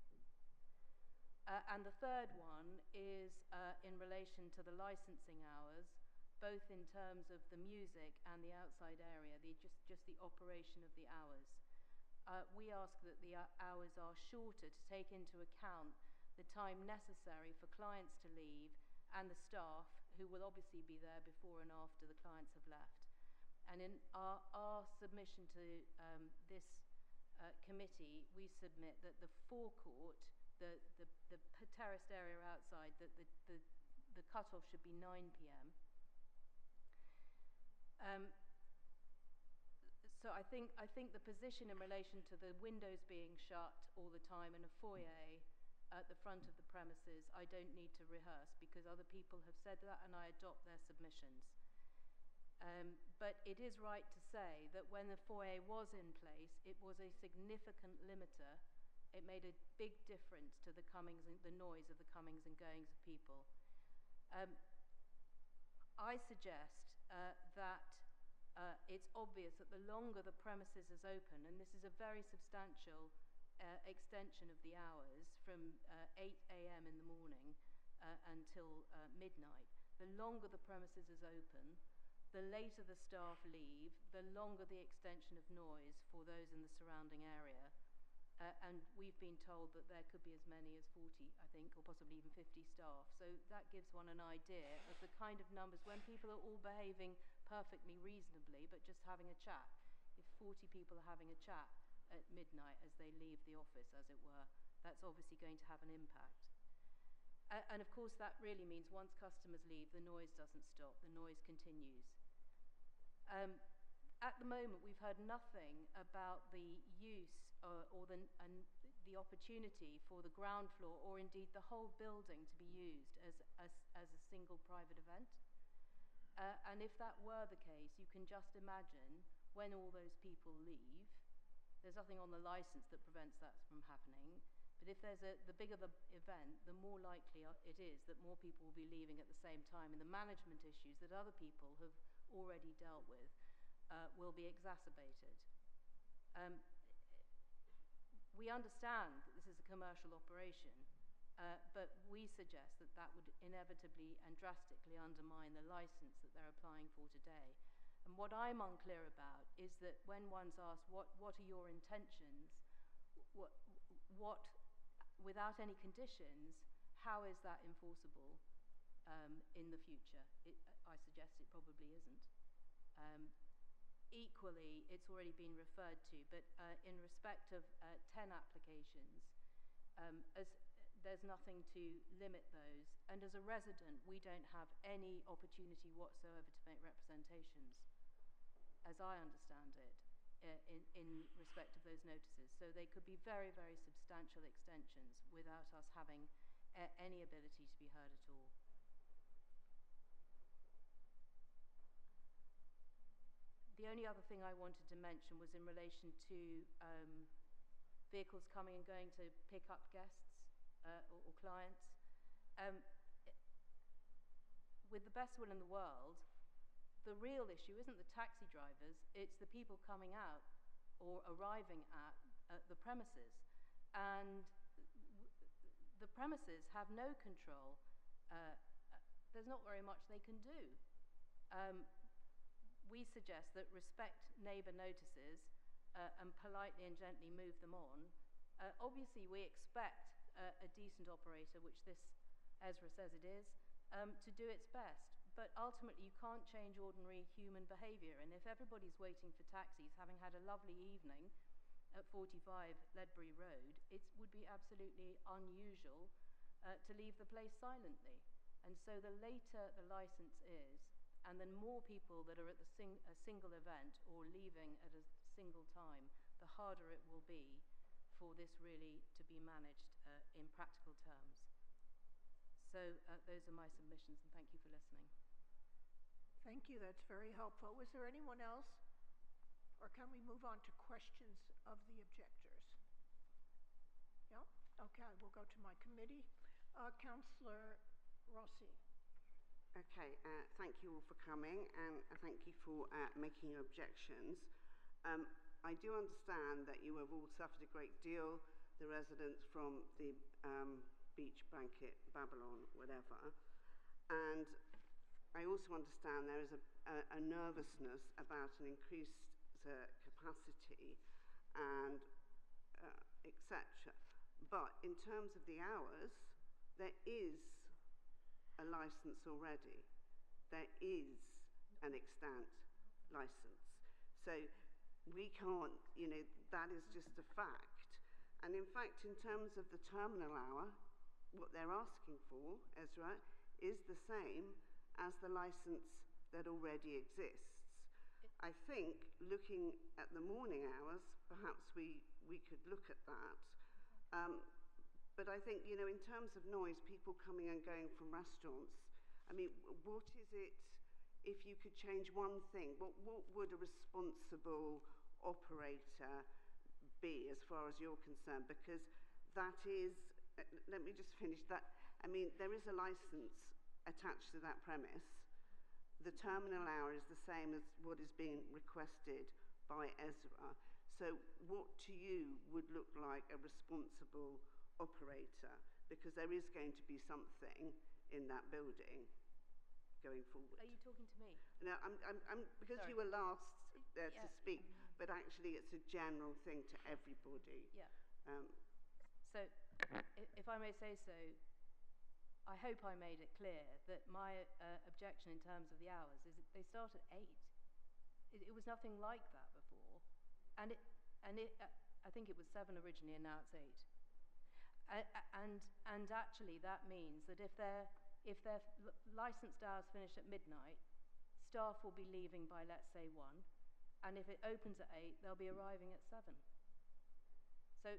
And the third one is in relation to the licensing hours, both in terms of the music and the outside area, just the operation of the hours. We ask that the hours are shorter to take into account the time necessary for clients to leave and the staff who will obviously be there before and after the clients have left. And in our submission to this committee, we submit that the forecourt, the terraced area outside, that the cut-off should be 9 p.m. So I think the position in relation to the windows being shut all the time and a foyer at the front of the premises, I don't need to rehearse because other people have said that and I adopt their submissions. But it is right to say that when the foyer was in place, it was a significant limiter. It made a big difference to the noise of the comings and goings of people. I suggest that it's obvious that the longer the premises is open, and this is a very substantial extension of the hours from 8 a.m. in the morning until midnight, the longer the premises is open, the later the staff leave, the longer the extension of noise for those in the surrounding area. And we've been told that there could be as many as 40, I think, or possibly even 50 staff. So that gives one an idea of the kind of numbers when people are all behaving perfectly reasonably, but just having a chat. If 40 people are having a chat at midnight as they leave the office, as it were, that's obviously going to have an impact. And of course, that really means once customers leave, the noise doesn't stop, the noise continues. At the moment, we've heard nothing about the use or the opportunity for the ground floor, or indeed the whole building, to be used as a single private event. And if that were the case, you can just imagine when all those people leave, there's nothing on the license that prevents that from happening. But if there's the bigger the event, the more likely it is that more people will be leaving at the same time, and the management issues that other people have already dealt with will be exacerbated. We understand that this is a commercial operation, but we suggest that that would inevitably and drastically undermine the license that they're applying for today. And what I'm unclear about is that when one's asked, what are your intentions, what without any conditions, how is that enforceable in the future? I suggest it probably isn't. Equally, it's already been referred to, but in respect of 10 applications, as there's nothing to limit those, and as a resident, we don't have any opportunity whatsoever to make representations, as I understand it, in respect of those notices. So they could be very, very substantial extensions without us having any ability to be heard at all. The only other thing I wanted to mention was in relation to vehicles coming and going to pick up guests or clients. With the best will in the world, the real issue isn't the taxi drivers, it's the people coming out or arriving at the premises. And the premises have no control. There's not very much they can do. We suggest that respect neighbour notices and politely and gently move them on. Obviously, we expect a decent operator, which this Ezra says it is, to do its best. But ultimately, you can't change ordinary human behaviour. And if everybody's waiting for taxis, having had a lovely evening at 45 Ledbury Road, it would be absolutely unusual to leave the place silently. And so the later the licence is, and then more people that are at a single event or leaving at a single time, the harder it will be for this really to be managed in practical terms. So those are my submissions, and thank you for listening. Thank you, that's very helpful. Was there anyone else? Or can we move on to questions of the objectors? Yeah? Okay, we'll go to my committee. Councillor Rossi. Okay, thank you all for coming, and thank you for making your objections. I do understand that you have all suffered a great deal, the residents from the Beach Blanket, Babylon, whatever, and I also understand there is a nervousness about an increased capacity and etc. But in terms of the hours, there is a license already. There is an extant license. So we can't, that is just a fact. And in fact, in terms of the terminal hour, what they're asking for, Ezra, is the same as the license that already exists. I think looking at the morning hours, perhaps we could look at that. But I think, in terms of noise, people coming and going from restaurants, I mean, what is it, if you could change one thing, what would a responsible operator be as far as you're concerned? Because that is, let me just finish that. I mean, there is a license attached to that premise. The terminal hour is the same as what is being requested by Ezra. So what to you would look like a responsible operator? Because there is going to be something in that building. going forward? Are you talking to me? No, because Sorry. you were last to Yeah. speak, but actually it's a general thing to everybody. Yeah. Um, So, if I may say so, I hope I made it clear that my objection in terms of the hours is that they start at 8. It was nothing like that before, and I think it was 7 originally, and now it's 8. And actually, that means that if their licensed hours finish at midnight, staff will be leaving by, let's say, 1, and if it opens at 8, they'll be arriving at 7. So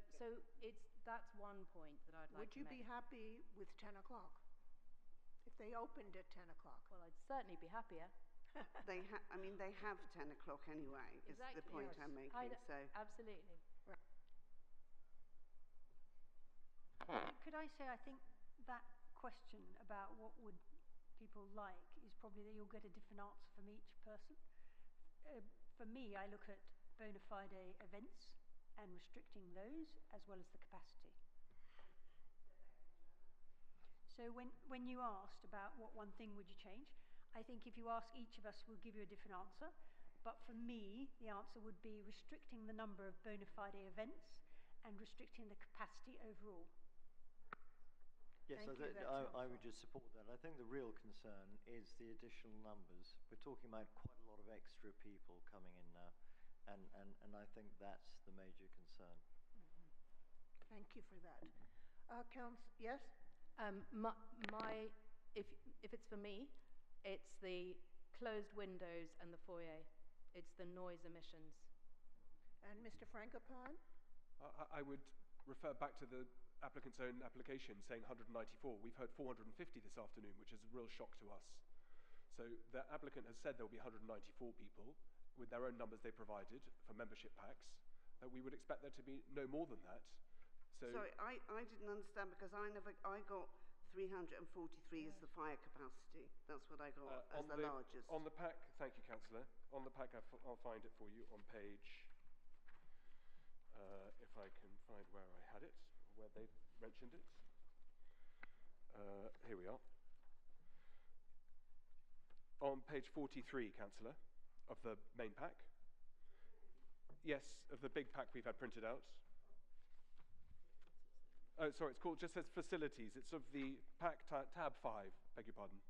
that's one point that I'd like Would to you make. be happy with 10 o'clock? If they opened at 10 o'clock? Well, I'd certainly be happier. they have 10 o'clock anyway, is the Exactly. point Yes. I'm making. So Absolutely. Could I say, I think that question about what would people like is probably that you'll get a different answer from each person. For me, I look at bona fide events and restricting those as well as the capacity. So when you asked about what one thing would you change, I think if you ask each of us, we'll give you a different answer. But for me, the answer would be restricting the number of bona fide events and restricting the capacity overall. Yes, I would just support that. I think the real concern is the additional numbers. We're talking about quite a lot of extra people coming in now, and I think that's the major concern. Thank you for that. Yes? If it's for me, it's the closed windows and the foyer. It's the noise emissions. And Mr. Frankopan? I would refer back to the applicant's own application saying 194. We've heard 450 this afternoon, which is a real shock to us. So the applicant has said there will be 194 people with their own numbers they provided for membership packs. We would expect there to be no more than that. So sorry, I didn't understand because I got 343 as the fire capacity. That's what I got as the largest. On the pack, thank you, Councillor. On the pack, I'll find it for you on page, if I can find where I had it, where they've mentioned it. Here we are. On page 43, Councillor, of the main pack. Yes, of the big pack we've had printed out. Oh, sorry, it's called, just says facilities. It's of the pack tab 5, beg your pardon.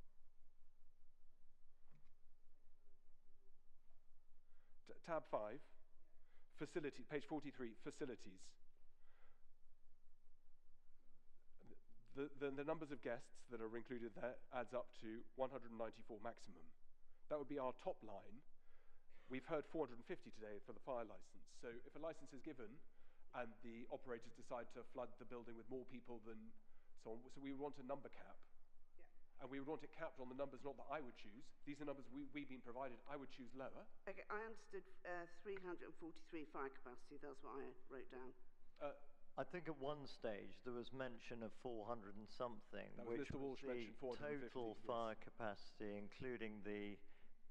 Tab 5, facility, page 43, facilities. The numbers of guests that are included there adds up to 194 maximum. That would be our top line. We've heard 450 today for the fire license. So if a license is given and the operators decide to flood the building with more people than so on, so we would want a number cap. Yeah. And we would want it capped on the numbers not that I would choose. These are numbers we've been provided. I would choose lower. Okay, I understood 343 fire capacity. That's what I wrote down. I think at one stage there was mention of 400 and something, which Mr. was Walsh the total yes. fire capacity, including the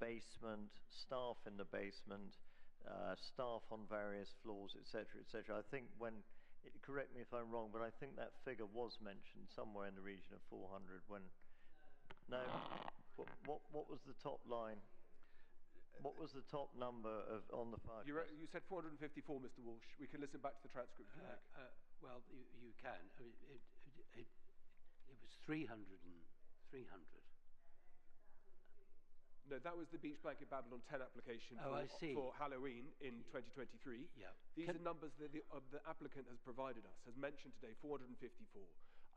basement, staff in the basement, staff on various floors, etc., etc. I think correct me if I'm wrong, but I think that figure was mentioned somewhere in the region of 400 when... No? What was the top line? What was the top number on the fire capacity? You said 454, Mr. Walsh. We can listen back to the transcript if you like. Well, you can. I mean, it was 300. No, that was the Beach Blanket Babylon 10 application for Halloween in 2023. Yeah. These are numbers that the applicant has provided us, has mentioned today, 454.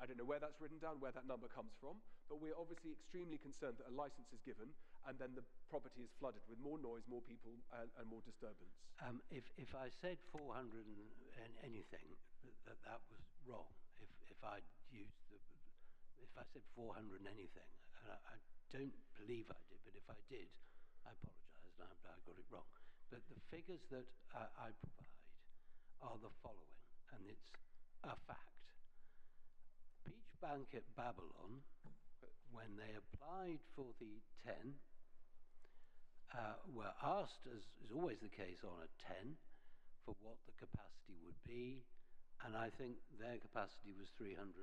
I don't know where that's written down, where that number comes from, but we're obviously extremely concerned that a license is given and then the property is flooded with more noise, more people, and more disturbance. If I said 400 and anything, that was wrong. If I said 400 and anything, and I don't believe I did, but if I did, I apologise, and I got it wrong. But the figures that I provide are the following, and it's a fact. Beach Blanket Babylon, when they applied for the 10, were asked, as is always the case on a 10, for what the capacity would be, and I think their capacity was 350.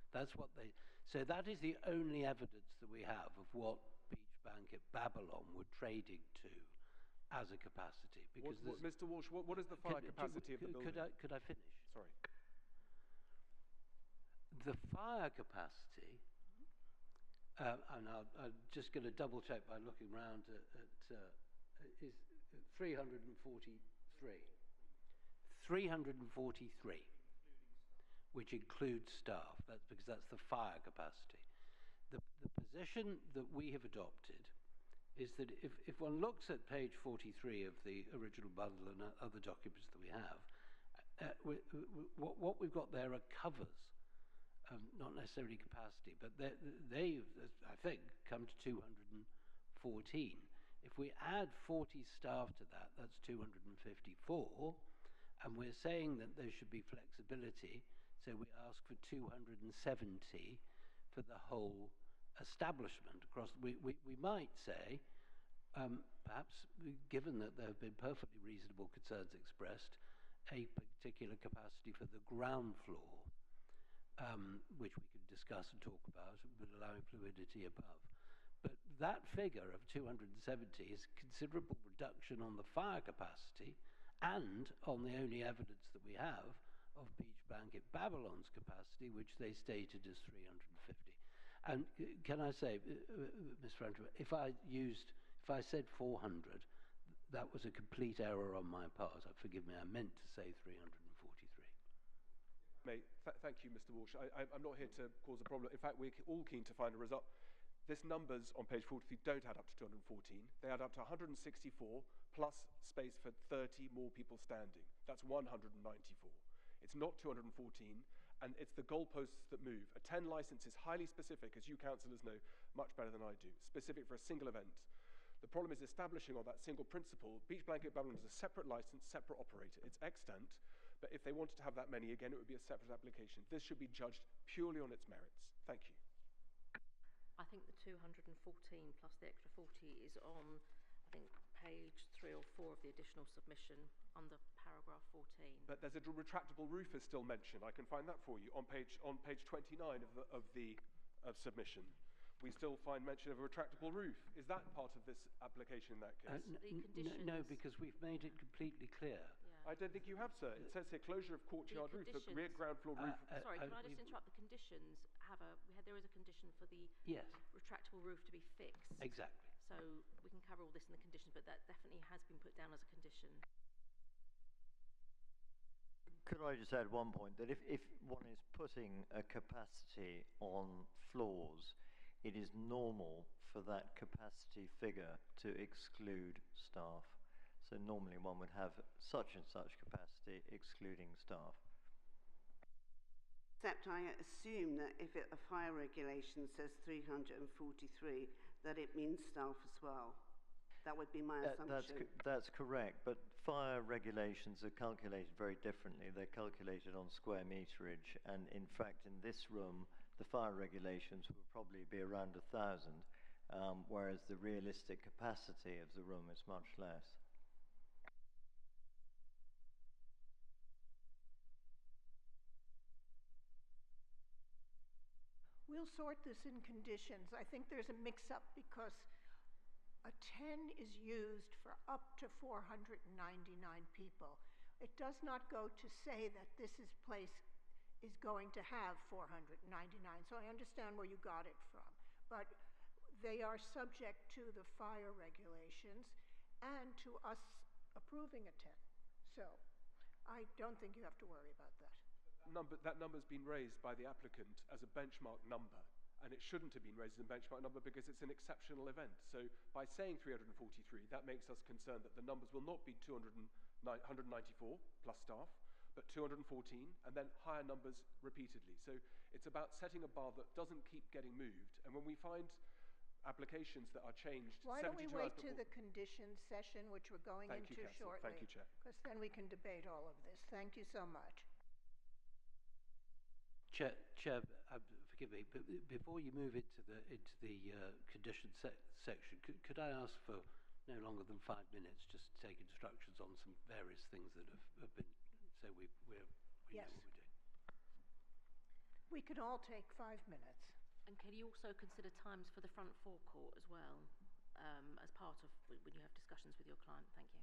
That's what they So that is the only evidence that we have of what Beach Bank at Babylon were trading to as a capacity. Because Mr. Walsh, what is the fire capacity of the building? Could I finish? Sorry. The fire capacity, and I'm just going to double check by looking round is 343. 343, which includes staff. That's because that's the fire capacity. The position that we have adopted is that if one looks at page 43 of the original bundle and other documents that we have, what we've got there are covers, not necessarily capacity, but they, I think, come to 214. If we add 40 staff to that, that's 254, and we're saying that there should be flexibility, so we ask for 270 for the whole establishment across. We might say, perhaps given that there have been perfectly reasonable concerns expressed, a particular capacity for the ground floor, which we can discuss and talk about, but allowing fluidity above. But that figure of 270 is a considerable reduction on the fire capacity and on the only evidence that we have of Beach Bank at Babylon's capacity, which they stated as 350. And can I say, Ms. Franco, if I said 400, that was a complete error on my part. Forgive me, I meant to say 343. Thank you, Mr. Walsh. I'm not here to cause a problem. In fact, we're all keen to find a result. These numbers on page 43 don't add up to 214. They add up to 164 plus space for 30 more people standing. That's 194. It's not 214, and it's the goalposts that move. A 10 license is highly specific, as you councillors know much better than I do, specific for a single event. The problem is establishing on that single principle. Beach Blanket Babylon is a separate license, separate operator. It's extant, but if they wanted to have that many, again, it would be a separate application. This should be judged purely on its merits. Thank you. I think the 214 plus the extra 40 is on, I think, page 3 or 4 of the additional submission under paragraph 14. But there's a retractable roof is still mentioned. I can find that for you on page 29 of the submission. We still find mention of a retractable roof. Is that part of this application in that case? No, because we've made it completely clear. Yeah. I don't think you have, sir. It says here closure of courtyard roof, but rear ground floor roof. Sorry, can I just interrupt? The conditions there is a condition for the retractable roof to be fixed. Exactly. So we can cover all this in the conditions, but that definitely has been put down as a condition. Could I just add one point, that if one is putting a capacity on floors, it is normal for that capacity figure to exclude staff. So normally one would have such and such capacity excluding staff. Except I assume that if a fire regulation says 343, that it means staff as well. That would be my assumption. That's correct, but fire regulations are calculated very differently. They're calculated on square meterage, and in fact in this room the fire regulations would probably be around 1,000, whereas the realistic capacity of the room is much less. We'll sort this in conditions. I think there's a mix-up because a 10 is used for up to 499 people. It does not go to say that this place is going to have 499. So I understand where you got it from. But they are subject to the fire regulations and to us approving a 10. So I don't think you have to worry about that. That number's been raised by the applicant as a benchmark number, and it shouldn't have been raised as a benchmark number because it's an exceptional event. So by saying 343, that makes us concerned that the numbers will not be 194 plus staff, but 214, and then higher numbers repeatedly. So it's about setting a bar that doesn't keep getting moved. And when we find applications that are changed 72 hours before... Why don't we wait to the conditions session, which we're going into shortly. Thank you, Chair. Because then we can debate all of this. Thank you so much. Chair, forgive me, but before you move into the condition section, could I ask for no longer than 5 minutes just to take instructions on some various things that have been, so we know what we're doing. We could all take 5 minutes. And can you also consider times for the front forecourt as well, as part of when you have discussions with your client? Thank you.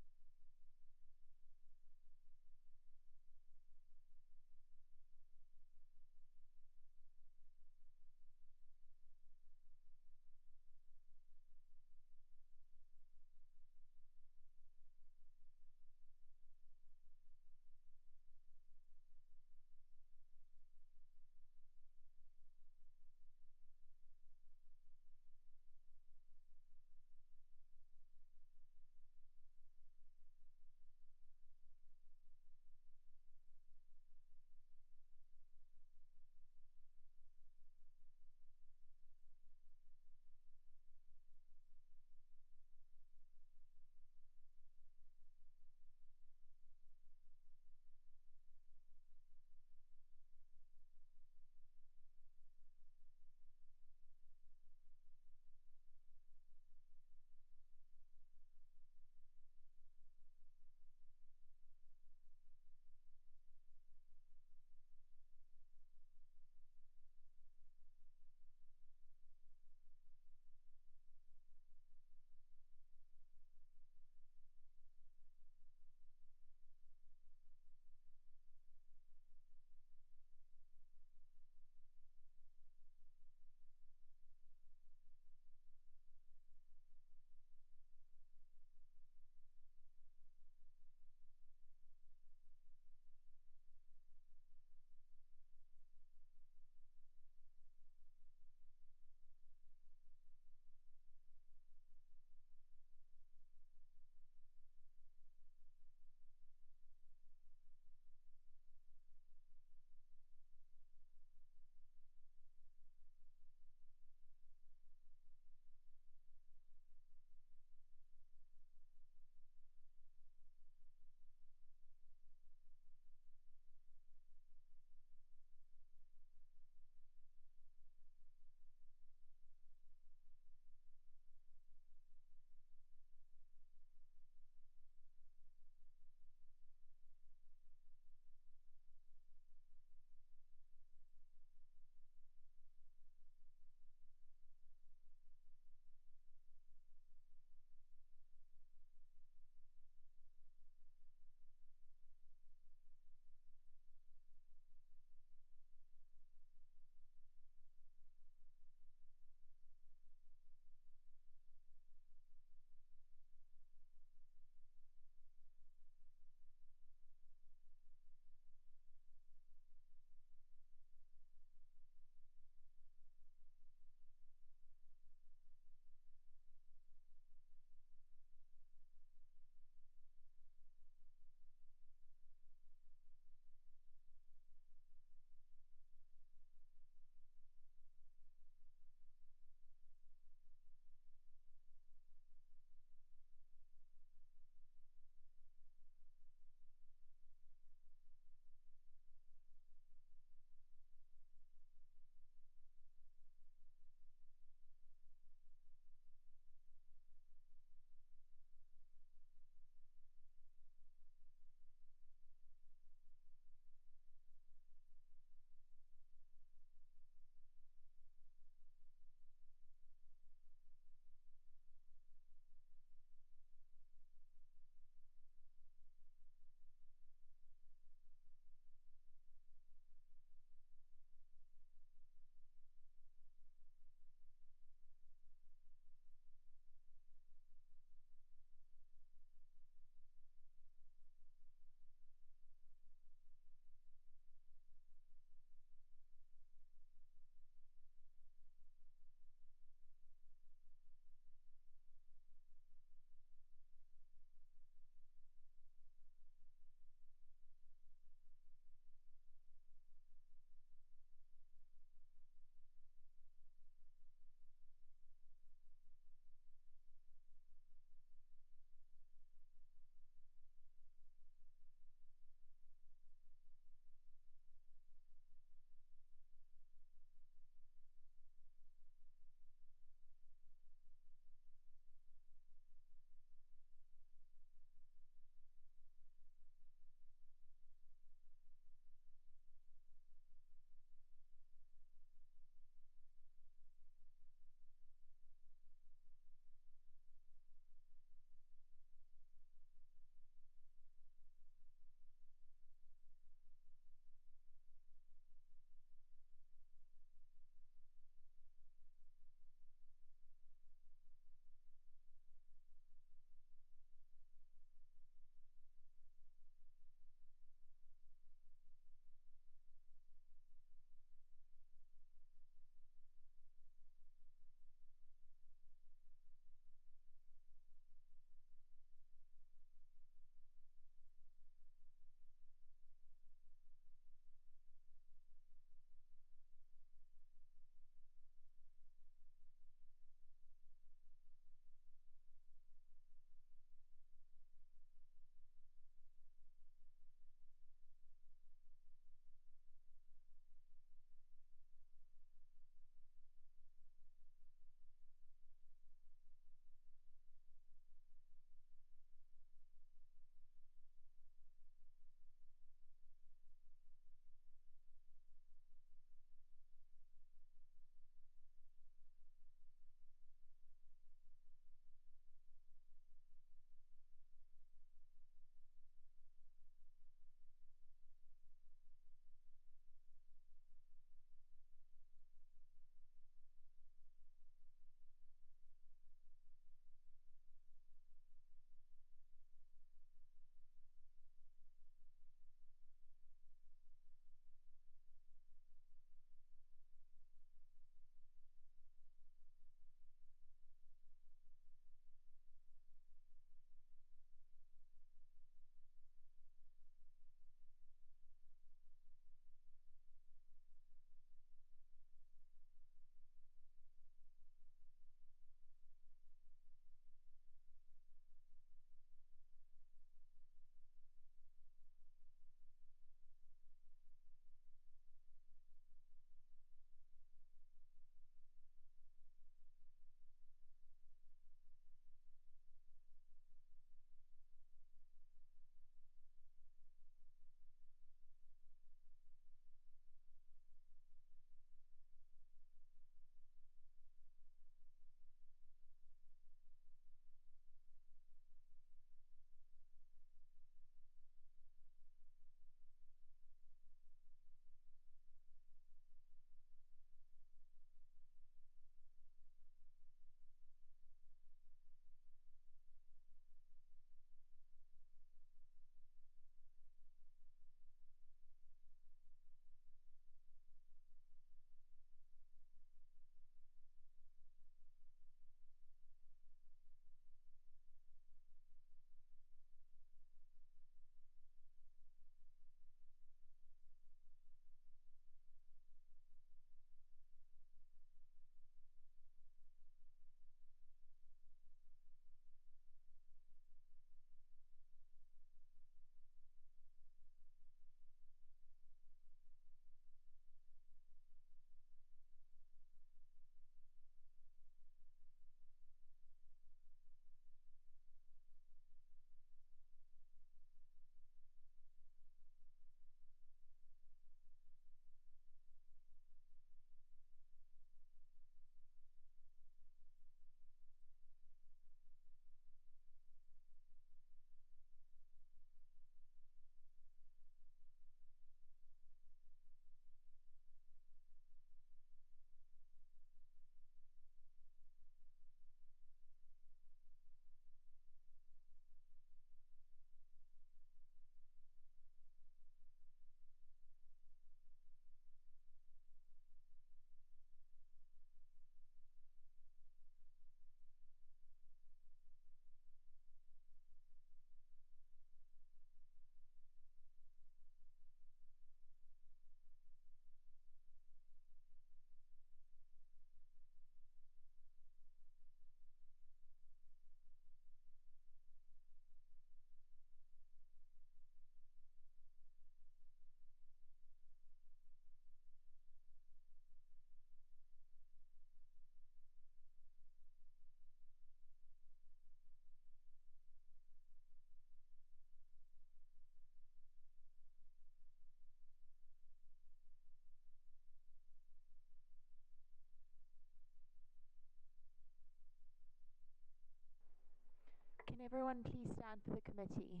Can everyone please stand for the committee?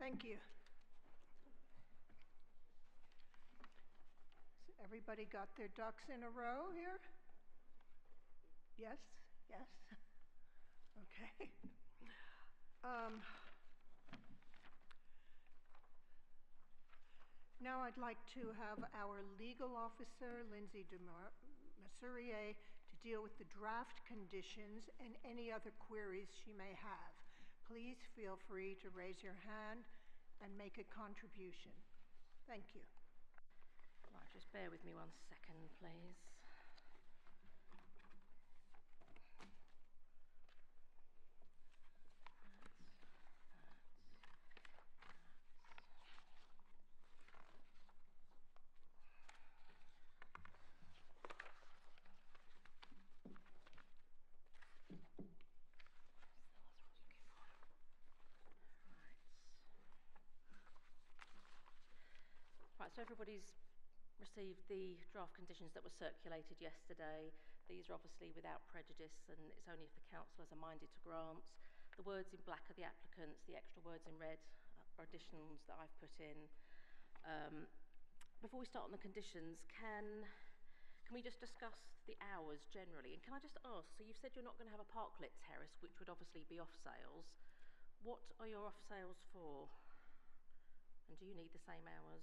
Thank you. So everybody got their ducks in a row here? Yes? Yes? Okay. Now I'd like to have our legal officer, Lindsay de Masurier, to deal with the draft conditions and any other queries she may have. Please feel free to raise your hand and make a contribution. Thank you. Right, just bear with me 1 second, please. Right, so everybody's received the draft conditions that were circulated yesterday. These are obviously without prejudice, and it's only if the councillors are minded to grant. The words in black are the applicants, the extra words in red are additionals that I've put in. Before we start on the conditions, can we just discuss the hours generally? And can I just ask, so you've said you're not going to have a parklet terrace, which would obviously be off sales. What are your off sales for? And do you need the same hours?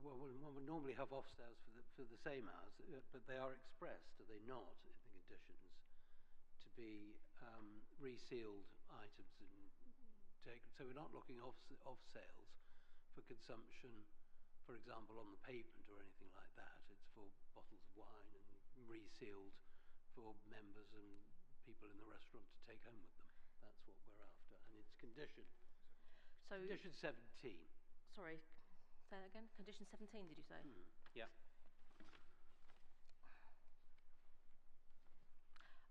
Well, one would normally have off sales for the same hours, but they are expressed, are they not, in the conditions, to be resealed items and taken. So we're not looking off sales for consumption, for example, on the pavement or anything like that. It's for bottles of wine and resealed for members and people in the restaurant to take home with them. That's what we're after, and it's condition 17. Sorry, say that again. Condition 17, did you say? Yeah.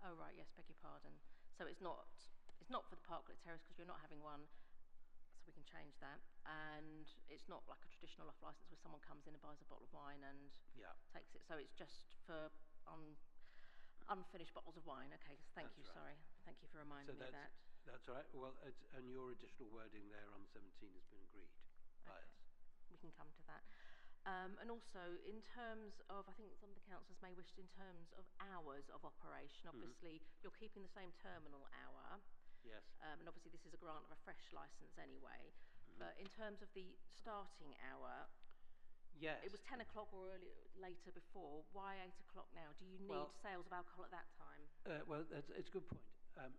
Oh right, yes, beg your pardon. So it's not for the parklet terrace because you're not having one, so we can change that. And it's not like a traditional off license where someone comes in and buys a bottle of wine and takes it. So it's just for unfinished bottles of wine. Okay, thank you. Right. Sorry, thank you for reminding me of that. That's all right. Well, and your additional wording there on 17 has been agreed by us. We can come to that. And also, in terms of, I think some of the councillors may wish, in terms of hours of operation, obviously you're keeping the same terminal hour. Yes. And obviously this is a grant of a fresh licence anyway. But in terms of the starting hour, yes, it was 10 o'clock or later before. Why 8 o'clock now? Do you need sales of alcohol at that time? Well, it's a good point.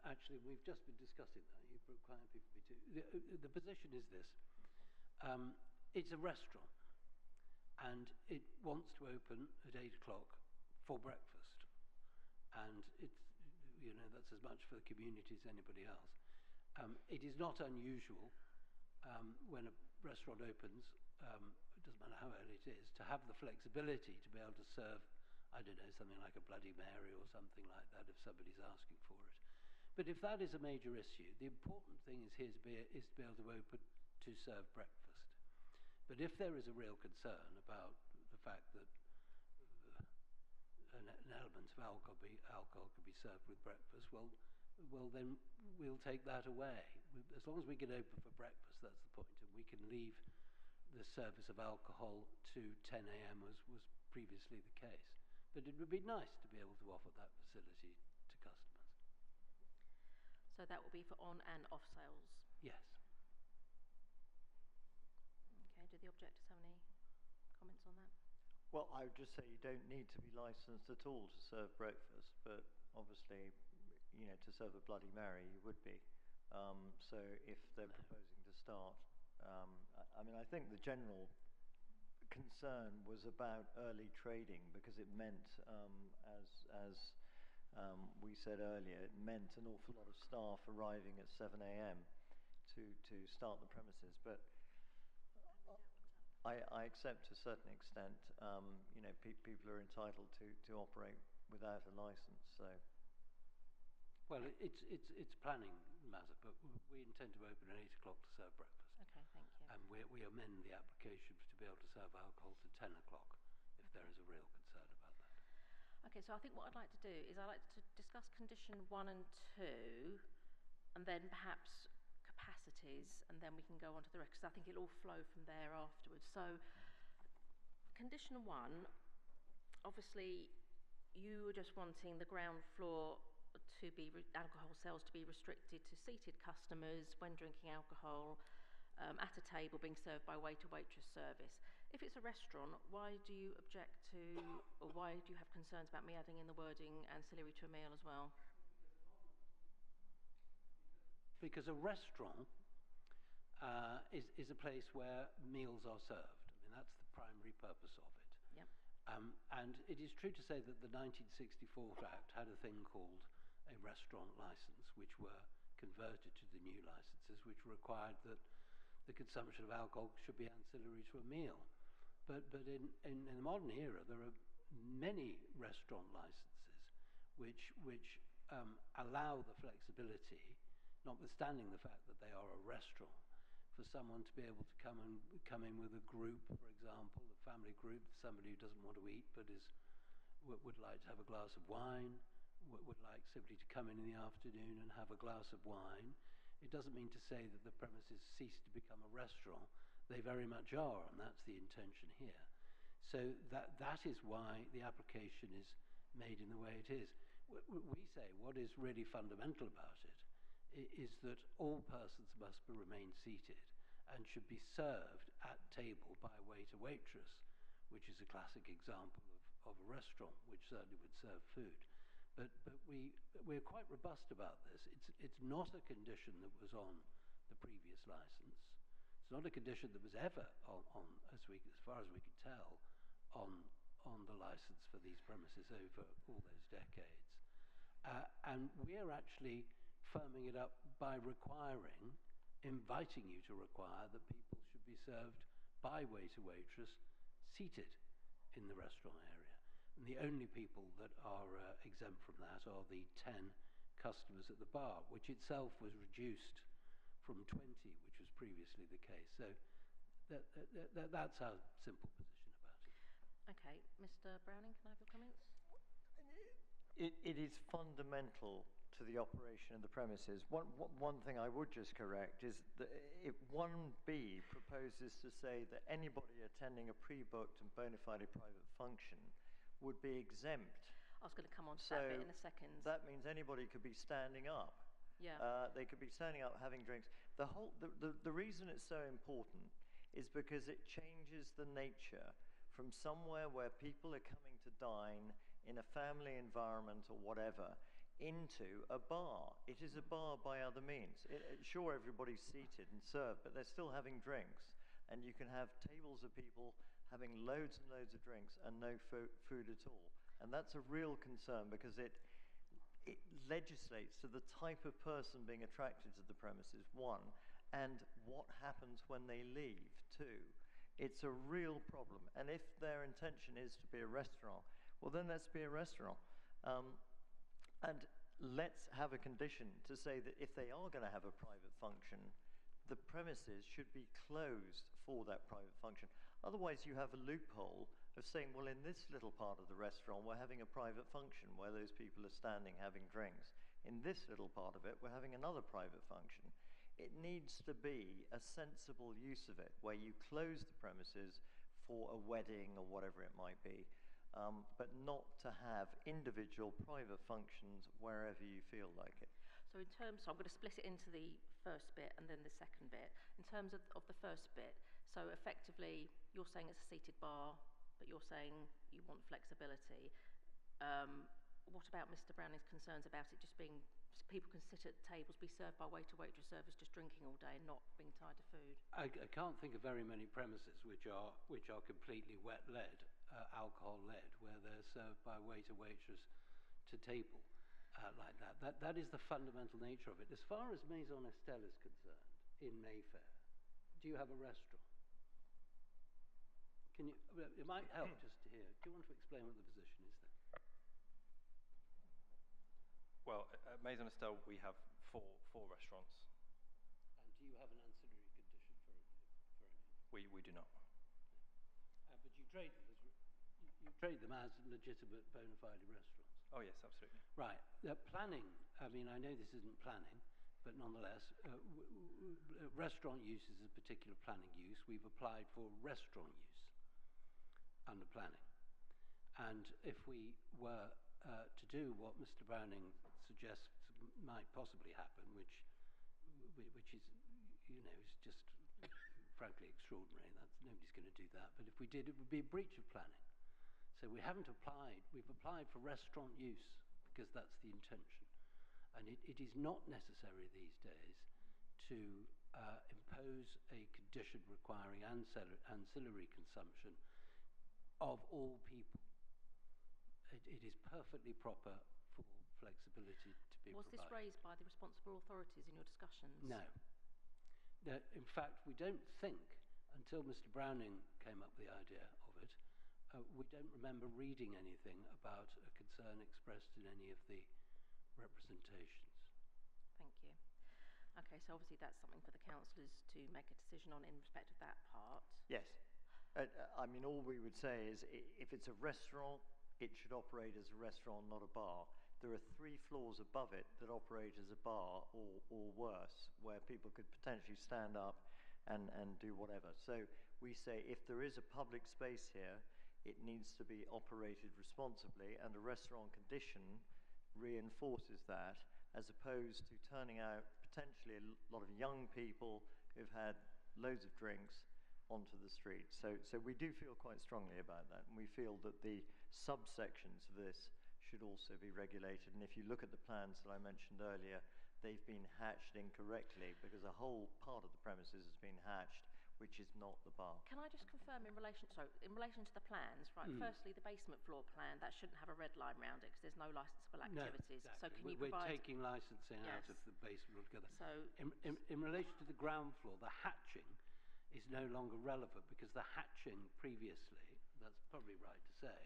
Actually, we've just been discussing that. You're quite happy for me to. The position is this. It's a restaurant, and it wants to open at 8 o'clock for breakfast. And it's, that's as much for the community as anybody else. It is not unusual when a restaurant opens, it doesn't matter how early it is, to have the flexibility to be able to serve, I don't know, something like a Bloody Mary or something like that if somebody's asking for it. But if that is a major issue, the important thing is here to be able to open to serve breakfast. But if there is a real concern about the fact that an element of alcohol could be served with breakfast, well, then we'll take that away. As long as we can open for breakfast, that's the point, and we can leave the service of alcohol to 10 a.m. as was previously the case. But it would be nice to be able to offer that facility to customers. So that will be for on and off sales? Yes. Okay, do the objectors have any comments on that? Well, I would just say you don't need to be licensed at all to serve breakfast, but obviously, to serve a Bloody Mary, you would be. So if they're proposing to start, I think the general concern was about early trading because it meant, as we said earlier, it meant an awful lot of staff arriving at 7 a.m. to start the premises. But I accept to a certain extent, you know, people are entitled to operate without a license. So, well, it's planning matter, but we intend to open at 8 o'clock to serve breakfast. Okay, thank you. And we amend the application to be able to serve alcohol to 10 o'clock if there is a real concern about that. Okay, so I think what I'd like to do is I'd like to discuss condition 1 and 2, and then perhaps capacities, and then we can go on to the rest, because I think it'll all flow from there afterwards. So, condition 1, obviously, you were just wanting the ground floor to be alcohol sales to be restricted to seated customers when drinking alcohol at a table being served by waiter waitress service. If it's a restaurant, why do you object to, or why do you have concerns about me adding in the wording ancillary to a meal as well? Because a restaurant is a place where meals are served. I mean, that's the primary purpose of it. Yep. And it is true to say that the 1964 Act had a thing called a restaurant license, which were converted to the new licenses, which required that the consumption of alcohol should be ancillary to a meal. But in the modern era, there are many restaurant licenses which allow the flexibility, notwithstanding the fact that they are a restaurant, for someone to be able to come in with a group, for example, a family group, somebody who doesn't want to eat but would like to have a glass of wine, would like simply to come in the afternoon and have a glass of wine. It doesn't mean to say that the premises cease to become a restaurant. They very much are, and that's the intention here. So that is why the application is made in the way it is. We say what is really fundamental about it is that all persons must remain seated and should be served at table by a waiter waitress, which is a classic example of a restaurant which certainly would serve food. But we're quite robust about this. It's not a condition that was on the previous license. It's not a condition that was ever on as far as we could tell, on the license for these premises over all those decades. And we're actually firming it up by inviting you to require that people should be served by waiter waitress seated in the restaurant area. And the only people that are exempt from that are the 10 customers at the bar, which itself was reduced from 20, which was previously the case. So that's our simple position about it. Okay, Mr. Browning, can I have your comments? It is fundamental to the operation of the premises. One thing I would just correct is that if 1B proposes to say that anybody attending a pre-booked and bona fide private function would be exempt. I was going to come on to that bit in a second. That means anybody could be standing up. Yeah. They could be standing up having drinks. The reason it's so important is because it changes the nature from somewhere where people are coming to dine in a family environment or whatever into a bar. It is a bar by other means. Sure, everybody's seated and served, but they're still having drinks. And you can have tables of people having loads and loads of drinks and no food at all. And that's a real concern because it legislates to the type of person being attracted to the premises, 1, and what happens when they leave, 2. It's a real problem. And if their intention is to be a restaurant, well, then let's be a restaurant. And let's have a condition to say that if they are going to have a private function, the premises should be closed for that private function. Otherwise, you have a loophole of saying, well, in this little part of the restaurant, we're having a private function where those people are standing having drinks. In this little part of it, we're having another private function. It needs to be a sensible use of it, where you close the premises for a wedding or whatever it might be, but not to have individual private functions wherever you feel like it. So I'm going to split it into the first bit and then the second bit. In terms of the first bit, so effectively you're saying it's a seated bar, but you're saying you want flexibility. What about Mr. Browning's concerns about it just being, people can sit at tables, be served by waiter, waitress service, just drinking all day and not being tied to food? I can't think of very many premises which are completely wet-led, alcohol-led, where they're served by waiter, waitress to table. like that. That is the fundamental nature of it. As far as Maison Estelle is concerned, in Mayfair, do you have a restaurant? Can you? It might help just to hear. Do you want to explain what the position is there? Well, at Maison Estelle, we have four restaurants. And do you have an ancillary condition for any? We do not. But you trade them as legitimate bona fide restaurants. Oh yes, absolutely. Right. Planning. I mean, I know this isn't planning, but nonetheless, restaurant use is a particular planning use. We've applied for restaurant use under planning, and if we were to do what Mr. Browning suggests might possibly happen, which is, you know, is just frankly extraordinary. Nobody's going to do that. But if we did, it would be a breach of planning. So we haven't applied. We've applied for restaurant use because that's the intention. And it is not necessary these days to impose a condition requiring ancillary consumption of all people. It is perfectly proper for flexibility to be Was provided. this raised by the responsible authorities in your discussions? No. In fact, we don't think, until Mr. Browning came up with the idea of it, we don't remember reading anything about a concern expressed in any of the representations. Thank you. Okay, so obviously that's something for the councillors to make a decision on in respect of that part. Yes. I mean, all we would say is if it's a restaurant, it should operate as a restaurant, not a bar. There are 3 floors above it that operate as a bar or worse, where people could potentially stand up and do whatever. So we say if there is a public space here, it needs to be operated responsibly, and a restaurant condition reinforces that, as opposed to turning out potentially a lot of young people who've had loads of drinks onto the street. So we do feel quite strongly about that, and we feel that the subsections of this should also be regulated. And if you look at the plans that I mentioned earlier, they've been hatched incorrectly because a whole part of the premises has been hatched, which is not the bar. Can I just confirm in relation to the plans, right? Firstly, the basement floor plan, that shouldn't have a red line around it because there's no licensable activities. No, exactly. So can you We're provide... taking licensing out of the basement altogether. So in relation to the ground floor, the hatching is no longer relevant because the hatching previously, that's probably right to say,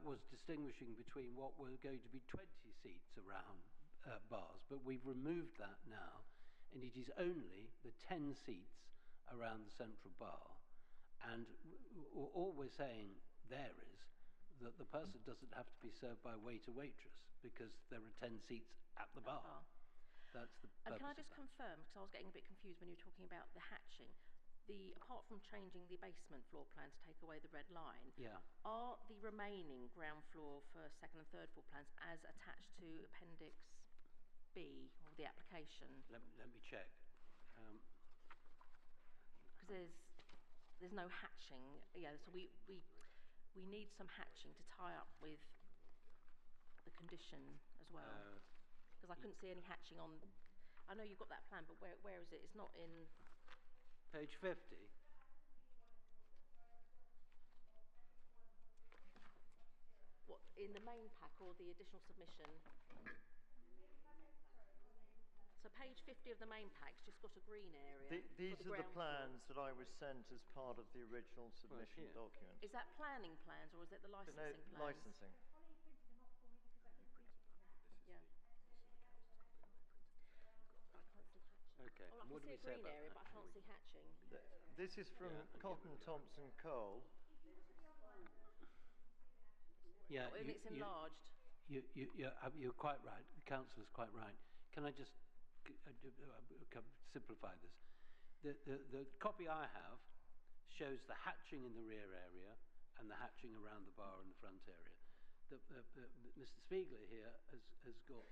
was distinguishing between what were going to be 20 seats around bars, but we've removed that now, and it is only the 10 seats around the central bar. And all we're saying there is that the person doesn't have to be served by waiter, waitress, because there are 10 seats at the bar. That's the purpose. And can I just confirm, because I was getting a bit confused when you were talking about the hatching, apart from changing the basement floor plan to take away the red line, are the remaining ground floor, first, second and third floor plans as attached to Appendix B of the application? Let me check. Because there's no hatching. Yeah, so we need some hatching to tie up with the condition as well. Because I couldn't see any hatching on... I know you've got that plan, but where is it? It's not in... Page 50. What, in the main pack or the additional submission? So page 50 of the main pack's just got a green area. These are the plans that I was sent as part of the original submission document. Is that planning plans or is it the licensing plans? Licensing. Okay. Well, I can see a green area, but I can't see hatching. This is from Cotton Thompson Cole. Yeah, and it's enlarged. You're quite right. The councillor's quite right. Can I just simplify this? The copy I have shows the hatching in the rear area and the hatching around the bar in the front area. Mr. Spiegler here has got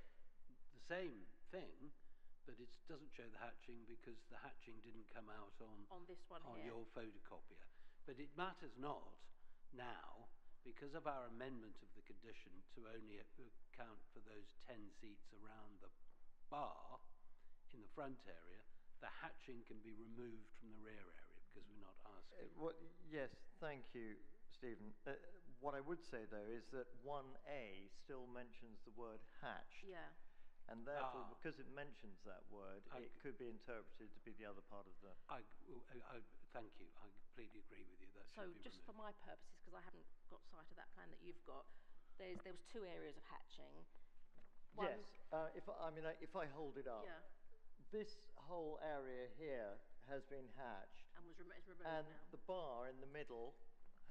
the same thing, but it doesn't show the hatching because the hatching didn't come out on this one on here. your photocopier. But it matters not now because of our amendment of the condition to only account for those 10 seats around the bar in the front area. The hatching can be removed from the rear area because we're not asking. Yes, thank you, Stephen. What I would say, though, is that 1A still mentions the word hatched. Yeah. And therefore, because it mentions that word, it could be interpreted to be the other part of the... Thank you. I completely agree with you. That So should be just for my purposes, because I haven't got sight of that plan that you've got, there was 2 areas of hatching. Yes. If I hold it up, this whole area here has been hatched. And is removed and now. The bar in the middle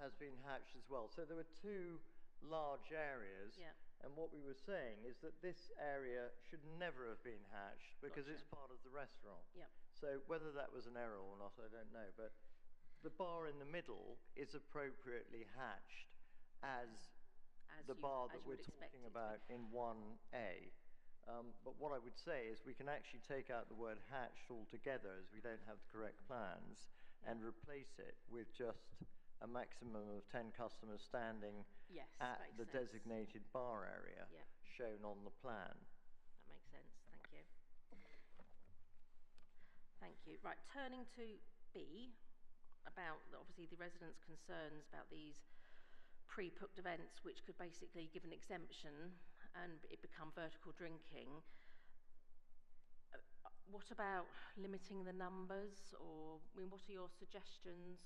has been hatched as well. So there were 2 large areas. Yeah. And what we were saying is that this area should never have been hatched because Gotcha. it's part of the restaurant. Yep. So whether that was an error or not, I don't know. But the bar in the middle is appropriately hatched as the bar that we're talking about in 1A. But what I would say is we can actually take out the word hatched altogether, as we don't have the correct plans, and replace it with just a maximum of 10 customers standing at the designated bar area shown on the plan. That makes sense. Thank you. Thank you. Right, turning to B, about obviously the residents' concerns about these pre-booked events which could basically give an exemption and it become vertical drinking. What about limiting the numbers, or what are your suggestions?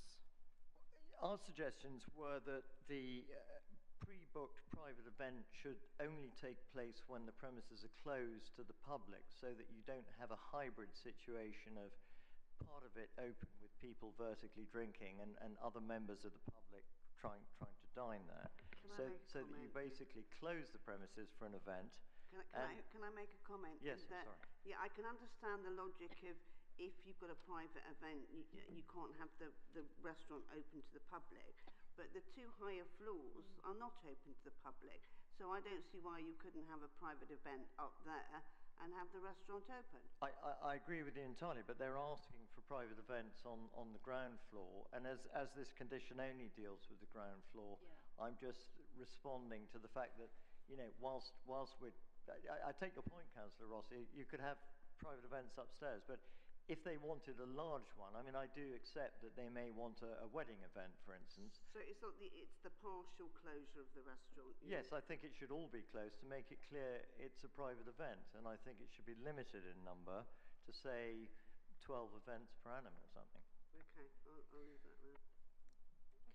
Our suggestions were that the pre-booked private event should only take place when the premises are closed to the public, so that you don't have a hybrid situation of part of it open with people vertically drinking and other members of the public trying to dine there. So that you basically close the premises for an event. Can I make a comment? Yes, sorry. Yeah, I can understand the logic of if you've got a private event, you can't have the restaurant open to the public. But the 2 higher floors are not open to the public. So I don't see why you couldn't have a private event up there and have the restaurant open. I agree with you entirely, but they're asking for private events on the ground floor. And as this condition only deals with the ground floor, I'm just responding to the fact that, whilst we're... I take your point, Councillor Rossi, you could have private events upstairs, but if they wanted a large one, I do accept that they may want a wedding event, for instance. So it's not it's the partial closure of the restaurant? Yes, I think it should all be closed to make it clear it's a private event, and I think it should be limited in number to, say, 12 events per annum or something. Okay, I'll leave that there.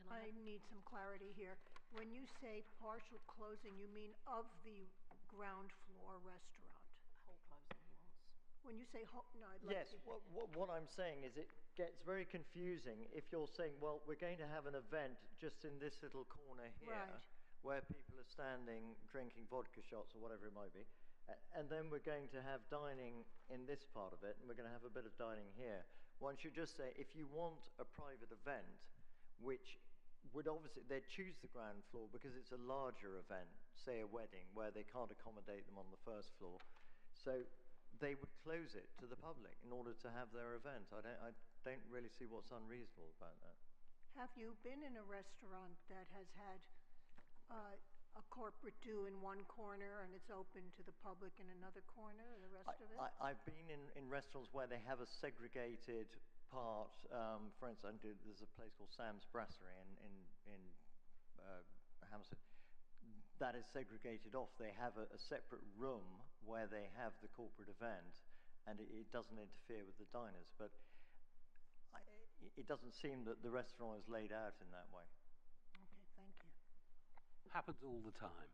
I need some clarity here. When you say partial closing, you mean of the ground floor restaurant? Whole closing, he wants. When you say whole, no, I'd like Yes, what I'm saying is it gets very confusing if you're saying, well, we're going to have an event just in this little corner here where people are standing drinking vodka shots or whatever it might be, and then we're going to have dining in this part of it, and we're going to have a bit of dining here. One should just say, if you want a private event, which would obviously, they'd choose the ground floor because it's a larger event, say a wedding, where they can't accommodate them on the first floor. So they would close it to the public in order to have their event. I don't really see what's unreasonable about that. Have you been in a restaurant that has had a corporate do in one corner and it's open to the public in another corner, the rest of it? I've been in restaurants where they have a segregated part. For instance, there's a place called Sam's Brasserie in Hammersmith. That is segregated off. They have a separate room where they have the corporate event, and it doesn't interfere with the diners. But it doesn't seem that the restaurant is laid out in that way. Okay, thank you. Happens all the time.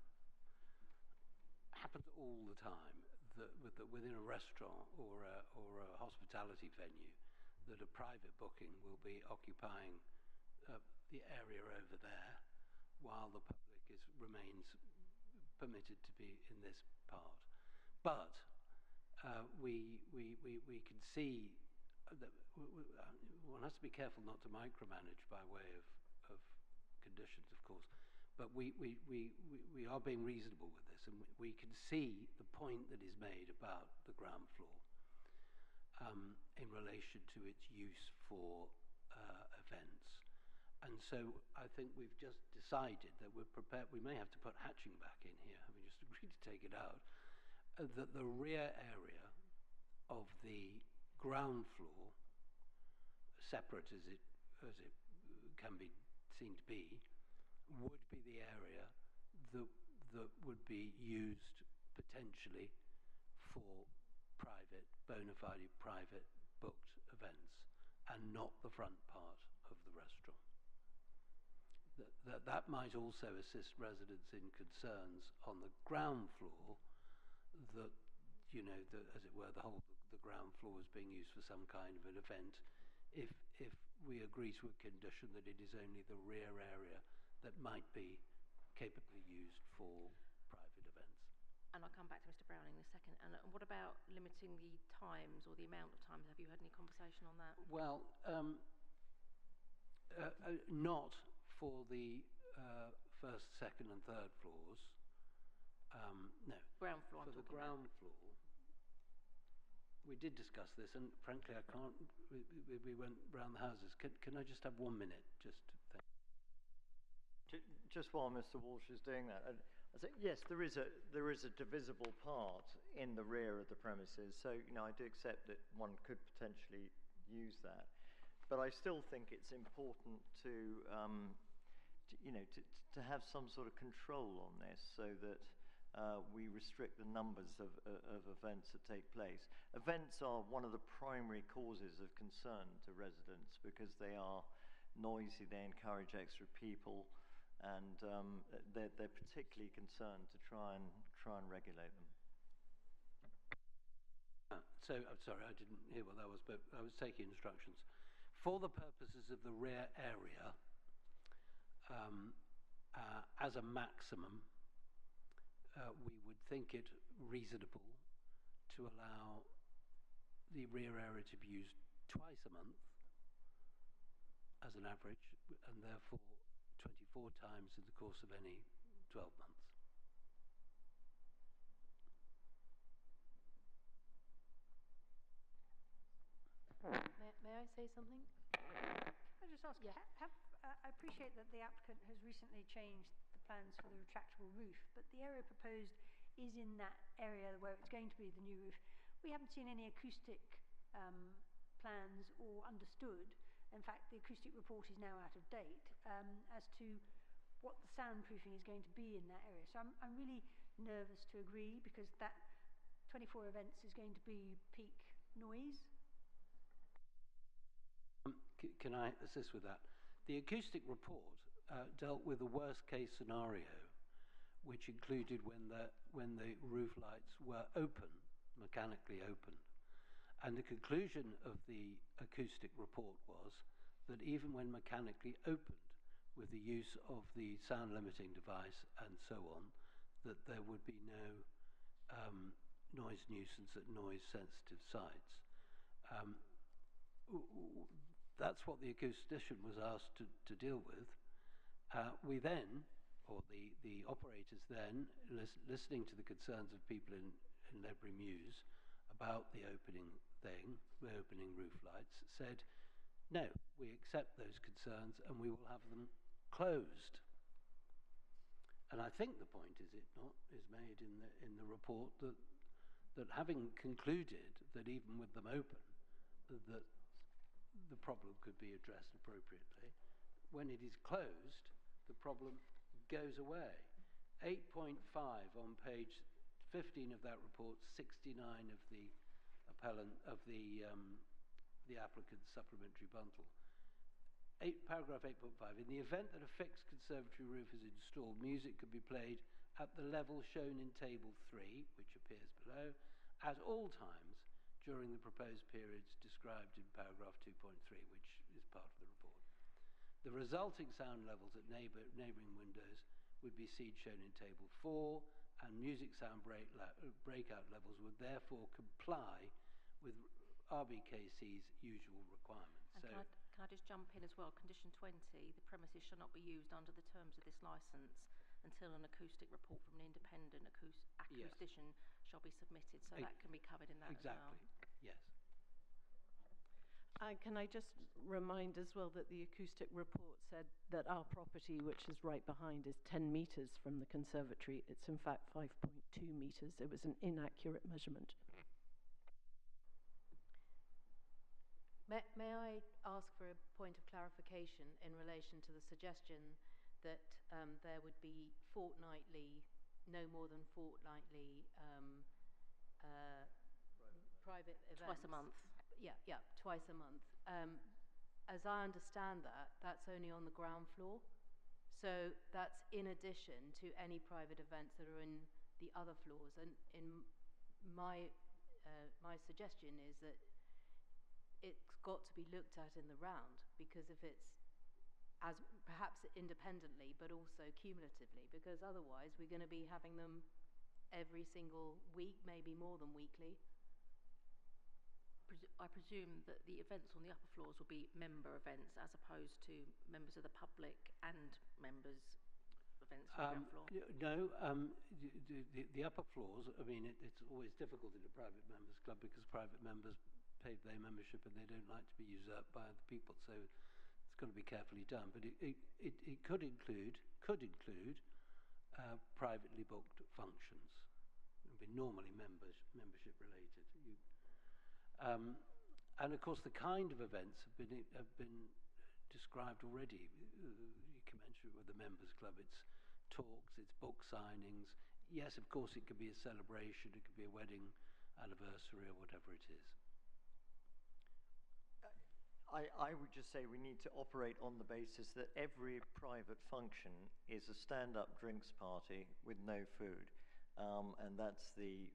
Happens all the time that within a restaurant or a hospitality venue, that a private booking will be occupying the area over there, while the public remains permitted to be in this part. But we can see that one has to be careful not to micromanage by way of conditions, of course. But we are being reasonable with this, and we can see the point that is made about the ground floor in relation to its use for events. And so I think we've just decided that we're prepared. We may have to put hatching back in here, having just agreed to take it out. That the rear area of the ground floor, separate as it can be seen to be, would be the area that would be used potentially for private, bona fide private booked events, and not the front part of the restaurant. That might also assist residents in concerns on the ground floor that, you know, as it were, the ground floor is being used for some kind of an event, if we agree to a condition that it is only the rear area that might be capably used for private events. And I'll come back to Mr. Browning in a second. And what about limiting the times or the amount of times? Have you had any conversation on that? Well, not for the first, second and third floors. No. Ground floor. For the ground floor. We did discuss this, and frankly, I can't. We went round the houses. Can I just have 1 minute, just to think? Just while Mr. Walsh is doing that, I think yes, there is a divisible part in the rear of the premises. So I do accept that one could potentially use that, but I still think it's important to have some sort of control on this, so that we restrict the numbers of events that take place. Events are one of the primary causes of concern to residents because they are noisy, they encourage extra people, and they're particularly concerned to try and regulate them. So I'm sorry, I didn't hear what that was, but I was taking instructions. For the purposes of the rear area, as a maximum, we would think it reasonable to allow the rear area to be used twice a month as an average, and therefore 24 times in the course of any 12 months. May I say something? Can I just ask, I appreciate that the applicant has recently changed the plans for the retractable roof, but the area proposed is in that area where it's going to be the new roof. We haven't seen any acoustic plans or understood. In fact, the acoustic report is now out of date as to what the soundproofing is going to be in that area. So I'm really nervous to agree, because that 24 events is going to be peak noise. Can I assist with that? The acoustic report dealt with the worst case scenario, which included when the roof lights were open, mechanically open. And the conclusion of the acoustic report was that even when mechanically opened, with the use of the sound limiting device and so on, that there would be no noise nuisance at noise sensitive sites. That's what the acoustician was asked to deal with. We then, or the operators then, listening to the concerns of people in Ledbury Mews about the opening thing, the opening roof lights, said, no, we accept those concerns and we will have them closed. And I think the point, is it not, is made in the report that having concluded that even with them open, that the problem could be addressed appropriately, when it is closed, the problem goes away. 8.5 on page 15 of that report, 69 of the applicant's supplementary bundle. Paragraph 8.5, in the event that a fixed conservatory roof is installed, music could be played at the level shown in table 3, which appears below, at all times during the proposed periods described in paragraph 2.3, which is part of the report. The resulting sound levels at neighbouring windows would be seen shown in table 4, and music sound breakout levels would therefore comply with RBKC's usual requirements. And can I just jump in as well? Condition 20, the premises shall not be used under the terms of this licence until an acoustic report from an independent acoustician shall be submitted, so that can be covered in that as well. Exactly, yes. Can I just remind as well that the acoustic report said that our property, which is right behind, is 10 metres from the conservatory. It's in fact 5.2 metres. It was an inaccurate measurement. May I ask for a point of clarification in relation to the suggestion that there would be fortnightly, no more than fortnightly private events. Twice a month. Yeah, twice a month. As I understand that, that's only on the ground floor. So that's in addition to any private events that are in the other floors. And in my suggestion is that it's got to be looked at in the round, because if it's as perhaps independently but also cumulatively, because otherwise we're going to be having them every single week, maybe more than weekly. I presume that the events on the upper floors will be member events as opposed to members of the public and members events on the ground floor. No, the upper floors, I mean, it's always difficult in a private members club because private members pay their membership and they don't like to be usurped by other people, so it's got to be carefully done. But it could include privately booked functions. It would be normally membership related. And of course, the kind of events have been described already. You can mention it with the members club. It's talks, it's book signings. Yes, of course, it could be a celebration. It could be a wedding anniversary or whatever it is. I would just say we need to operate on the basis that every private function is a stand-up drinks party with no food. And that's the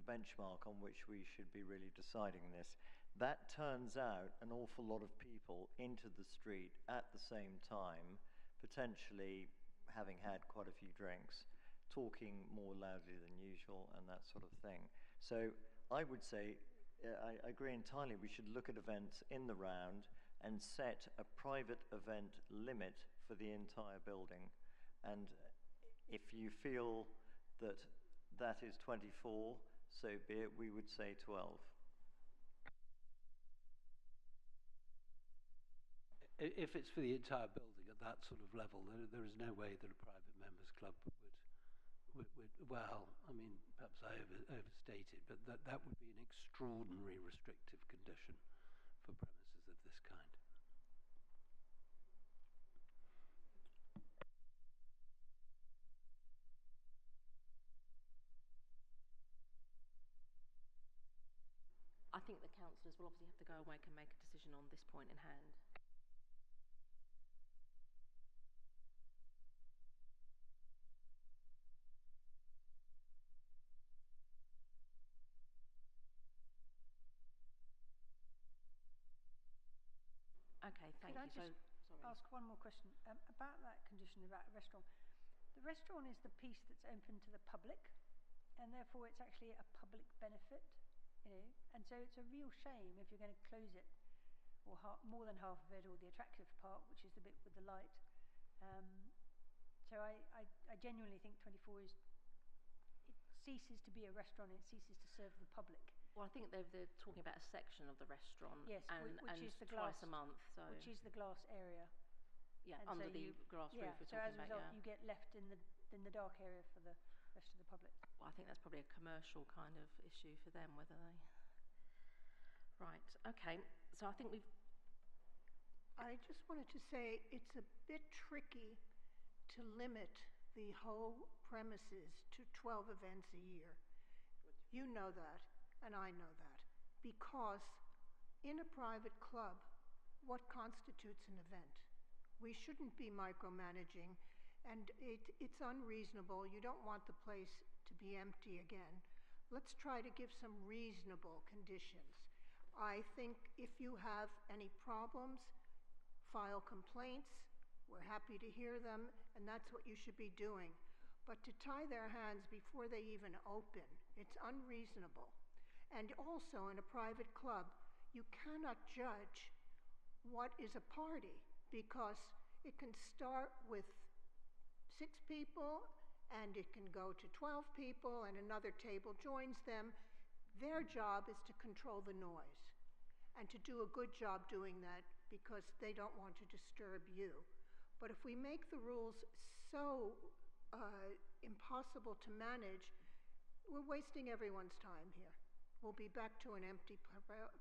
benchmark on which we should be really deciding this. That turns out an awful lot of people into the street at the same time, potentially having had quite a few drinks, talking more loudly than usual, and that sort of thing. So I would say, I agree entirely, we should look at events in the round and set a private event limit for the entire building. And if you feel that that is 24, so be it, we would say 12. If it's for the entire building at that sort of level, there is no way that a private members club would well, I mean, perhaps I overstate it, but that would be an extraordinary restrictive condition for premises of this kind. I think the councillors will obviously have to go away and make a decision on this point in hand. Okay, thank you. Could I just ask one more question about that condition about a restaurant? The restaurant is the piece that's open to the public, and therefore it's actually a public benefit, you know, and so it's a real shame if you're going to close it, or more than half of it, or the attractive part, which is the bit with the light. So I genuinely think 24 it ceases to be a restaurant, it ceases to serve the public. Well, I think they're talking about a section of the restaurant, yes, and is the twice glass, a month. So which is the glass area. Yeah, and under so the glass roof we're so as talking a about. result, Yeah. you get left in the dark area for the rest of the public. Well, I think that's probably a commercial kind of issue for them, whether they. Right. Okay. So I think we've. I just wanted to say it's a bit tricky to limit the whole premises to 12 events a year. You know that, and I know that, because in a private club, what constitutes an event? We shouldn't be micromanaging, and it's unreasonable. You don't want the place to be empty again. Let's try to give some reasonable conditions. I think if you have any problems, file complaints. We're happy to hear them, and that's what you should be doing. But to tie their hands before they even open, it's unreasonable. And also in a private club, you cannot judge what is a party, because it can start with 6 people and it can go to 12 people and another table joins them. Their job is to control the noise and to do a good job doing that, because they don't want to disturb you. But if we make the rules so impossible to manage, we're wasting everyone's time here. We'll be back to an empty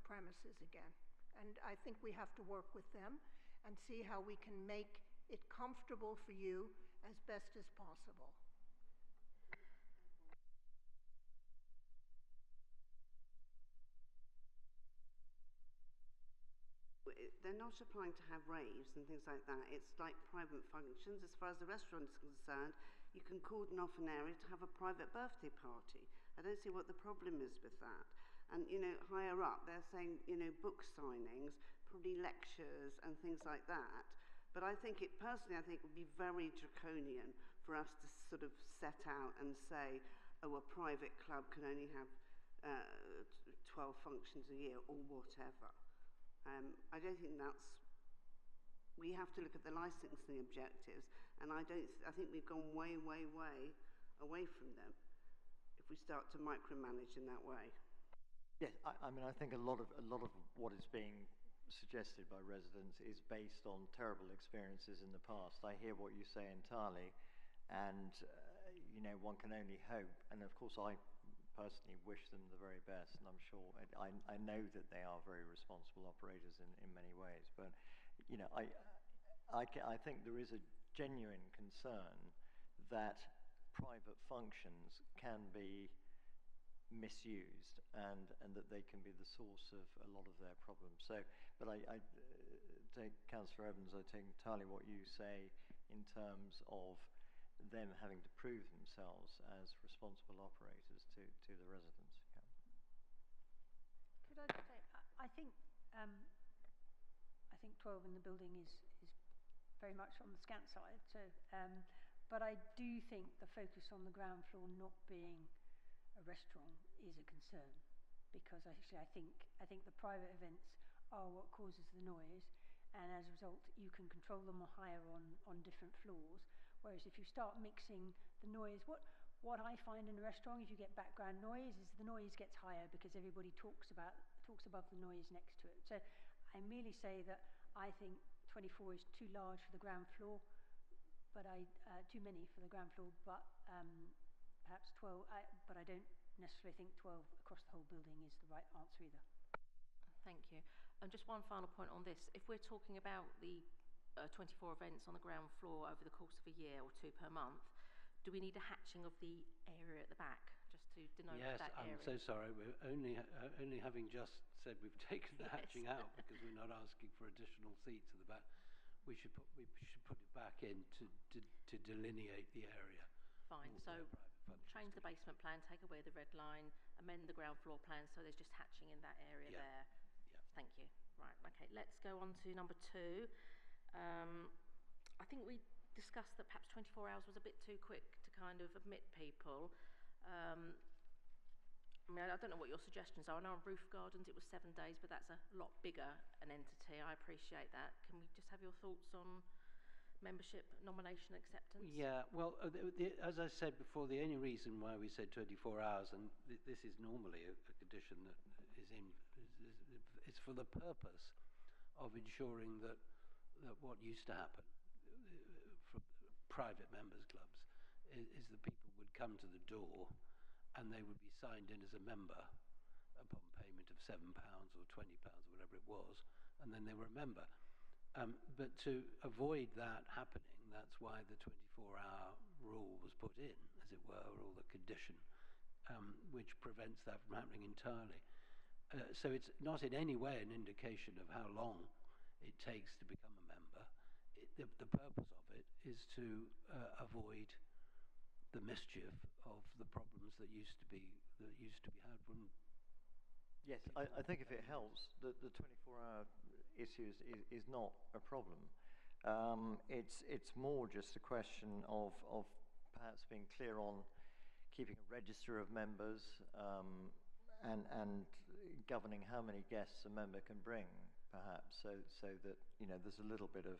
premises again. And I think we have to work with them and see how we can make it comfortable for you as best as possible. They're not applying to have raves and things like that. It's like private functions. As far as the restaurant is concerned, you can cordon off an area to have a private birthday party. I don't see what the problem is with that. And, you know, higher up, they're saying, you know, book signings, probably lectures and things like that. But I think personally, I think it would be very draconian for us to sort of set out and say, oh, a private club can only have 12 functions a year or whatever. I don't think we have to look at the licensing objectives, and I think we've gone way, way, way away from them if we start to micromanage in that way. Yes, I mean, I think a lot of what is being suggested by residents is based on terrible experiences in the past. I hear what you say entirely, and you know, one can only hope, and of course I personally wish them the very best, and I'm sure, I know that they are very responsible operators in many ways, but you know, I think there is a genuine concern that private functions can be misused and that they can be the source of a lot of their problems. So, but I take Councillor Evans, I take entirely what you say in terms of them having to prove themselves as responsible operators to the residents. Yeah. Could I just say, I think 12 in the building is very much on the scant side. So, but I do think the focus on the ground floor not being a restaurant is a concern, because actually I think the private events are what causes the noise, and as a result you can control them higher on different floors. Whereas if you start mixing the noise, what I find in a restaurant, if you get background noise, is the noise gets higher because everybody talks above the noise next to it. So I merely say that I think 24 is too large for the ground floor, but too many for the ground floor, but perhaps 12, but I don't necessarily think 12 across the whole building is the right answer either. Thank you. And just one final point on this. If we're talking about the 24 events on the ground floor over the course of a year or 2 per month, do we need a hatching of the area at the back just to denote that area? Yes, I'm so sorry. We're only having just said we've taken the hatching out because we're not asking for additional seats at the back. We should put it back in to delineate the area. Fine. So change the basement plan, take away the red line, amend the ground floor plan so there's just hatching in that area there. Yeah. Thank you. Right. Okay. Let's go on to number 2. I think we discussed that perhaps 24 hours was a bit too quick to kind of admit people. I mean, I don't know what your suggestions are. I know on Roof Gardens it was 7 days, but that's a lot bigger an entity. I appreciate that. Can we just have your thoughts on membership, nomination, acceptance? Yeah, well, as I said before, the only reason why we said 24 hours, and this is normally a condition that is for the purpose of ensuring that what used to happen for private members clubs is that people would come to the door and they would be signed in as a member upon payment of £7 or £20 or whatever it was, and then they were a member. But to avoid that happening, that's why the 24-hour rule was put in, as it were, or the condition, which prevents that from happening entirely. So it's not in any way an indication of how long it takes to become a member. The purpose of it is to avoid the mischief of the problems that used to be had from. Yes, I think if it helps, the 24-hour issue is not a problem. It's more just a question of perhaps being clear on keeping a register of members and governing how many guests a member can bring, perhaps, so that there's a little bit of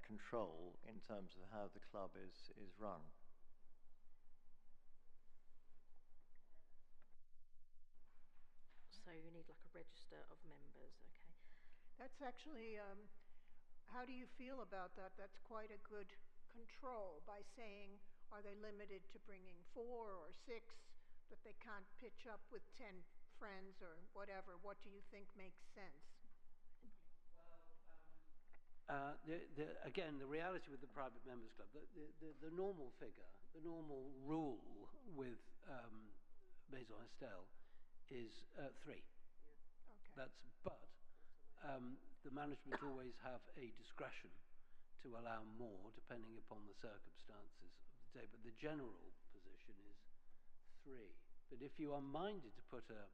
control in terms of how the club is run. So you need like a register of members, okay. That's actually, how do you feel about that? That's quite a good control by saying, are they limited to bringing 4 or 6, that they can't pitch up with 10 friends or whatever? What do you think makes sense? Again, the reality with the private members club, the normal figure, the normal rule with Maison Estelle is 3. Okay. But the management always have a discretion to allow more depending upon the circumstances of the day. But the general position is 3. But if you are minded to put a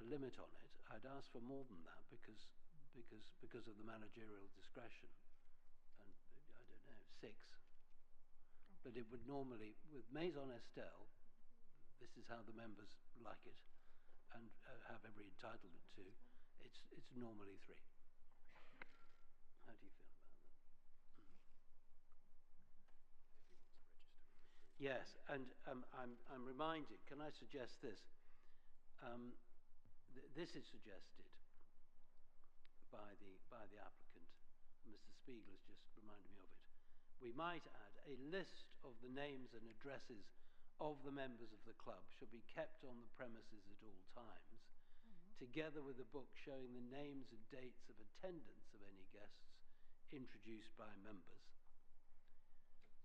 limit on it, I'd ask for more than that because of the managerial discretion. And I don't know, 6. But it would normally, with Maison Estelle, this is how the members like it and have every entitlement to, it's normally 3. How do you feel about that? Yes, and I'm reminded, can I suggest this? This is suggested by the applicant. Mr. Spiegel has just reminded me of it. We might add a list of the names and addresses of the members of the club shall be kept on the premises at all times, together with a book showing the names and dates of attendance of any guests introduced by members.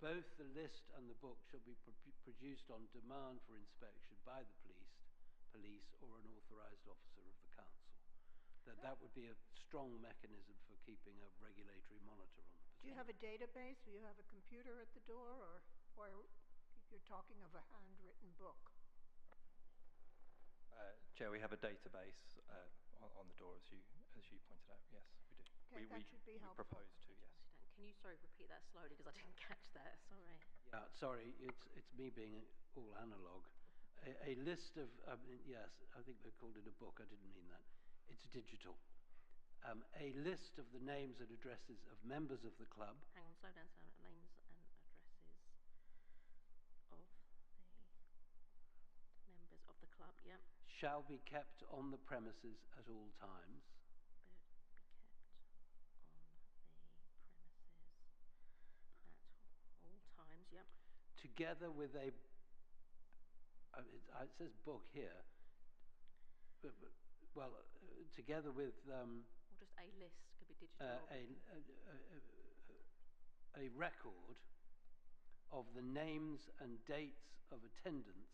Both the list and the book shall be produced on demand for inspection by the police or an authorised officer of the council. That would be a strong mechanism for keeping a regulatory monitor on the position. Do you have a database? Do you have a computer at the door, or you're talking of a handwritten book? Chair, we have a database on the door, as you pointed out. Yes, we do. Okay, that should be helpful. We propose to, yes. Can you, sorry, repeat that slowly because I didn't catch that, sorry. Yeah, sorry, it's me being all analog. A list of, yes, I think they called it a book, I didn't mean that. It's digital. A list of the names and addresses of members of the club. Hang on, slow down, names and addresses of the members of the club, yeah. Shall be kept on the premises at all times. Yep. Together with a, it says book here, but together with or just a list, could be digital. A record of the names and dates of attendance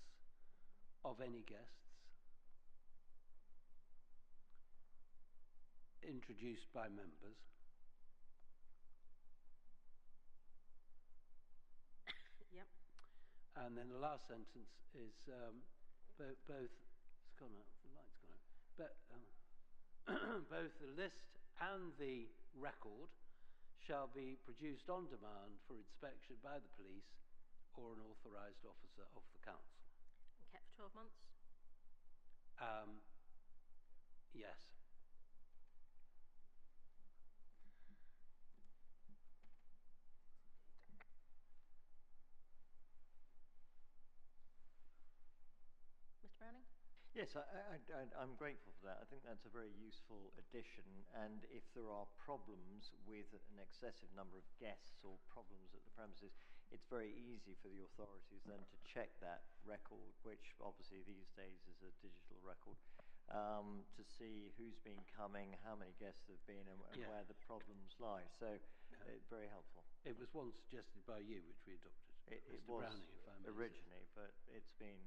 of any guests introduced by members. Yep. And then the last sentence is both. It's gone out. The light's gone out. But both the list and the record shall be produced on demand for inspection by the police or an authorised officer of the council. And kept for 12 months? Yes. Mr. Browning? Yes, I'm grateful for that. I think that's a very useful addition. And if there are problems with an excessive number of guests or problems at the premises, it's very easy for the authorities then to check that record, which obviously these days is a digital record, to see who's been coming, how many guests there have been, and where the problems lie. So very helpful. It was one suggested by you, which we adopted. It Mr. was Browning, if I may originally, but it's been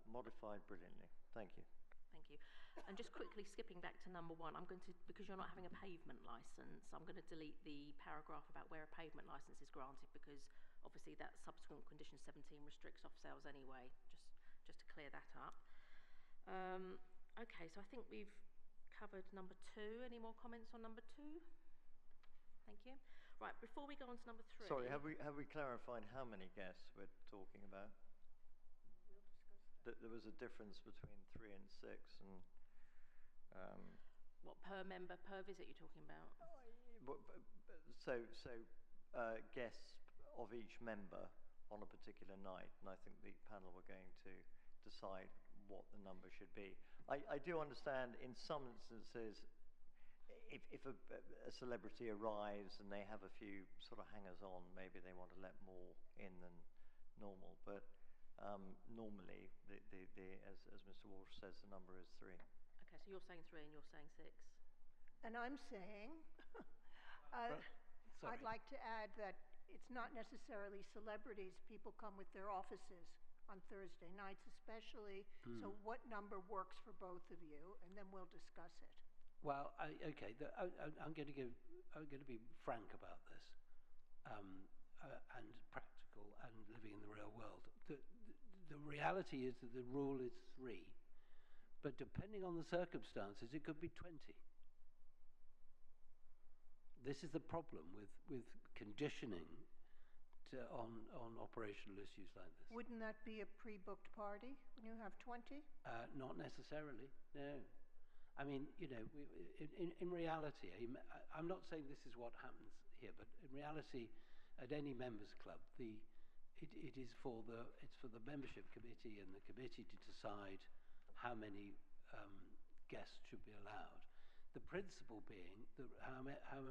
modified brilliantly. Thank you. Thank you. And just quickly skipping back to number 1, I'm going to, because you're not having a pavement licence, I'm going to delete the paragraph about where a pavement licence is granted, because obviously that subsequent condition 17 restricts off sales anyway, just to clear that up. Okay, so I think we've covered number 2. Any more comments on number 2? Thank you. Right, before we go on to number 3. Sorry, have we clarified how many guests we're talking about? There was a difference between 3 and 6, and what, per member, per visit you're talking about? So guests of each member on a particular night, and I think the panel were going to decide what the number should be. I do understand in some instances, if a celebrity arrives and they have a few sort of hangers-on, maybe they want to let more in than normal, but normally, as Mr. Walsh says, the number is 3. Okay, so you're saying 3 and you're saying 6. And I'm saying Sorry. I'd like to add that it's not necessarily celebrities. People come with their offices on Thursday nights especially. So what number works for both of you? And then we'll discuss it. Well, okay, I'm going to be frank about this, and practical, and living in the real world. The reality is that the rule is 3, but depending on the circumstances, it could be 20. This is the problem with conditioning on operational issues like this. Wouldn't that be a pre-booked party when you have 20? Not necessarily, no. I mean, you know, in reality, I'm not saying this is what happens here, but in reality, at any members club, it is for the membership committee and the committee to decide how many guests should be allowed. The principle being that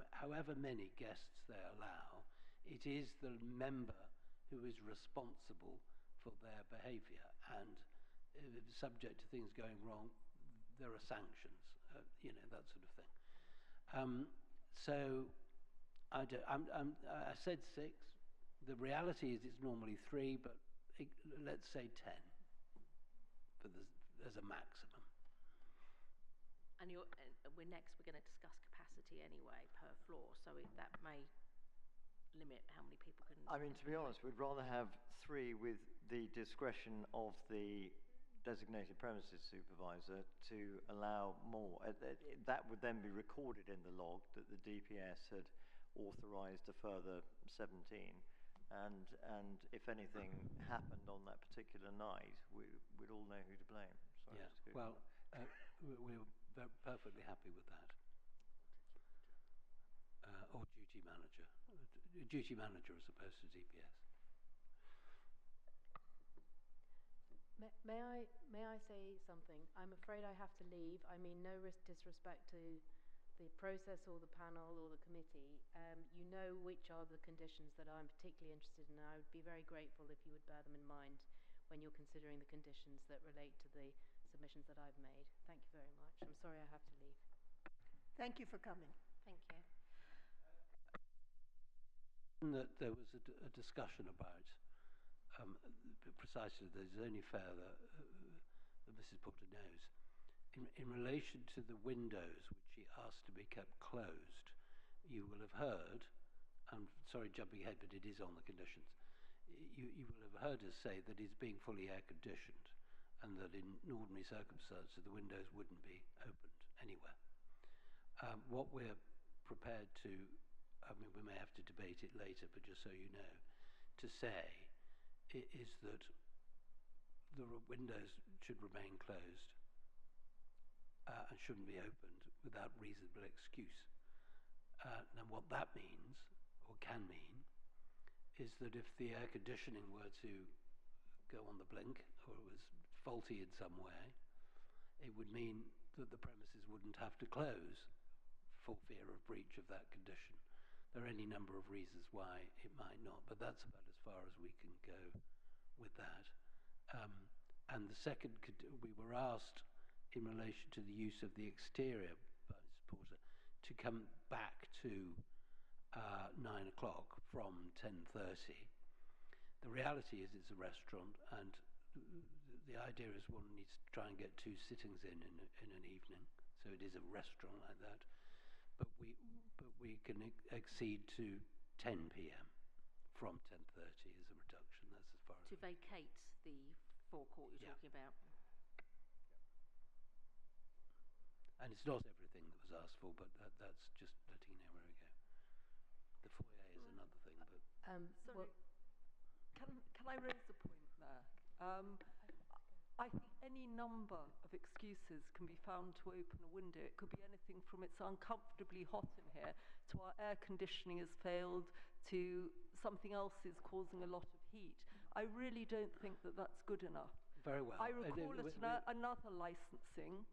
however many guests they allow, it is the member who is responsible for their behaviour, and subject to things going wrong, there are sanctions, you know, that sort of thing. So I said 6. The reality is it's normally 3, but let's say 10 as a maximum. And we're going to discuss capacity anyway per floor, so that may limit how many people can. I mean, to be honest, we'd rather have 3 with the discretion of the designated premises supervisor to allow more. That would then be recorded in the log that the DPS had authorised a further 17, and if anything happened on that particular night, we'd all know who to blame. Sorry, yeah. Well, we're perfectly happy with that. Or duty manager as opposed to DPS. May I say something? I'm afraid I have to leave. I mean no disrespect to the process or the panel or the committee. You know which are the conditions that I'm particularly interested in, and I would be very grateful if you would bear them in mind when you're considering the conditions that relate to the submissions that I've made. Thank you very much. I'm sorry I have to leave. Thank you for coming. Thank you. That there was a discussion about precisely, that it's only fair that Mrs. Porter knows. In relation to the windows, which she asked to be kept closed, you will have heard, I'm sorry jumping ahead, but it is on the conditions, you will have heard us say that it's being fully air conditioned, and that in ordinary circumstances the windows wouldn't be opened anywhere. What we're prepared to, I mean we may have to debate it later, but just so you know, to say is that the windows should remain closed and shouldn't be opened without reasonable excuse. Now what that means, or can mean, is that if the air conditioning were to go on the blink, or it was faulty in some way, it would mean that the premises wouldn't have to close for fear of breach of that condition. There are any number of reasons why it might not, but that's about as far as we can go with that. And the second, we were asked in relation to the use of the exterior by Mrs. Porter to come back to 9 o'clock from 10:30. The reality is it's a restaurant, and the idea is one needs to try and get 2 sittings in an evening, so it is a restaurant like that. But we can exceed to 10 p.m. from 10:30 as a reduction. That's as far as to vacate the forecourt you're talking about. And it's not everything that was asked for, but that's just letting you know where we go. The foyer is another thing, but sorry, can I raise a point there? I think any number of excuses can be found to open a window. It could be anything from it's uncomfortably hot in here, to our air conditioning has failed, to something else is causing a lot of heat. I really don't think that that's good enough. Very well. I recall at another licensing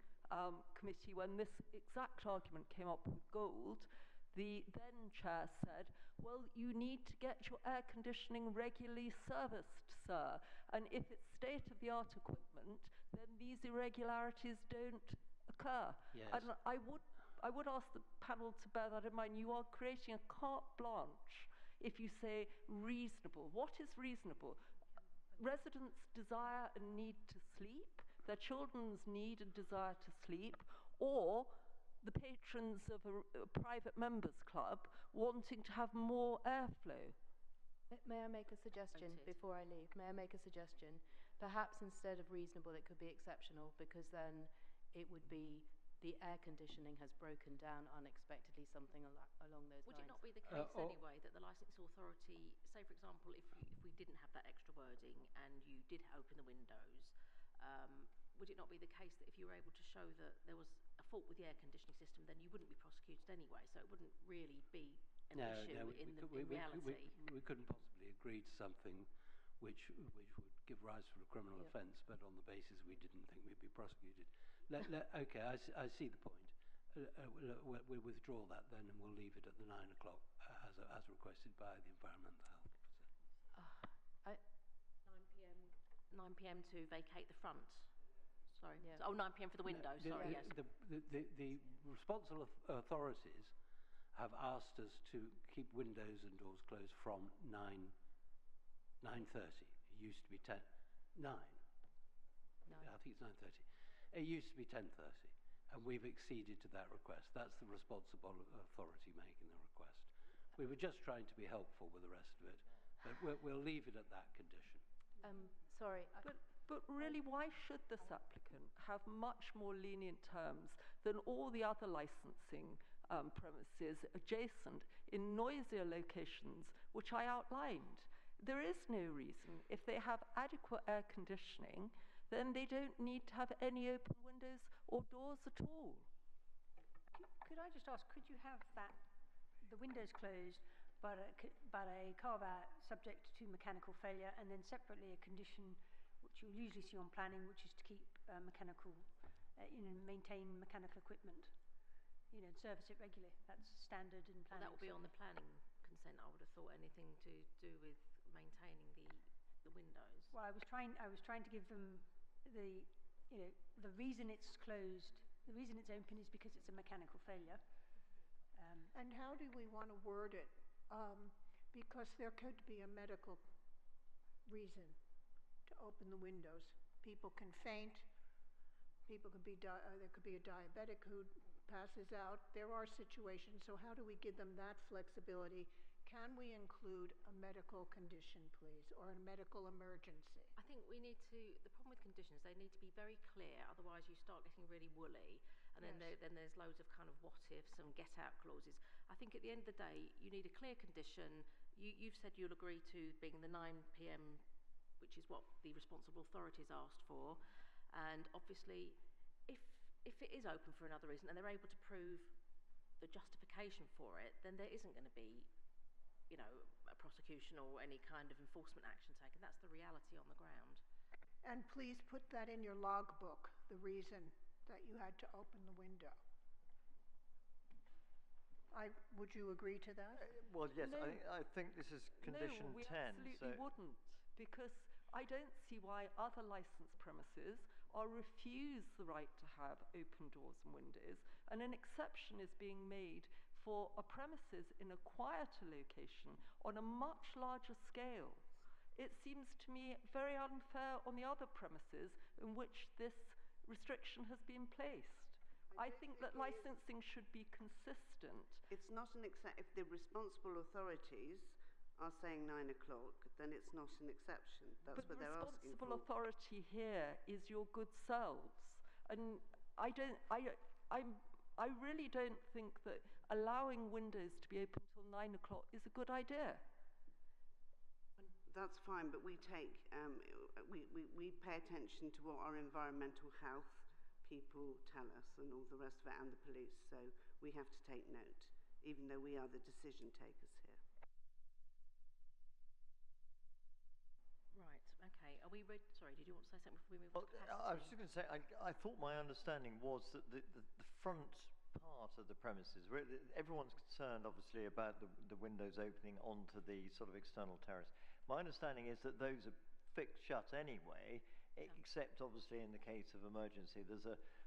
committee, when this exact argument came up with Gold, the then chair said, well, you need to get your air conditioning regularly serviced, sir. And if it's state-of-the-art equipment, then these irregularities don't occur. Yes. And I I would ask the panel to bear that in mind. You are creating a carte blanche if you say reasonable. What is reasonable? Residents desire and need to sleep, their children's need and desire to sleep, or the patrons of a private members club wanting to have more airflow. May I make a suggestion before I leave? May I make a suggestion? Perhaps instead of reasonable, it could be exceptional, because then it would be the air conditioning has broken down unexpectedly, something along those Would lines. it not be the case anyway that the licensing authority, say for example, if we didn't have that extra wording and you did open the windows, would it not be the case that if you were able to show that there was a fault with the air conditioning system, then you wouldn't be prosecuted anyway, so it wouldn't really be an issue in reality? We couldn't possibly agree to something which would give rise to a criminal offence, but on the basis we didn't think we'd be prosecuted. Okay, I see the point. We'll withdraw that then, and we'll leave it at the 9 o'clock as requested by the Environmental Health Officer. 9 p.m. to vacate the front. Sorry. Yeah. 9 p.m. for the windows. Sorry. Yes. The responsible authorities have asked us to keep windows and doors closed from 9:30. It used to be 9. I think it's 9:30. It used to be 10:30, and we've acceded to that request. That's the responsible authority making the request. We were just trying to be helpful with the rest of it, but we'll leave it at that condition. Sorry. But really, why should this applicant have much more lenient terms than all the other licensing premises adjacent in noisier locations, which I outlined? There is no reason. If they have adequate air conditioning, then they don't need to have any open windows or doors at all. Could I just ask, could you have the windows closed, but a carve-out subject to mechanical failure, and then separately a condition which you'll usually see on planning, which is to keep maintain mechanical equipment, service it regularly. That's standard in planning. Well, that will be on the planning consent. I would have thought anything to do with maintaining the windows. Well, I was trying to give them the reason it's closed, the reason it's open is because it's a mechanical failure. And how do we want to word it? Because there could be a medical reason to open the windows. People can faint. People can be there could be a diabetic who passes out. There are situations. So how do we give them that flexibility? Can we include a medical condition, please, or a medical emergency? I think we need to. The problem with conditions, they need to be very clear. Otherwise, you start getting really woolly, and then there's loads of kind of what ifs and get out clauses. I think at the end of the day, you need a clear condition. You've said you'll agree to being the 9 p.m. which is what the responsible authorities asked for, and obviously, if it is open for another reason and they're able to prove the justification for it, then there isn't going to be, a prosecution or any kind of enforcement action taken. That's the reality on the ground. And please put that in your logbook, the reason that you had to open the window. Would you agree to that? Well, yes, No. I think this is condition 10. No, we absolutely wouldn't, because I don't see why other licensed premises are refused the right to have open doors and windows, and an exception is being made for a premises in a quieter location on a much larger scale. It seems to me very unfair on the other premises in which this restriction has been placed. I think that licensing should be consistent. It's not an if the responsible authorities are saying 9 o'clock, then it's not an exception. That's what they're asking for. But the responsible authority here is your good selves. And I really don't think that allowing windows to be open till 9 o'clock is a good idea. That's fine, but we take, we pay attention to what our environmental health people tell us and all the rest of it, and the police, so we have to take note, even though we are the decision takers here. Right, okay. Are we ready? Sorry, did you want to say something before we move on to capacity? I was just going to say, I thought my understanding was that the front part of the premises, everyone's concerned obviously about the windows opening onto the sort of external terrace. My understanding is that those are fixed shut anyway, except obviously in the case of emergency. There's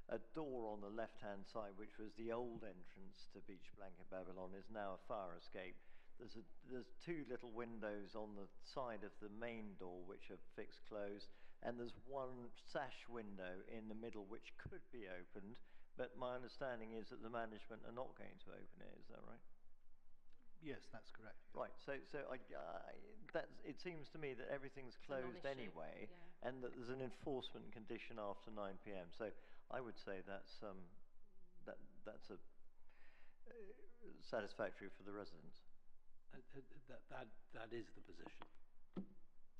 a door on the left-hand side, which was the old entrance to Beach Blanket Babylon, is now a fire escape. There's two little windows on the side of the main door which are fixed closed, and there's one sash window in the middle which could be opened, but my understanding is that the management are not going to open it. Is that right? Yes, that's correct. Right. So it seems to me that everything's closed anyway, and that there's an enforcement condition after 9 p.m. So I would say that's satisfactory for the residents. That is the position.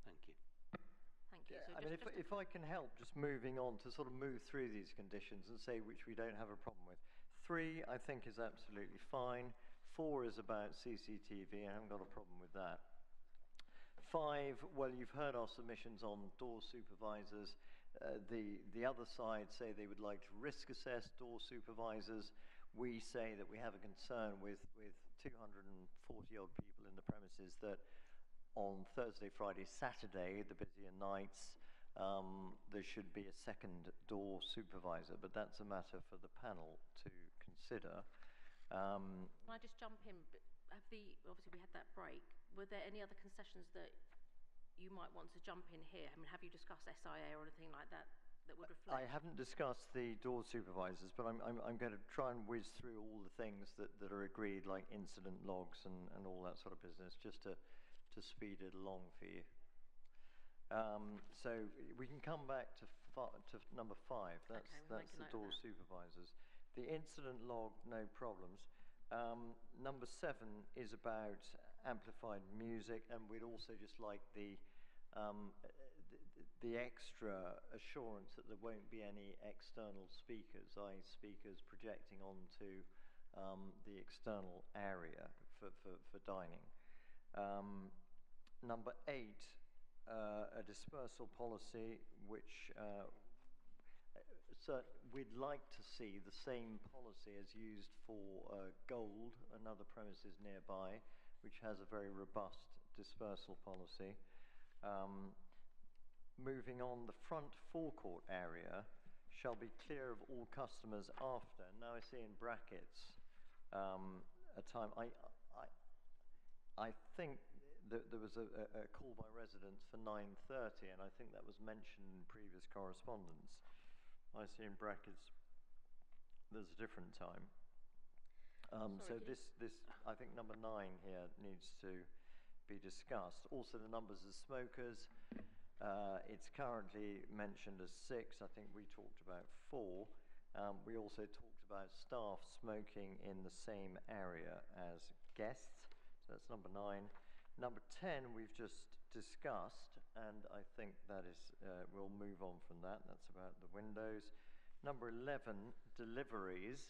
Thank you. Thank you. So I mean, if I can help, just moving on to sort of move through these conditions and say which we don't have a problem with. 3, I think, is absolutely fine. 4 is about CCTV. I haven't got a problem with that. 5, well, you've heard our submissions on door supervisors. The other side say they would like to risk assess door supervisors. We say that we have a concern with 240-odd people in the premises that on Thursday, Friday, Saturday, the busier nights, there should be a second door supervisor, but that's a matter for the panel to consider. Can I just jump in? Obviously we had that break. Were there any other concessions that you might want to jump in here? I mean, have you discussed SIA or anything like that that would reflect? I haven't discussed the door supervisors, but I'm going to try and whiz through all the things that are agreed, like incident logs and all that sort of business, just to speed it along for you. So we can come back to number 5. That's the door supervisors. The incident log, no problems. Number 7 is about amplified music, and we'd also just like the extra assurance that there won't be any external speakers, i.e. speakers projecting onto the external area for dining. Number 8, a dispersal policy, which we'd like to see the same policy as used for Gold, another premises nearby, which has a very robust dispersal policy. Moving on, the front forecourt area shall be clear of all customers after. Now I see in brackets a time. I think that there was a call by residents for 9:30, and I think that was mentioned in previous correspondence. I see in brackets there's a different time. So this I think number 9 here needs to be discussed. Also the numbers of smokers. It's currently mentioned as 6. I think we talked about 4. We also talked about staff smoking in the same area as guests. So that's number 9. Number 10 we've just discussed, and I think that is, we'll move on from that. That's about the windows. Number 11, deliveries.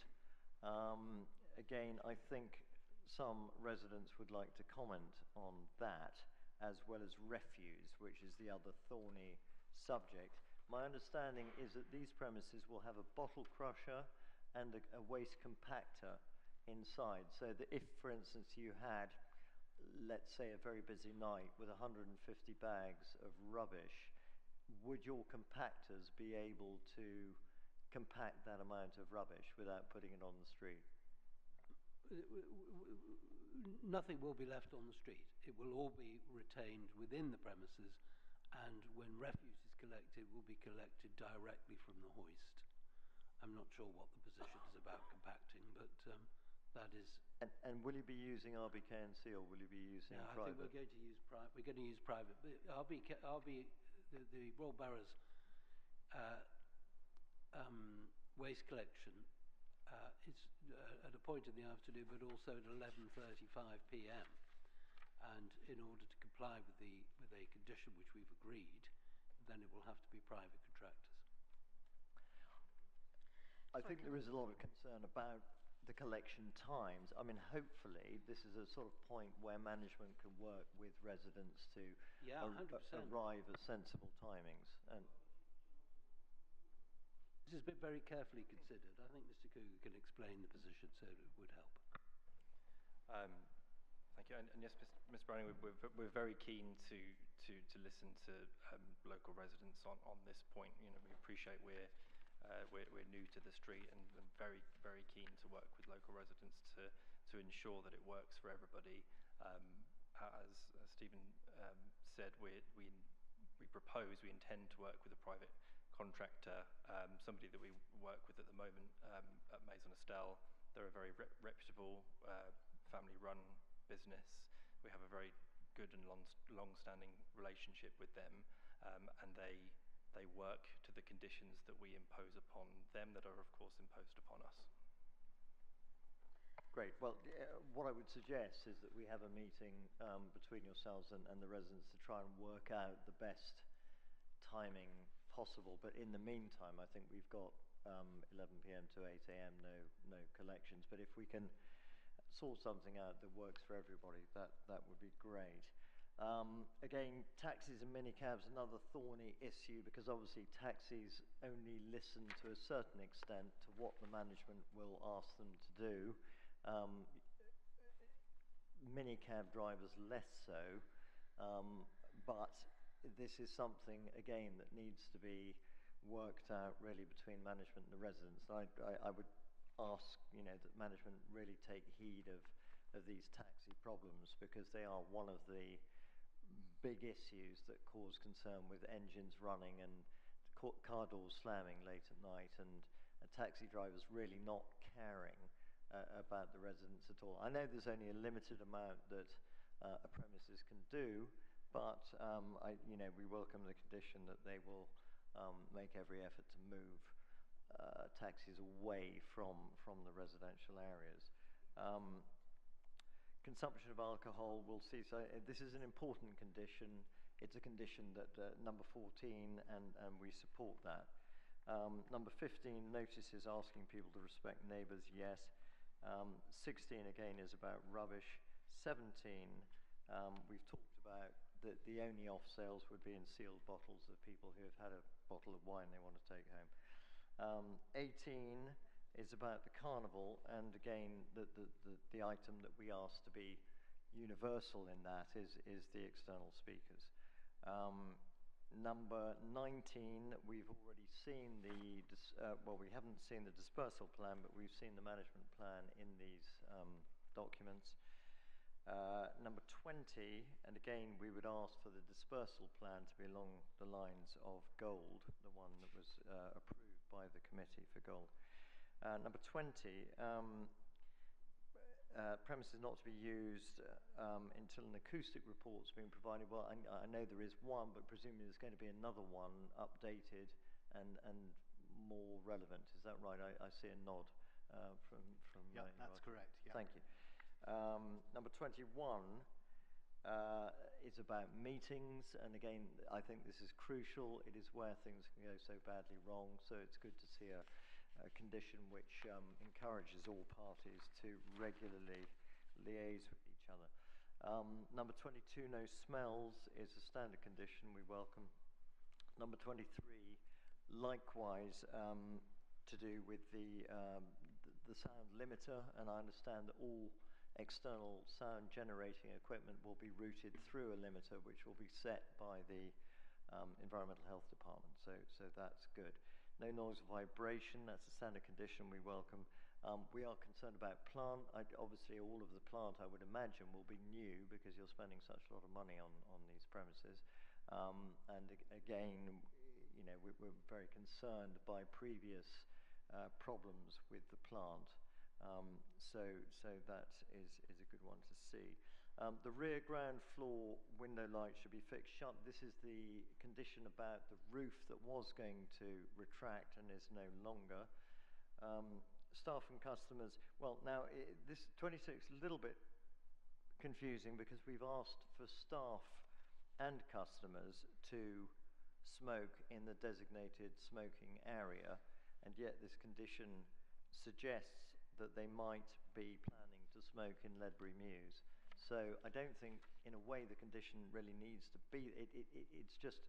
Again, I think some residents would like to comment on that, as well as refuse, which is the other thorny subject. My understanding is that these premises will have a bottle crusher and a waste compactor inside, so that if, for instance, you had, let's say, a very busy night with 150 bags of rubbish, would your compactors be able to compact that amount of rubbish without putting it on the street? Nothing will be left on the street. It will all be retained within the premises, and when refuse is collected, it will be collected directly from the hoist. I'm not sure what the position is about compacting, but that is. And will you be using RBKC or will you be using private? I think we're going to use private. We're going to use private. The Royal Borough's waste collection is at a point in the afternoon, but also at 11:35 p.m. And in order to comply with a condition which we've agreed, then it will have to be private contractors. I think there is a lot of concern about the collection times. I mean, hopefully this is a sort of point where management can work with residents to arrive at sensible timings. And this has been very carefully considered. I think Mr. Cougar can explain the position, so it would help. Thank you. And yes, Ms. Browning, we're very keen to listen to local residents on this point. You know, we appreciate we're we're new to the street and very, very keen to work with local residents to ensure that it works for everybody. As Stephen said, we intend to work with a private contractor, somebody that we work with at the moment at Maison Estelle. They're a very reputable, family-run business. We have a very good and long-standing relationship with them, and they work to the conditions that we impose upon them that are, of course, imposed upon us. Great. Well, what I would suggest is that we have a meeting between yourselves and the residents to try and work out the best timing possible. But in the meantime, I think we've got 11 p.m. to 8 a.m. no collections. But if we can sort something out that works for everybody, that would be great. Again, taxis and minicabs, another thorny issue, because obviously taxis only listen to a certain extent to what the management will ask them to do. Minicab drivers less so, but this is something, again, that needs to be worked out really between management and the residents. I would ask, that management really take heed of these taxi problems, because they are one of the big issues that cause concern, with engines running and car doors slamming late at night, and taxi drivers really not caring about the residents at all. I know there's only a limited amount that a premises can do, but we welcome the condition that they will make every effort to move taxis away from the residential areas. Consumption of alcohol, we'll see. So this is an important condition. It's a condition that number 14, and we support that. Number 15, notices asking people to respect neighbours, yes. 16, again, is about rubbish. 17, we've talked about that the only off sales would be in sealed bottles of people who have had a bottle of wine they want to take home. 18 is about the carnival, and again, the item that we ask to be universal in that is the external speakers. Number 19, we've already seen we haven't seen the dispersal plan, but we've seen the management plan in these documents. Number 20, and again, we would ask for the dispersal plan to be along the lines of Gold, the one that was approved by the committee for Gold. Number 20, premises not to be used until an acoustic report's been provided. Well, I know there is one, but presumably there's going to be another one updated and more relevant. Is that right? I see a nod from yeah, that's correct. Yeah. Thank you. Number 21 is about meetings, and again, I think this is crucial. It is where things can go so badly wrong, so it's good to see a condition which encourages all parties to regularly liaise with each other. Number 22, no smells, is a standard condition we welcome. Number 23, likewise, to do with the sound limiter, and I understand that all external sound generating equipment will be routed through a limiter which will be set by the Environmental Health Department, so that's good. No noise or vibration, that's a standard condition we welcome. We are concerned about plant. Obviously, all of the plant, I would imagine, will be new because you're spending such a lot of money on these premises. And again, we're very concerned by previous problems with the plant. So that is a good one to see. The rear ground floor window lights should be fixed shut. This is the condition about the roof that was going to retract and is no longer. Staff and customers, well, now this 26 is a little bit confusing because we've asked for staff and customers to smoke in the designated smoking area, and yet this condition suggests that they might be planning to smoke in Ledbury Mews. So I don't think, in a way, the condition really needs to be. It's just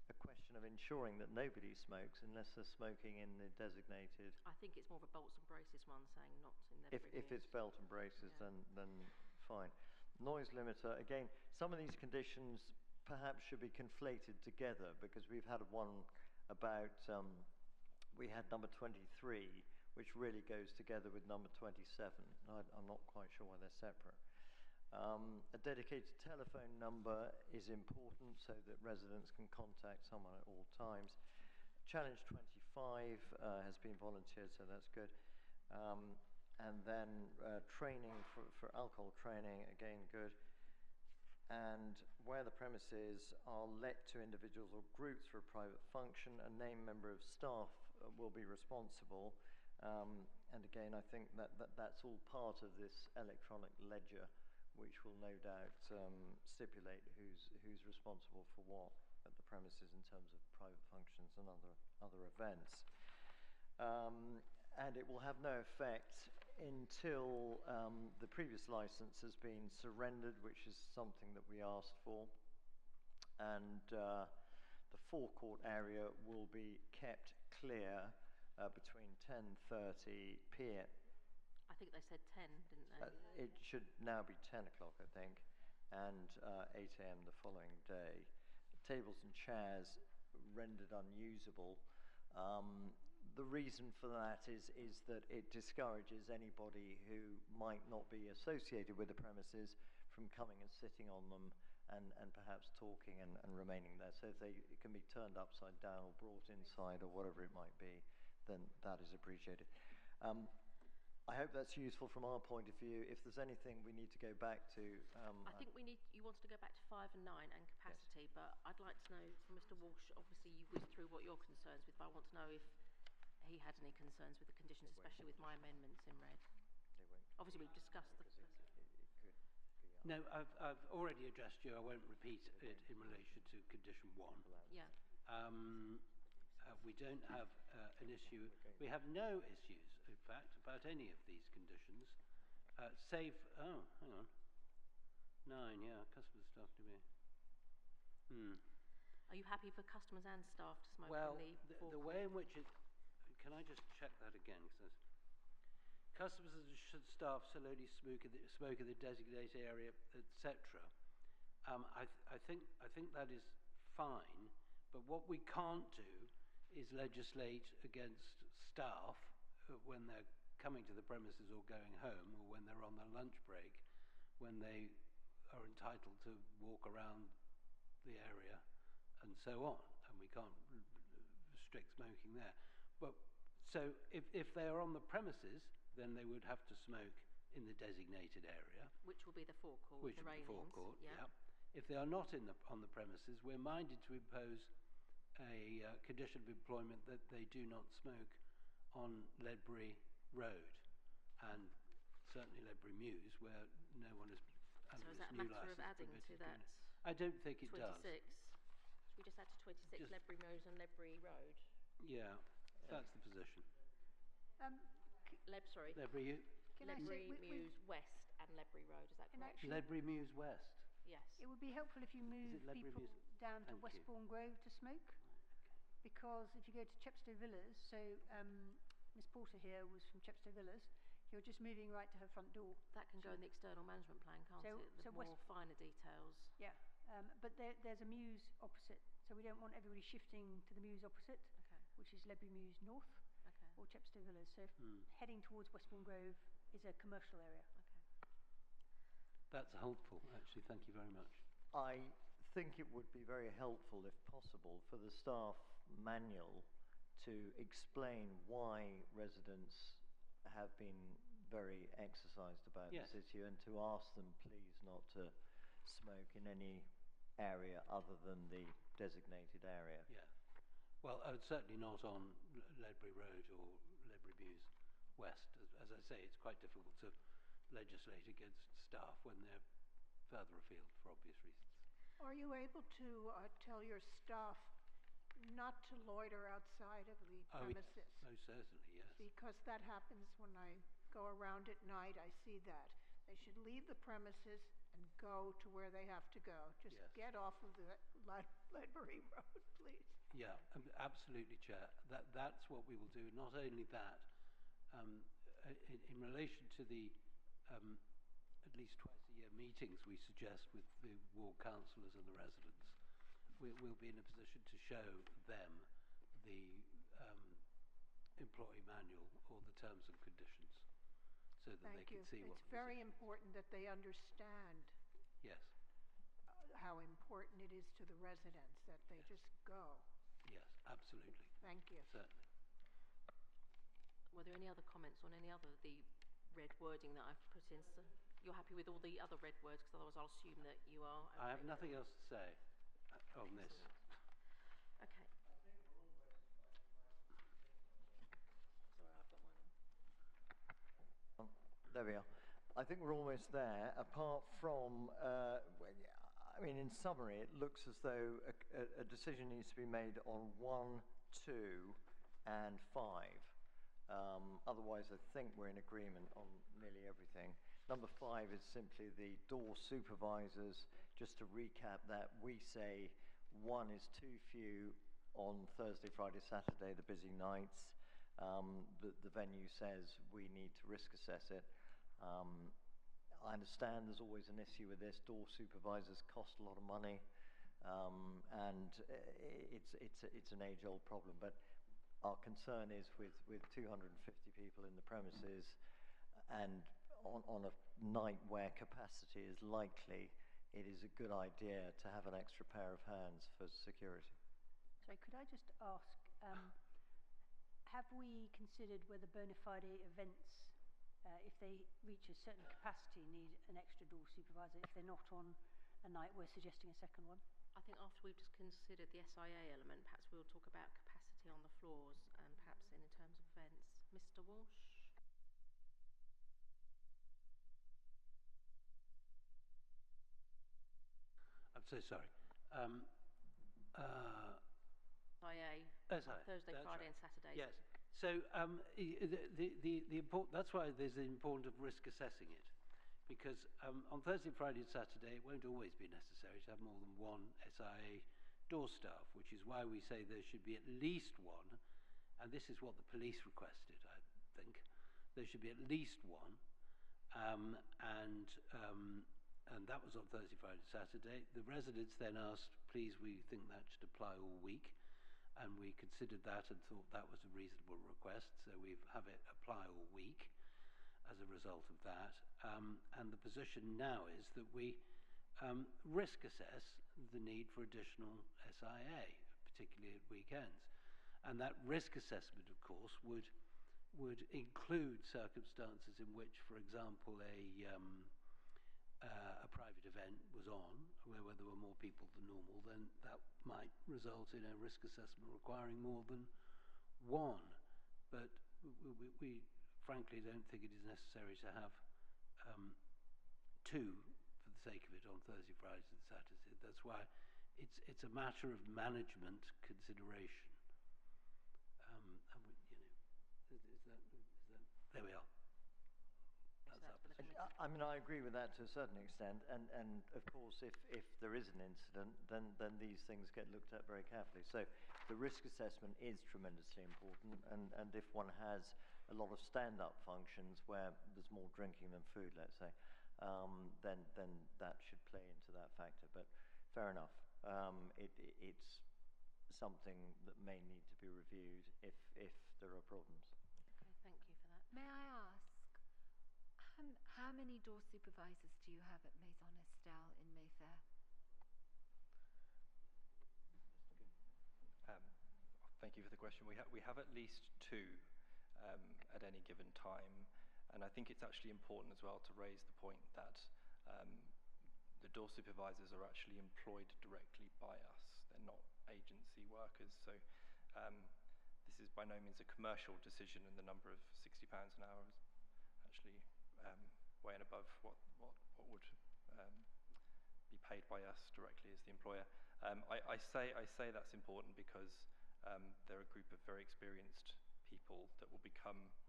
a question of ensuring that nobody smokes unless they're smoking in the designated. I think it's more of a bolts and braces one, saying not in Ledbury Mews. If it's belt and braces, yeah, then fine. Noise limiter, again, some of these conditions perhaps should be conflated together, because we've had one about we had number 23, which really goes together with number 27. I'm not quite sure why they're separate. A dedicated telephone number is important so that residents can contact someone at all times. Challenge 25 has been volunteered, so that's good. And then training for alcohol training, again good. And where the premises are let to individuals or groups for a private function, a named member of staff will be responsible. And again, I think that's all part of this electronic ledger, which will no doubt stipulate who's responsible for what at the premises in terms of private functions and other events. And it will have no effect until the previous license has been surrendered, which is something that we asked for. And the forecourt area will be kept clear between 10:30 p.m. I think they said 10, didn't they? It should now be 10 o'clock, I think, and 8 a.m. the following day. Tables and chairs rendered unusable. The reason for that is that it discourages anybody who might not be associated with the premises from coming and sitting on them and perhaps talking and remaining there. So if it can be turned upside down or brought inside or whatever it might be, then that is appreciated. I hope that's useful from our point of view. If there's anything we need to go back to... I think you wanted to go back to 5 and 9 and capacity, yes. But I'd like to know from Mr. Walsh, obviously you whizzed through what you're concerns with, but I want to know if he had any concerns with the conditions, especially with my amendments in red. Obviously we've discussed the... No, I've already addressed you. I won't repeat it in relation to condition 1. Yeah. We don't have an issue. We have no issues, in fact, about any of these conditions, save, hang on, 9, yeah, customer staff to be. Are you happy for customers and staff to smoke in the forecourt? The way in which it, can I just check that again? Customers and staff shall only smoke in the designated area, etc. I think that is fine, but what we can't do is legislate against staff when they're coming to the premises or going home, or when they're on their lunch break, when they are entitled to walk around the area and so on, and we can't restrict smoking there. But so if they are on the premises, then they would have to smoke in the designated area, which will be the forecourt, which the will be the forecourt. Yeah. If they are not on the premises, we're minded to impose a condition of employment that they do not smoke on Ledbury Road, and certainly Ledbury Mews, where no one is under so is this that a new matter of license adding to that? I don't think it 26? does. Should we just add to 26 Ledbury Mews and Ledbury Road? Yeah, that's the position. Ledbury Mews West and Ledbury Road, is that correct? Ledbury Mews West. Yes. It would be helpful if you moved people down to Westbourne Grove to smoke, because if you go to Chepstow Villas, so Miss Porter here was from Chepstow Villas, you're just moving right to her front door. That can go in the external management plan, can't it? The more finer details. Yeah, but there's a Mews opposite, so we don't want everybody shifting to the Mews opposite, which is Ledbury Mews North or Chepstow Villas. So heading towards Westbourne Grove is a commercial area. That's helpful, actually. Thank you very much. I think it would be very helpful, if possible, for the staff manual to explain why residents have been very exercised about this issue, and to ask them please not to smoke in any area other than the designated area. Yeah. Well, certainly not on Ledbury Road or Ledbury Mews West. As I say, it's quite difficult to legislate against staff when they're further afield for obvious reasons. Are you able to tell your staff not to loiter outside of the premises? Oh, certainly, yes. Because that happens when I go around at night, I see that. They should leave the premises and go to where they have to go. Just get off of the Ledbury Road, please. Yeah, absolutely, Chair. That's what we will do. Not only that, in relation to the at least twice-a-year meetings we suggest with the ward councillors and the residents, we'll be in a position to show them the employee manual or the terms and conditions so that they Thank you. can see what It's very important that they understand Yes, how important it is to the residents that they just go. yes, absolutely. Thank you. Certainly. Were there any other comments on any other of the red wording that I've put in? So you're happy with all the other red words, because otherwise I'll assume that you are. I have nothing else to say on this. Okay. Sorry, I've got one. There we are. I think we're almost there, apart from, I mean, in summary, it looks as though a decision needs to be made on 1, 2, and 5. Otherwise, I think we're in agreement on nearly everything. Number 5 is simply the door supervisors. Just to recap that, we say 1 is too few on Thursday, Friday, Saturday, the busy nights. The venue says we need to risk assess it. I understand there's always an issue with this. Door supervisors cost a lot of money, and it's an age-old problem. But our concern is with 250 people in the premises, and on a night where capacity is likely, it is a good idea to have an extra pair of hands for security. Sorry, could I just ask, have we considered whether bona fide events, if they reach a certain capacity, need an extra door supervisor? If they're not on a night, we're suggesting a second one. I think after we've just considered the SIA element, perhaps we'll talk about capacity on the floors and perhaps in terms of events. Mr. Walsh? I'm so sorry. SIA, Thursday, Friday, and Saturday. Yes. So that's why there's the importance of risk assessing it, because on Thursday, Friday, and Saturday, it won't always be necessary to have more than one SIA door staff, which is why we say there should be at least one, and this is what the police requested, I think. There should be at least one, and that was on Thursday, Friday, Saturday. The residents then asked, please, we think that should apply all week. And we considered that and thought that was a reasonable request, so we have it apply all week as a result of that. And the position now is that we risk assess the need for additional SIA, particularly at weekends. And that risk assessment, of course, would include circumstances in which, for example, a private event was on, where there were more people than normal, then that might result in a risk assessment requiring more than one. But we frankly don't think it is necessary to have two for the sake of it on Thursday, Fridays, and Saturdays. That's why it's a matter of management consideration. And there we are. I mean, I agree with that to a certain extent, and of course, if there is an incident, then these things get looked at very carefully. So the risk assessment is tremendously important, and if one has a lot of stand-up functions where there's more drinking than food, let's say, then that should play into that factor. But fair enough, it's something that may need to be reviewed if there are problems. Okay, thank you for that. May I ask, how many door supervisors do you have at Maison Estelle in Mayfair? Thank you for the question. We have at least 2 at any given time, and I think it's actually important as well to raise the point that the door supervisors are actually employed directly by us. They're not agency workers, so this is by no means a commercial decision, and the number of £60 an hour is actually way and above what would be paid by us directly as the employer. I say that's important because they're a group of very experienced people that we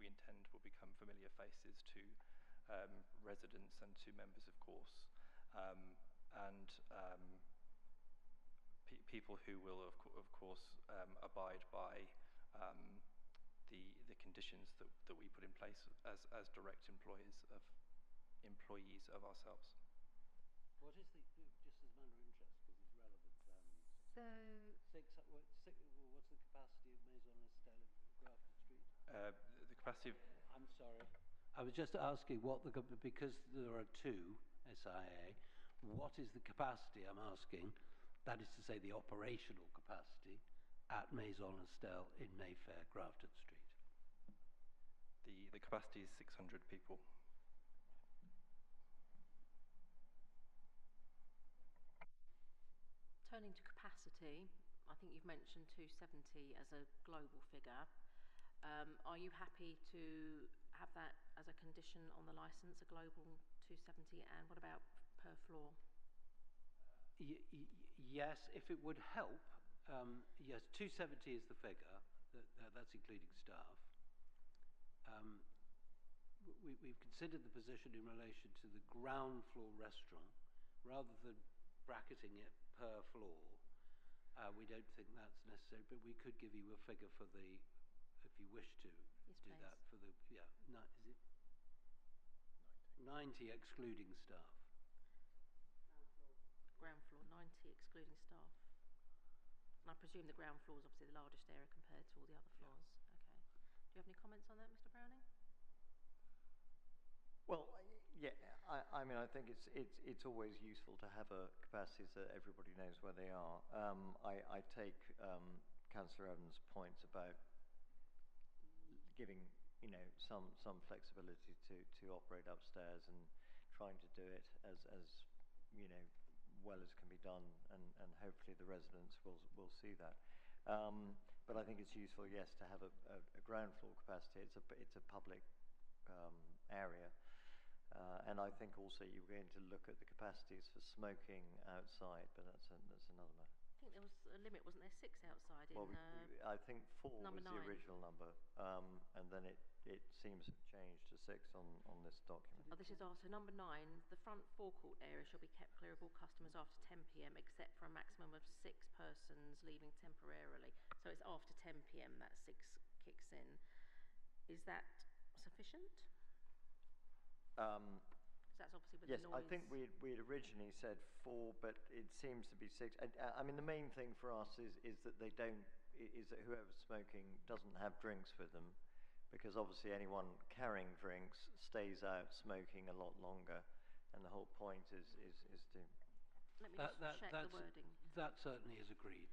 intend will become familiar faces to residents and to members, of course, and people who will, of course, abide by the conditions that we put in place as direct employees of ourselves. What is just as a matter of interest, because it's relevant, what's the capacity of Maison Estelle in Grafton Street? The capacity of... I'm sorry. I was just asking because there are two SIA, what is the capacity, I'm asking, that is to say the operational capacity at Maison Estelle in Mayfair, Grafton Street? The capacity is 600 people. Turning to capacity, I think you've mentioned 270 as a global figure. Are you happy to have that as a condition on the licence, a global 270, and what about per floor? Yes, if it would help. Yes, 270 is the figure. That's including staff. We've considered the position in relation to the ground floor restaurant rather than bracketing it per floor. We don't think that's necessary, but we could give you a figure for the, if you wish to do that for the, is it 90 excluding staff? Ground floor, 90 excluding staff. And I presume the ground floor is obviously the largest area compared to all the other floors. Okay. Do you have any comments on that, Mr. Browning? Well, yeah, I mean, I think it's always useful to have a capacity so that everybody knows where they are. I take Councillor Evans' points about giving, some flexibility to operate upstairs and trying to do it as well as can be done, and hopefully the residents will see that. But I think it's useful, yes, to have a ground floor capacity. It's a public area. And I think also you're going to look at the capacities for smoking outside, but that's another matter. I think there was a limit, wasn't there? 6 outside Well, I think 4 was the 9. original number, and then it seems to have changed to 6 on this document. Oh, this is also number 9. The front forecourt area shall be kept clear of all customers after 10 p.m. except for a maximum of 6 persons leaving temporarily. So it's after 10 p.m. that 6 kicks in. Is that sufficient? That's obviously with yes, the noise. I think we'd originally said 4, but it seems to be 6. I mean, the main thing for us is that whoever's smoking doesn't have drinks with them, because obviously anyone carrying drinks stays out smoking a lot longer, and the whole point is to. Let me just check the wording. That certainly is agreed.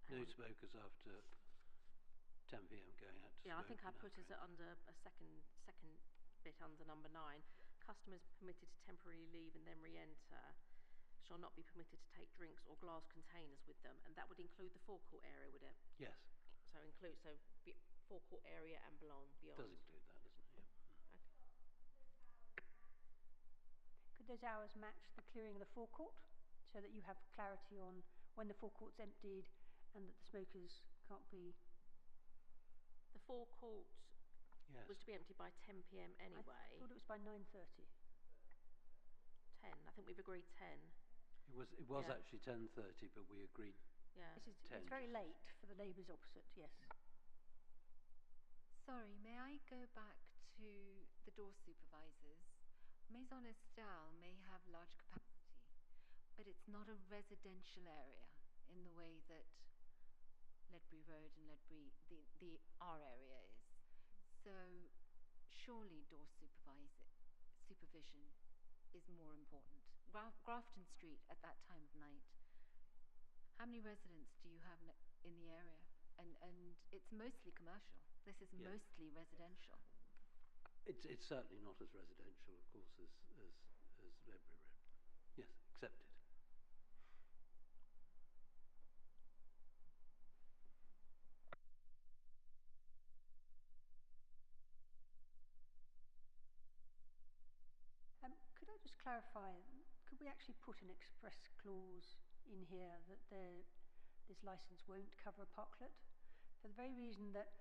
No smokers after 10 p.m. going out to smoke. Yeah, I think I put us under a second bit under number 9. Customers permitted to temporarily leave and then re-enter shall not be permitted to take drinks or glass containers with them, and that would include the forecourt area, would it? Yes. So forecourt area and beyond. It does include that, doesn't it? Yeah. Okay. Could those hours match the clearing of the forecourt, so that you have clarity on when the forecourt's emptied and that the smokers can't be? The forecourt was to be emptied by 10 p.m. anyway. I thought it was by 9:30. 10. I think we've agreed 10. It was actually 10:30, but we agreed. Yeah. 10. It's very late for the neighbours opposite. Yes. Sorry, may I go back to the door supervisors? Maison Estelle may have large capacity, but it's not a residential area in the way that Ledbury Road and our area is. So surely door supervision is more important. Grafton Street at that time of night, how many residents do you have in the area? And it's mostly commercial. This is mostly residential. It's certainly not as residential, of course, as Ledbury Road. Yes, accepted. Could I just clarify, could we actually put an express clause in here that this licence won't cover a parklet? For the very reason that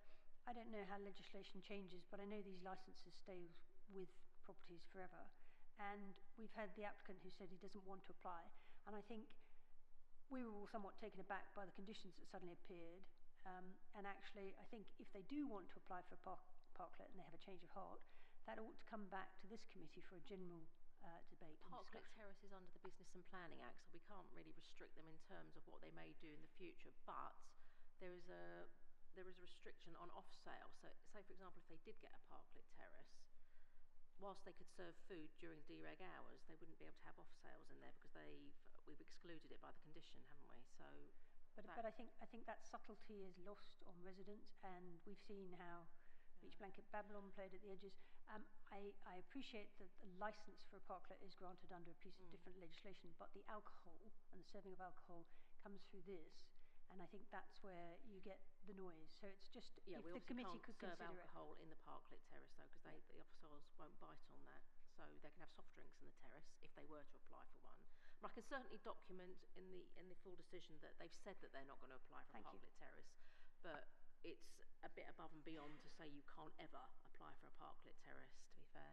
I don't know how legislation changes, but I know these licences stay with properties forever. And we've had the applicant who said he doesn't want to apply. And I think we were all somewhat taken aback by the conditions that suddenly appeared. And actually, I think if they do want to apply for a parklet and they have a change of heart, that ought to come back to this committee for a general debate. Parklet terraces under the Business and Planning Act, so we can't really restrict them in terms of what they may do in the future. But there is a there is a restriction on off sale. So say, for example, if they did get a parklet terrace, whilst they could serve food during dereg hours, they wouldn't be able to have off sales in there because we've excluded it by the condition, haven't we? So, but I think that subtlety is lost on residents, and we've seen how Beach Blanket Babylon played at the edges. I appreciate that the license for a parklet is granted under a piece of different legislation, but the alcohol and the serving of alcohol comes through this. And I think that's where you get the noise. So it's just, if the committee could serve consider alcohol in the parklet terrace, though, because the officers won't bite on that. So they can have soft drinks in the terrace if they were to apply for one. But I can certainly document in the full decision that they've said that they're not going to apply for a parklet terrace. But it's a bit above and beyond to say you can't ever apply for a parklet terrace, to be fair.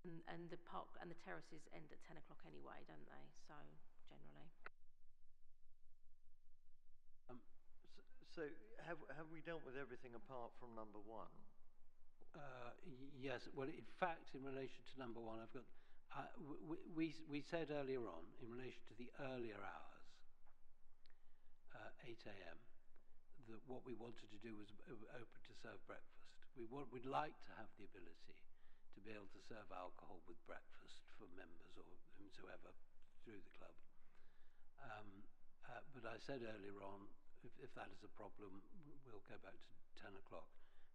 And the terraces end at 10 o'clock anyway, don't they? So generally. So have we dealt with everything apart from number 1? Yes. Well, in fact, in relation to number 1, I've got. We said earlier on, in relation to the earlier hours, 8 a.m., that what we wanted to do was open to serve breakfast. We'd like to have the ability to be able to serve alcohol with breakfast for members or whomsoever through the club. But I said earlier on, if that is a problem, we'll go back to 10 o'clock.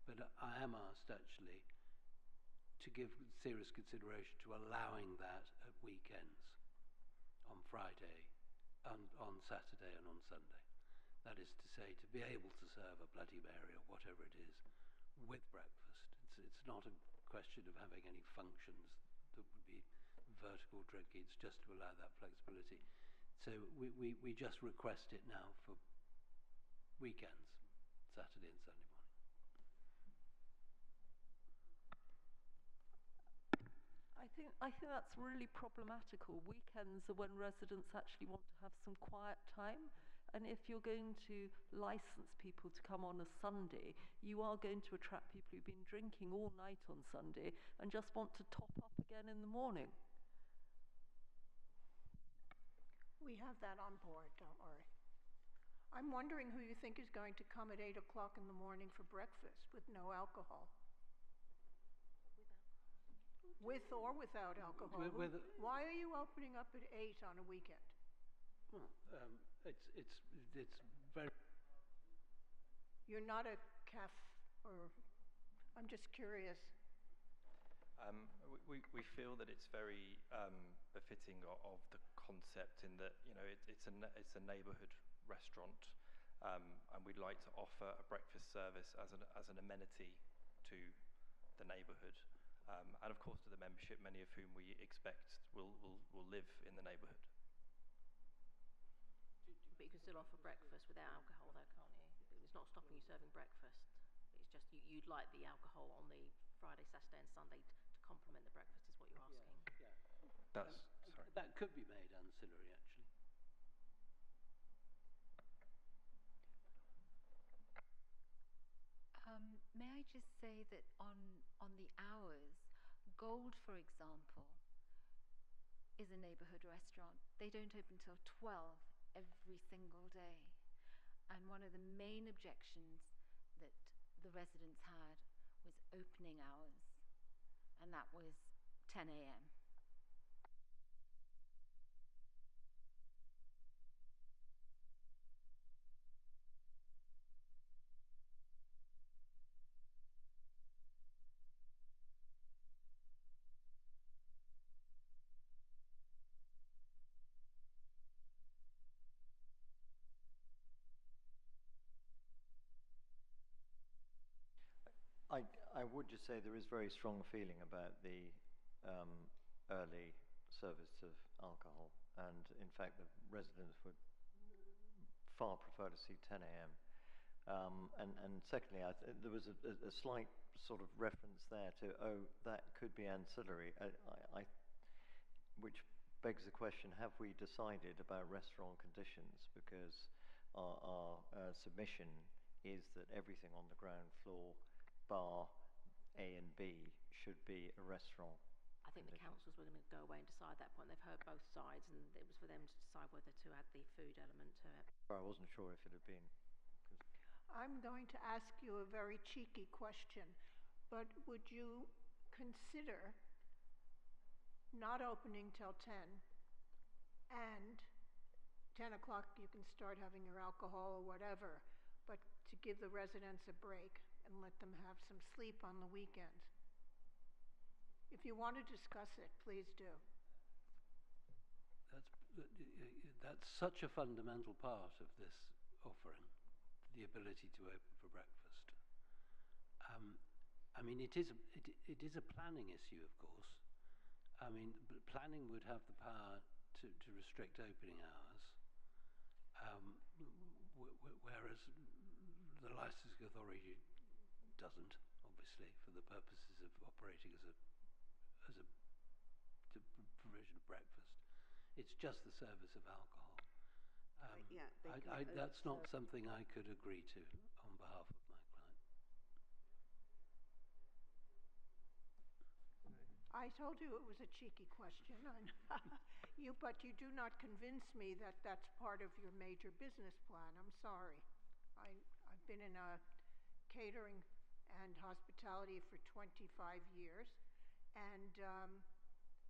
But I am asked, actually, to give serious consideration to allowing that at weekends, on Friday, on Saturday and on Sunday. That is to say, to be able to serve a Bloody Mary or whatever it is with breakfast. It's not a question of having any functions that would be vertical drinking. It's just to allow that flexibility. So we just request it now for weekends, Saturday and Sunday morning. I think that's really problematical. Weekends are when residents actually want to have some quiet time. And if you're going to license people to come on a Sunday, you are going to attract people who've been drinking all night on Sunday and just want to top up again in the morning. We have that on board, don't worry. I'm wondering who you think is going to come at 8 o'clock in the morning for breakfast with no alcohol. With or without alcohol. Why are you opening up at 8 on a weekend? Well, it's very. You're not a or I'm just curious. We feel that it's very befitting of the concept in that it's a neighbourhood restaurant, and we'd like to offer a breakfast service as an amenity to the neighbourhood, and of course to the membership, many of whom we expect will live in the neighbourhood. But you can still offer breakfast without alcohol, though, can't you? It's not stopping you serving breakfast. It's just you'd like the alcohol on the Friday, Saturday, and Sunday to complement the breakfast, is what you're asking. Yeah. That could be made ancillary, actually. May I just say that on the hours, Gold, for example, is a neighbourhood restaurant. They don't open till 12 every single day. And one of the main objections that the residents had was opening hours, and that was 10 a.m. I would just say there is very strong feeling about the early service of alcohol, and in fact the residents would far prefer to see 10 a.m. And secondly, there was a slight sort of reference there to, that could be ancillary, which begs the question, have we decided about restaurant conditions? Because our submission is that everything on the ground floor, bar A and B, should be a restaurant. I think the councils were going to go away and decide at that point. They've heard both sides, and it was for them to decide whether to add the food element to it. I wasn't sure if it had been. I'm going to ask you a very cheeky question, but would you consider not opening till 10 and 10 o'clock you can start having your alcohol or whatever, but to give the residents a break and let them have some sleep on the weekends? If you want to discuss it, please do. That's such a fundamental part of this offering, the ability to open for breakfast. I mean, it is a planning issue, of course. I mean, planning would have the power to restrict opening hours, whereas the licensing authority doesn't, obviously, for the purposes of operating as a provision of breakfast. It's just the service of alcohol. That's not something I could agree to on behalf of my client. I told you it was a cheeky question, but you do not convince me that that's part of your major business plan. I'm sorry. I've been in catering and hospitality for 25 years, and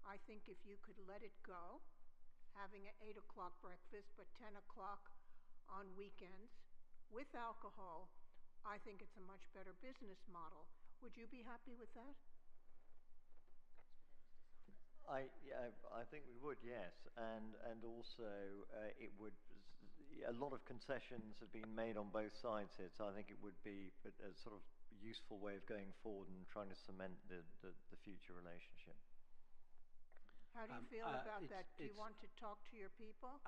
I think if you could let it go, having an 8 o'clock breakfast, but 10 o'clock on weekends with alcohol, I think it's a much better business model. Would you be happy with that? I think we would, yes, and also it would. A lot of concessions have been made on both sides here, so I think it would be a sort of useful way of going forward and trying to cement the future relationship. How do you feel about that? Do you want to talk to your people?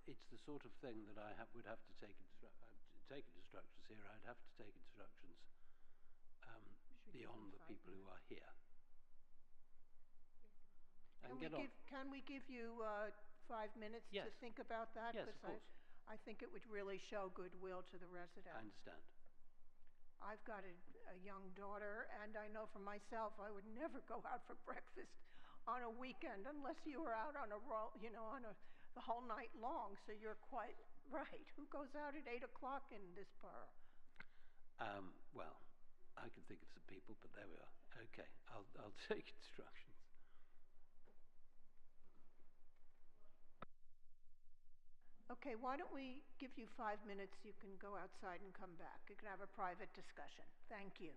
It's the sort of thing that I would have to take instructions here. I'd have to take instructions beyond the people who are here. Can we give you 5 minutes to think about that? Yes, of course. I think it would really show goodwill to the residents. I understand. I've got a young daughter, and I know for myself I would never go out for breakfast on a weekend unless you were out on the whole night long. So you're quite right. Who goes out at 8 o'clock in this borough? Well, I can think of some people, but there we are. Okay, I'll take instructions. Okay, why don't we give you 5 minutes? You can go outside and come back. You can have a private discussion. Thank you.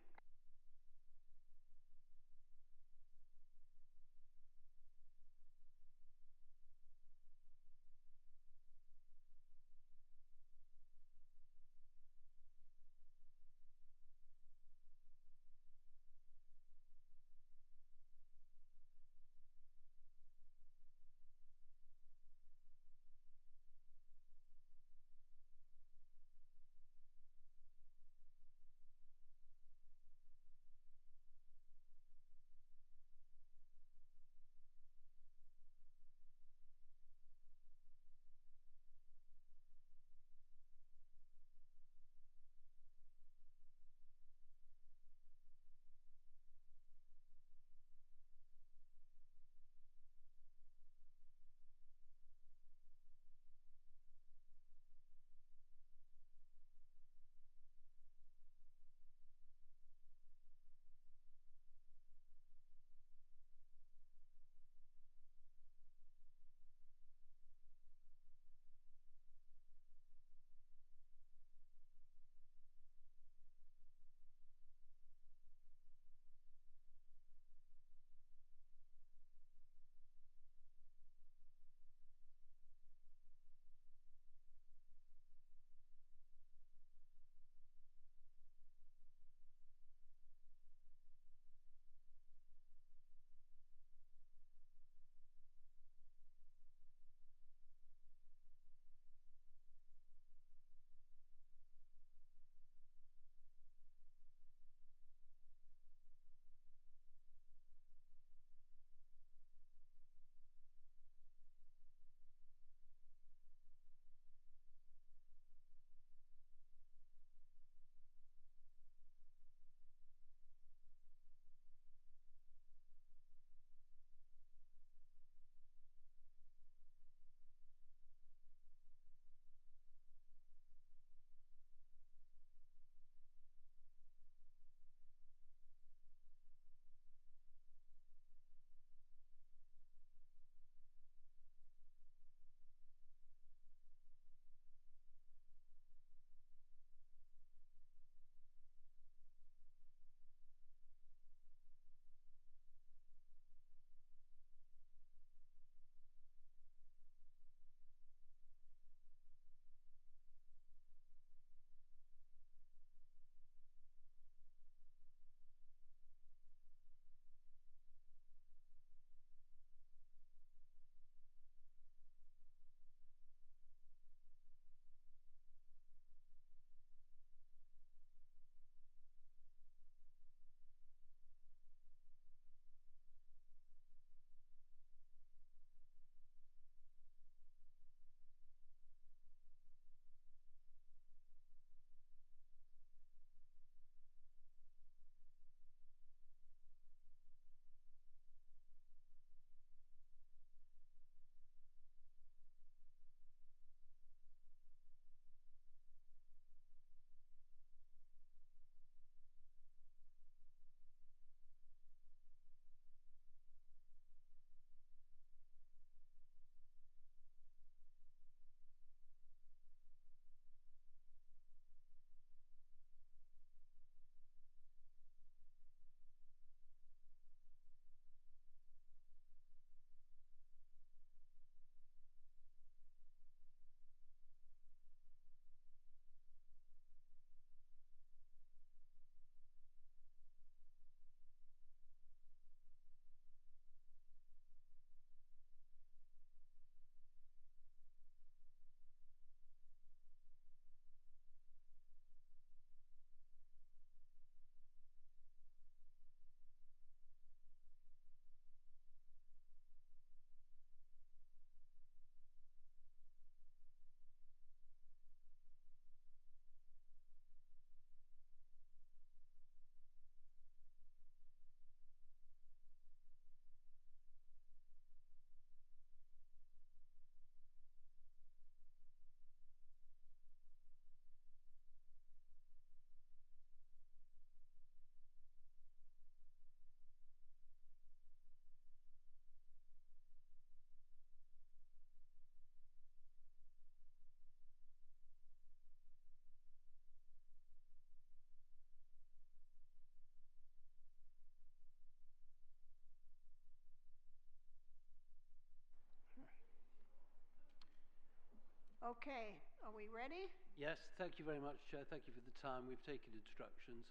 Okay, are we ready? Yes, thank you very much, Chair. Thank you for the time. We've taken instructions.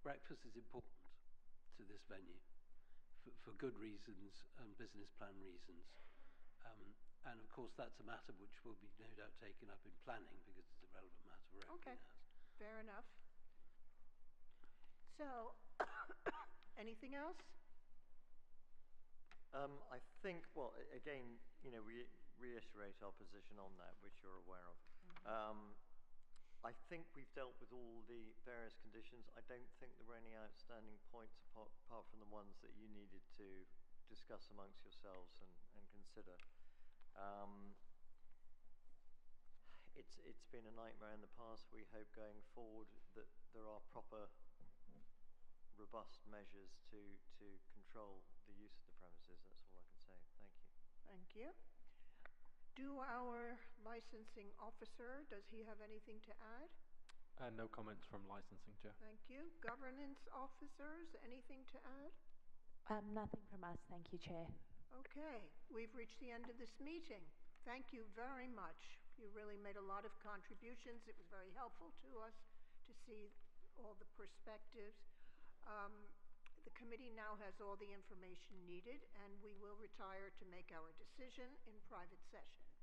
Breakfast is important to this venue for good reasons and business plan reasons. And of course, that's a matter which will be no doubt taken up in planning because it's a relevant matter for everything else. Fair enough. So, anything else? I think, well, again, we reiterate our position on that, which you're aware of. I think we've dealt with all the various conditions. I don't think there were any outstanding points apart from the ones that you needed to discuss amongst yourselves and consider. It's been a nightmare in the past. We hope going forward that there are proper, robust measures to control the use of the premises. That's all I can say. Thank you. Thank you. Do our licensing officer, does he have anything to add? No comments from licensing, Chair. Thank you. Governance officers, anything to add? Nothing from us, thank you, Chair. Okay, we've reached the end of this meeting. Thank you very much. You really made a lot of contributions. It was very helpful to us to see all the perspectives. The committee now has all the information needed, and we will retire to make our decision in private session.